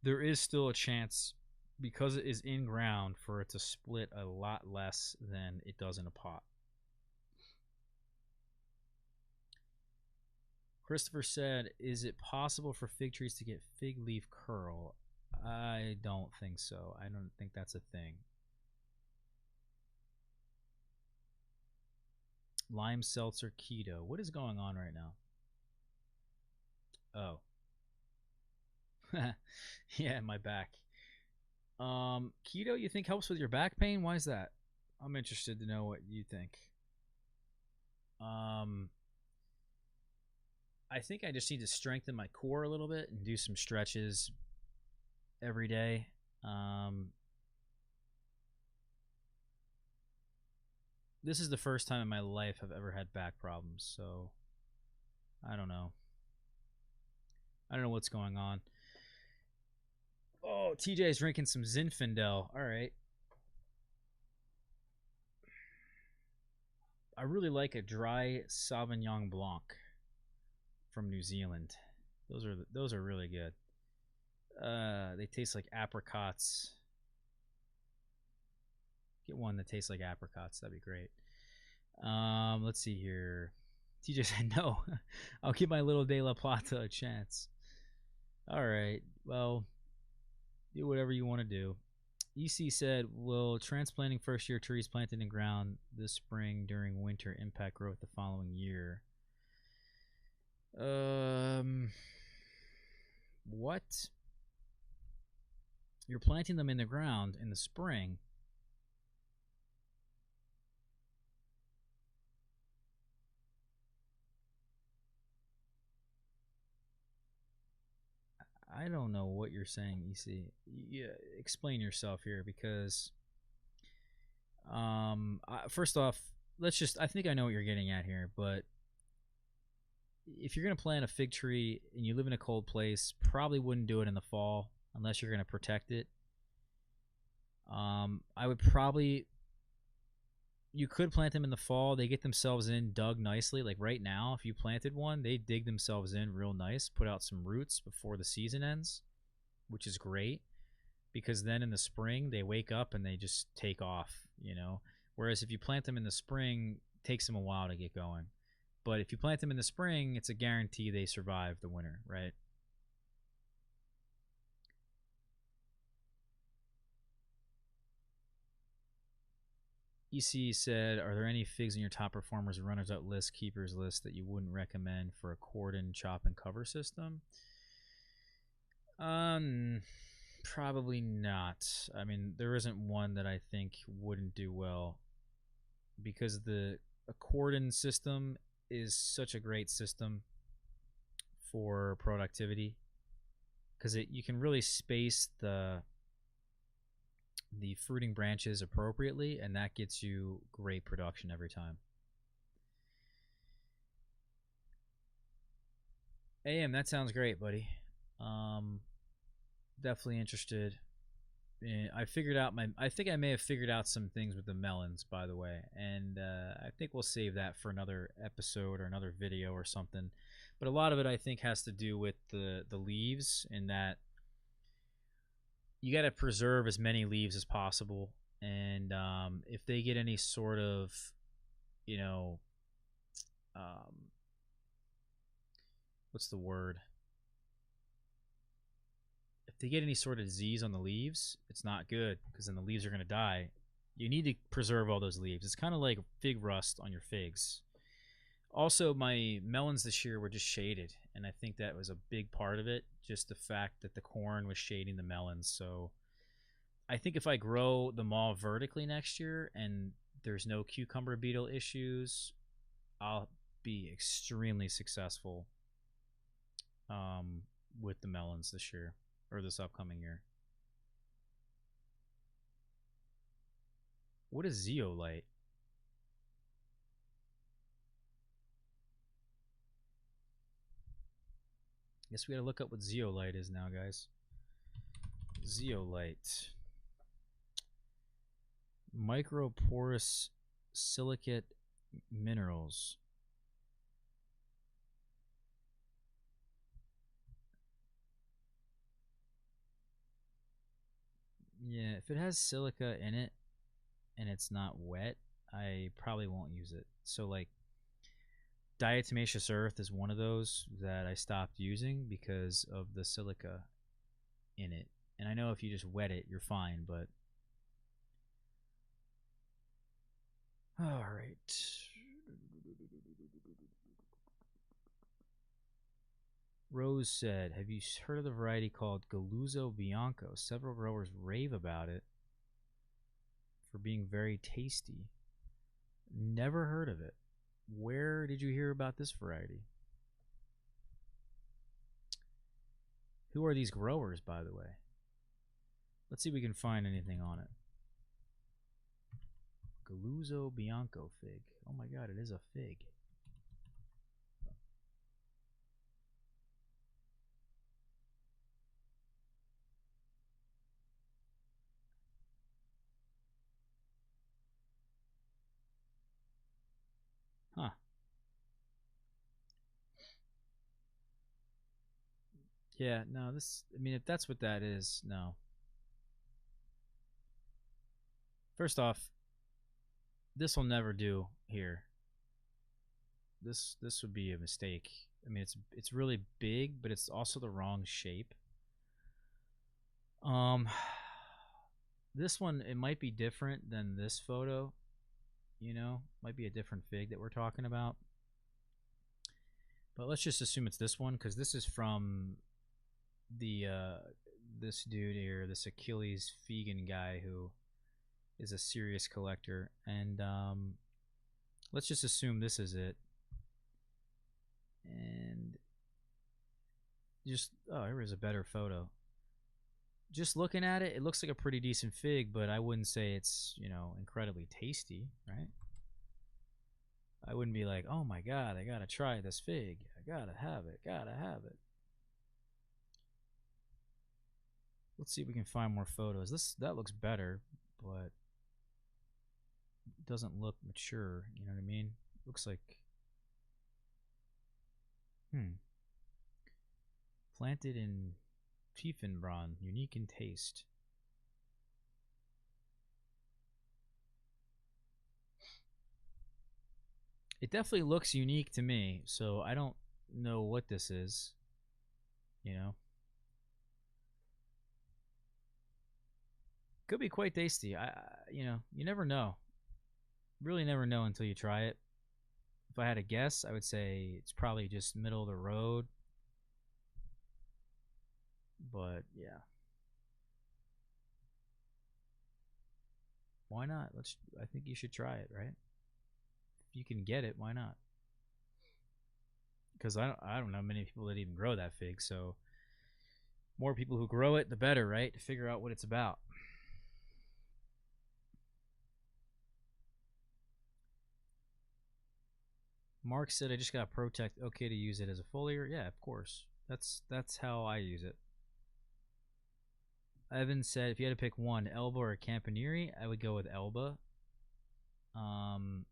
there is still a chance, because it is in ground, for it to split a lot less than it does in a pot. Christopher said, is it possible for fig trees to get fig leaf curl? I don't think so. I don't think that's a thing. Lime seltzer keto. What is going on right now? Oh. Yeah, my back. Keto, you think helps with your back pain? Why is that? I'm interested to know what you think. I think I just need to strengthen my core a little bit and do some stretches every day. This is the first time in my life I've ever had back problems, so I don't know. I don't know what's going on. Oh, TJ is drinking some Zinfandel. All right. I really like a dry Sauvignon Blanc from New Zealand. Those are really good. They taste like apricots. Get one that tastes like apricots. That'd be great. Let's see here. TJ said no. I'll give my little De La Plata a chance. All right. Well, do whatever you want to do. EC said, will transplanting first-year trees planted in ground this spring during winter impact growth the following year? What? You're planting them in the ground in the spring. I don't know what you're saying, EC. Yeah, explain yourself here, because first off, I think I know what you're getting at here, but if you're going to plant a fig tree and you live in a cold place, probably wouldn't do it in the fall unless you're going to protect it. I would probably, you could plant them in the fall. They get themselves in dug nicely. Like right now, if you planted one, they dig themselves in real nice, put out some roots before the season ends, which is great because then in the spring they wake up and they just take off, you know. Whereas if you plant them in the spring, it takes them a while to get going. But if you plant them in the spring, it's a guarantee they survive the winter, right? EC said, "Are there any figs in your top performers, runners up list, keepers list that you wouldn't recommend for a cordon chop and cover system?" Probably not. I mean, there isn't one that I think wouldn't do well because the a cordon system is such a great system for productivity because you can really space the fruiting branches appropriately, and that gets you great production every time. AM, that sounds great, buddy. Definitely interested. I figured out I think I may have figured out some things with the melons, by the way, and I think we'll save that for another episode or another video or something. But a lot of it, I think, has to do with the leaves, in that you got to preserve as many leaves as possible, and if they get any sort of, you know, um, what's the word? If they get any sort of disease on the leaves, it's not good because then the leaves are going to die. You need to preserve all those leaves. It's kind of like fig rust on your figs. Also, my melons this year were just shaded, and I think that was a big part of it. Just the fact that the corn was shading the melons. So I think if I grow them all vertically next year and there's no cucumber beetle issues, I'll be extremely successful with the melons this year or this upcoming year. What is zeolite? Guess we gotta look up what zeolite is now, guys. Zeolite. Microporous silicate minerals. Yeah, if it has silica in it and it's not wet, I probably won't use it. So like diatomaceous earth is one of those that I stopped using because of the silica in it. And I know if you just wet it, you're fine, but all right. Rose said, "Have you heard of the variety called Galuzzo Bianco? Several growers rave about it for being very tasty." Never heard of it. Where did you hear about this variety? Who are these growers, by the way? Let's see if we can find anything on it. Galuzzo Bianco fig. Oh my god, it is a fig. Huh. Yeah, no, this, I mean, if that's what that is, no. First off, this will never do here. This would be a mistake. I mean, it's really big, but it's also the wrong shape. Um, this one, it might be different than this photo. You know, might be a different fig that we're talking about. But let's just assume it's this one because this is from the this dude here, this Achilles Fegan guy who is a serious collector, and let's just assume this is it. And just, oh, here is a better photo. Just looking at it, it looks like a pretty decent fig, but I wouldn't say it's, you know, incredibly tasty, right? I wouldn't be like, oh my god, I gotta try this fig. I gotta have it, gotta have it. Let's see if we can find more photos. That looks better, but it doesn't look mature. You know what I mean? Looks like planted in Tiefenbraun, unique in taste. It definitely looks unique to me, so I don't know what this is. You know, could be quite tasty. You know, you never know. Really, never know until you try it. If I had to guess, I would say it's probably just middle of the road. But yeah, why not? Let's. I think you should try it, right? If you can get it, why not? Because I don't know many people that even grow that fig, so more people who grow it, the better, right? To figure out what it's about. Mark said, "I just got Protect. Okay to use it as a foliar? Yeah, of course. That's how I use it." Evan said, "If you had to pick one, Elba or Campanile, I would go with Elba. Um,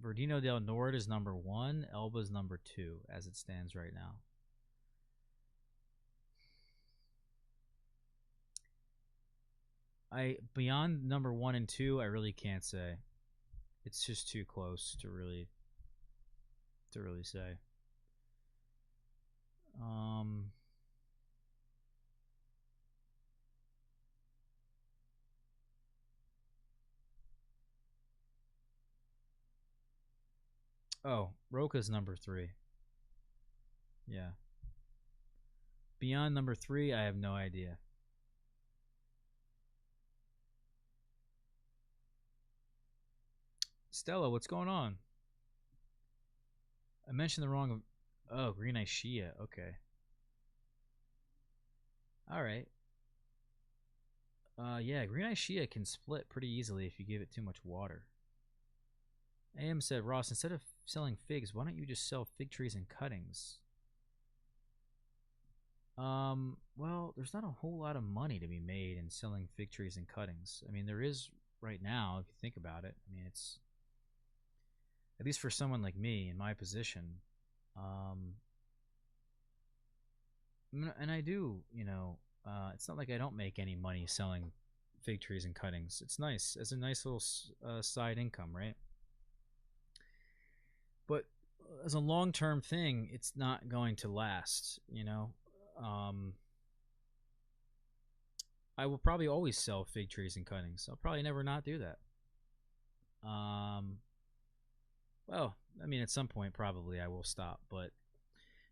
Verdino del Nord is number one. Elba is number two, as it stands right now." I beyond number one and two, I really can't say. It's just too close to really say. Um, oh, Roca's number three. Yeah. Beyond number three, I have no idea. Stella, what's going on? I mentioned the wrong. Oh, Green Eye Shia. Okay. All right. Yeah, Green Eye Shia can split pretty easily if you give it too much water. AM said, Ross, instead of selling figs, why don't you just sell fig trees and cuttings? Well, there's not a whole lot of money to be made in selling fig trees and cuttings. I mean, there is right now, if you think about it. I mean, it's at least for someone like me in my position. Um, and I do, you know, it's not like I don't make any money selling fig trees and cuttings. It's nice as a nice little side income, right? But as a long-term thing, it's not going to last. You know, um, I will probably always sell fig trees and cuttings. I'll probably never not do that. Um, well, I mean, at some point, probably I will stop. But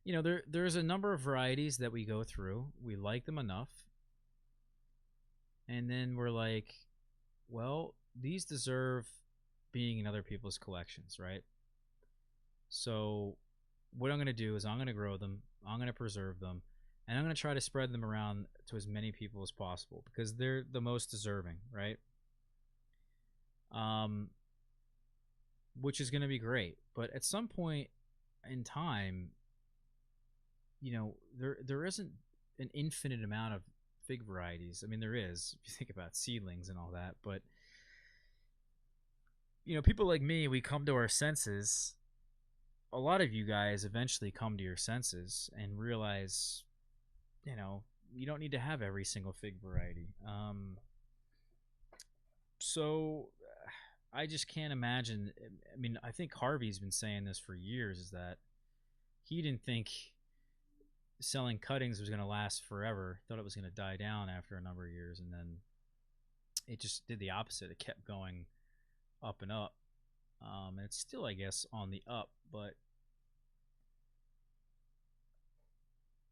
you know, there's a number of varieties that we go through. We like them enough, and then we're like, well, these deserve being in other people's collections, right? So what I'm going to do is I'm going to grow them, I'm going to preserve them, and I'm going to try to spread them around to as many people as possible because they're the most deserving, right? Um, which is going to be great. But at some point in time, you know, there isn't an infinite amount of fig varieties. I mean, there is if you think about seedlings and all that, but you know, people like me, we come to our senses. A lot of you guys eventually come to your senses and realize, you know, you don't need to have every single fig variety. So I just can't imagine. I mean, I think Harvey's been saying this for years is that he didn't think selling cuttings was going to last forever. Thought it was going to die down after a number of years, and then it just did the opposite. It kept going up and up. And it's still, I guess, on the up, but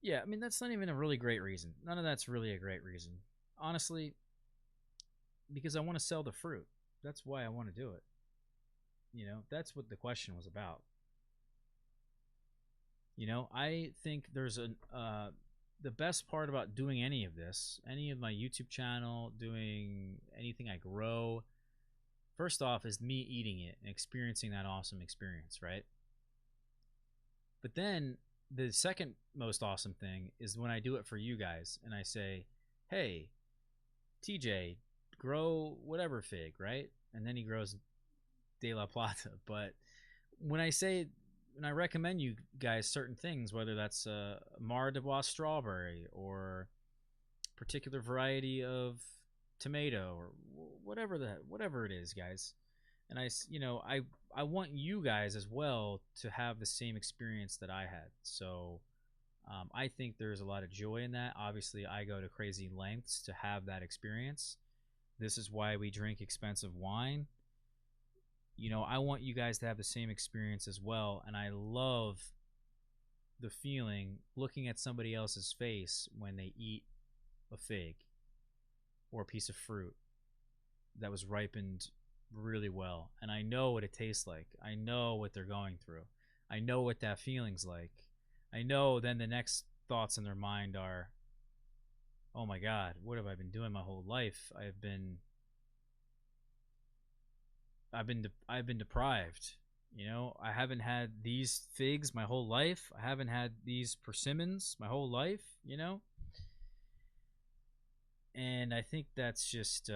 yeah, I mean, that's not even a really great reason. None of that's really a great reason. Honestly, because I want to sell the fruit. That's why I want to do it. You know, that's what the question was about. You know, I think there's the best part about doing any of this, any of my YouTube channel, doing anything I grow, first off, is me eating it and experiencing that awesome experience, right? But then the second most awesome thing is when I do it for you guys and I say, hey, TJ, grow whatever fig, right? And then he grows De La Plata. But when I say, when I recommend you guys certain things, whether that's a Mar de Bois strawberry or particular variety of tomato or whatever it is, guys. And I want you guys as well to have the same experience that I had. So I think there's a lot of joy in that. Obviously, I go to crazy lengths to have that experience. This is why we drink expensive wine. I want you guys to have the same experience as well. And I love the feeling looking at somebody else's face when they eat a fig or a piece of fruit that was ripened really well. And I know what it tastes like. I know what they're going through. I know what that feeling's like. I know then the next thoughts in their mind are, oh my God, what have I been doing my whole life? I've been deprived. I haven't had these figs my whole life. I haven't had these persimmons my whole life, And I think that's just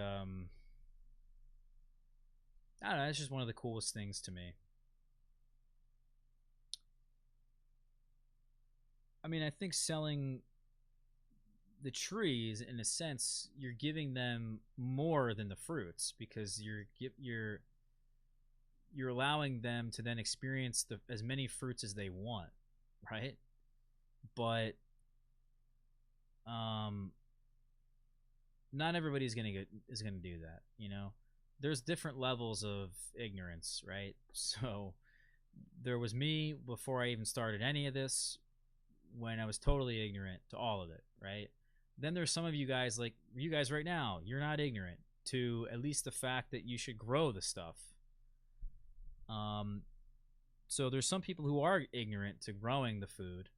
I don't know, it's just one of the coolest things to me. I mean, I think selling the trees, in a sense, you're giving them more than the fruits because you're allowing them to then experience as many fruits as they want, right? But not everybody's is gonna do that. There's different levels of ignorance, right? So there was me before I even started any of this, when I was totally ignorant to all of it, right? Then there's some of you guys, like you guys right now, you're not ignorant to at least the fact that you should grow the stuff. So there's some people who are ignorant to growing the food,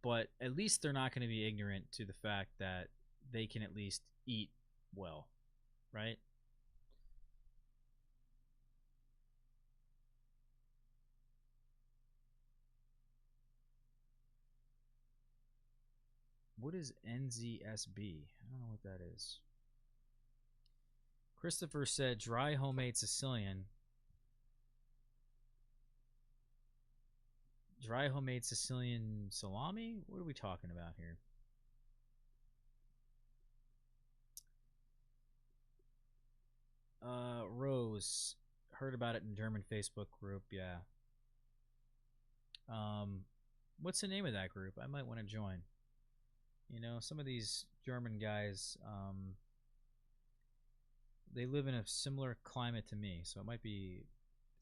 but at least they're not going to be ignorant to the fact that they can at least eat well, right? What is NZSB? I don't know what that is. Christopher said dry homemade Sicilian. Dry homemade Sicilian salami? What are we talking about here? Rose, heard about it in German Facebook group. Yeah. What's the name of that group? I might want to join. Some of these German guys, they live in a similar climate to me, so it might be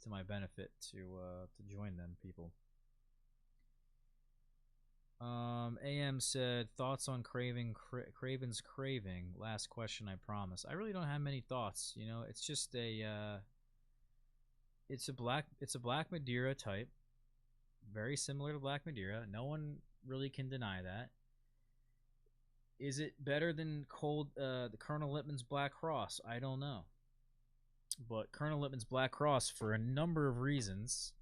to my benefit to join them people. AM said thoughts on Craven's Craving. Last question, I promise. I really don't have many thoughts. It's just it's a black Madeira type, very similar to Black Madeira. No one really can deny that. Is it better than the Colonel Lippmann's Black Cross? I don't know, but Colonel Lippmann's Black Cross, for a number of reasons,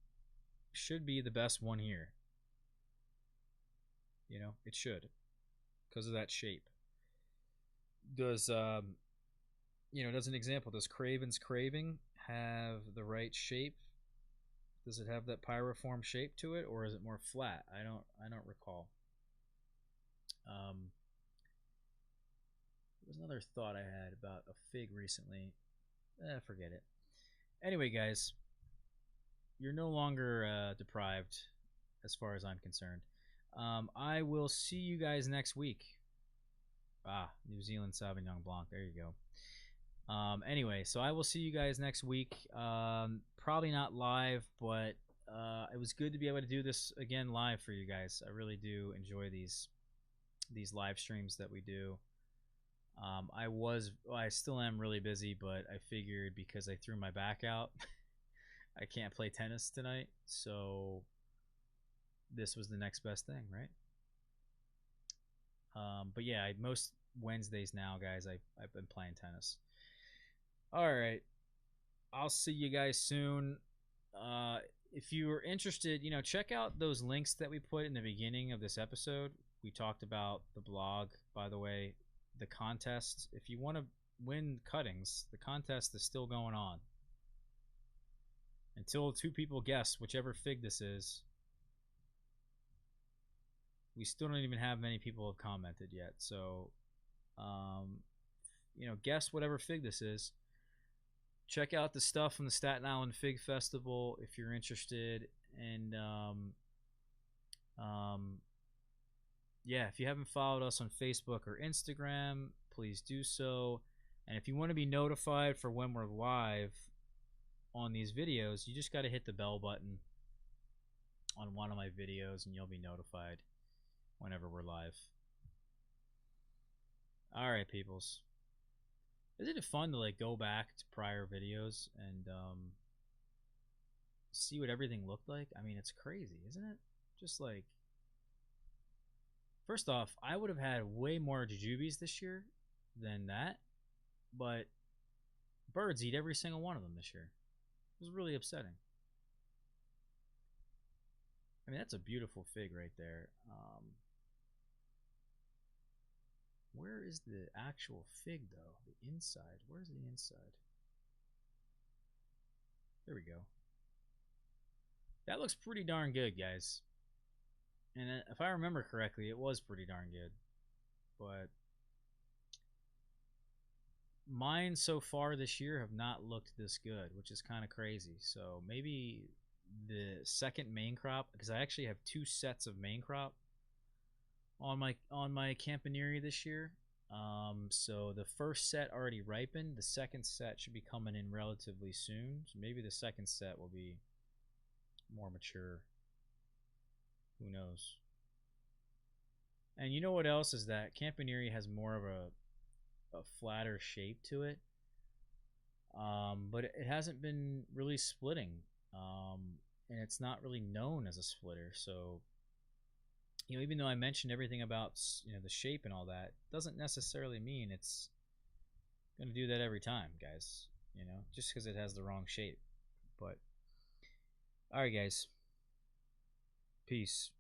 should be the best one here. It should, because of that shape. Does as an example, does Craven's Craving have the right shape? Does it have that pyriform shape to it, or is it more flat? I don't recall. There was another thought I had about a fig recently. Forget it. Anyway, guys, you're no longer deprived, as far as I'm concerned. I will see you guys next week. New Zealand Sauvignon Blanc. There you go. Anyway, so I will see you guys next week. Probably not live, but it was good to be able to do this again live for you guys. I really do enjoy these live streams that we do. I still am really busy, but I figured because I threw my back out, I can't play tennis tonight, so this was the next best thing, right? But yeah, most Wednesdays now, guys, I've been playing tennis. All right, I'll see you guys soon. If you are interested, check out those links that we put in the beginning of this episode. We talked about the blog, by the way, the contest. If you want to win cuttings, the contest is still going on until 2 people guess whichever fig this is. We still don't even have many people have commented yet, so guess whatever fig this is. Check out the stuff from the Staten Island Fig Festival if you're interested, and yeah, if you haven't followed us on Facebook or Instagram, please do so. And if you want to be notified for when we're live on these videos, you just got to hit the bell button on one of my videos and you'll be notified whenever we're live. All right, peoples. Isn't it fun to like go back to prior videos and see what everything looked like? I mean, it's crazy, isn't it? Just like, first off, I would have had way more jujubes this year than that, but birds eat every single one of them this year. It was really upsetting. I mean, that's a beautiful fig right there. Where is the actual fig, though? The inside. Where's the inside? There we go. That looks pretty darn good, guys. And if I remember correctly, it was pretty darn good. But mine so far this year have not looked this good, which is kind of crazy. So maybe the second main crop, because I actually have 2 sets of main crop on my Campaniere this year. So the first set already ripened. The second set should be coming in relatively soon. So maybe the second set will be more mature. Who knows? And you know what else is that Campaniere has more of a flatter shape to it. But it hasn't been really splitting. And it's not really known as a splitter. So even though I mentioned everything about the shape and all that, doesn't necessarily mean it's going to do that every time, guys. Just because it has the wrong shape. But all right, guys. Peace.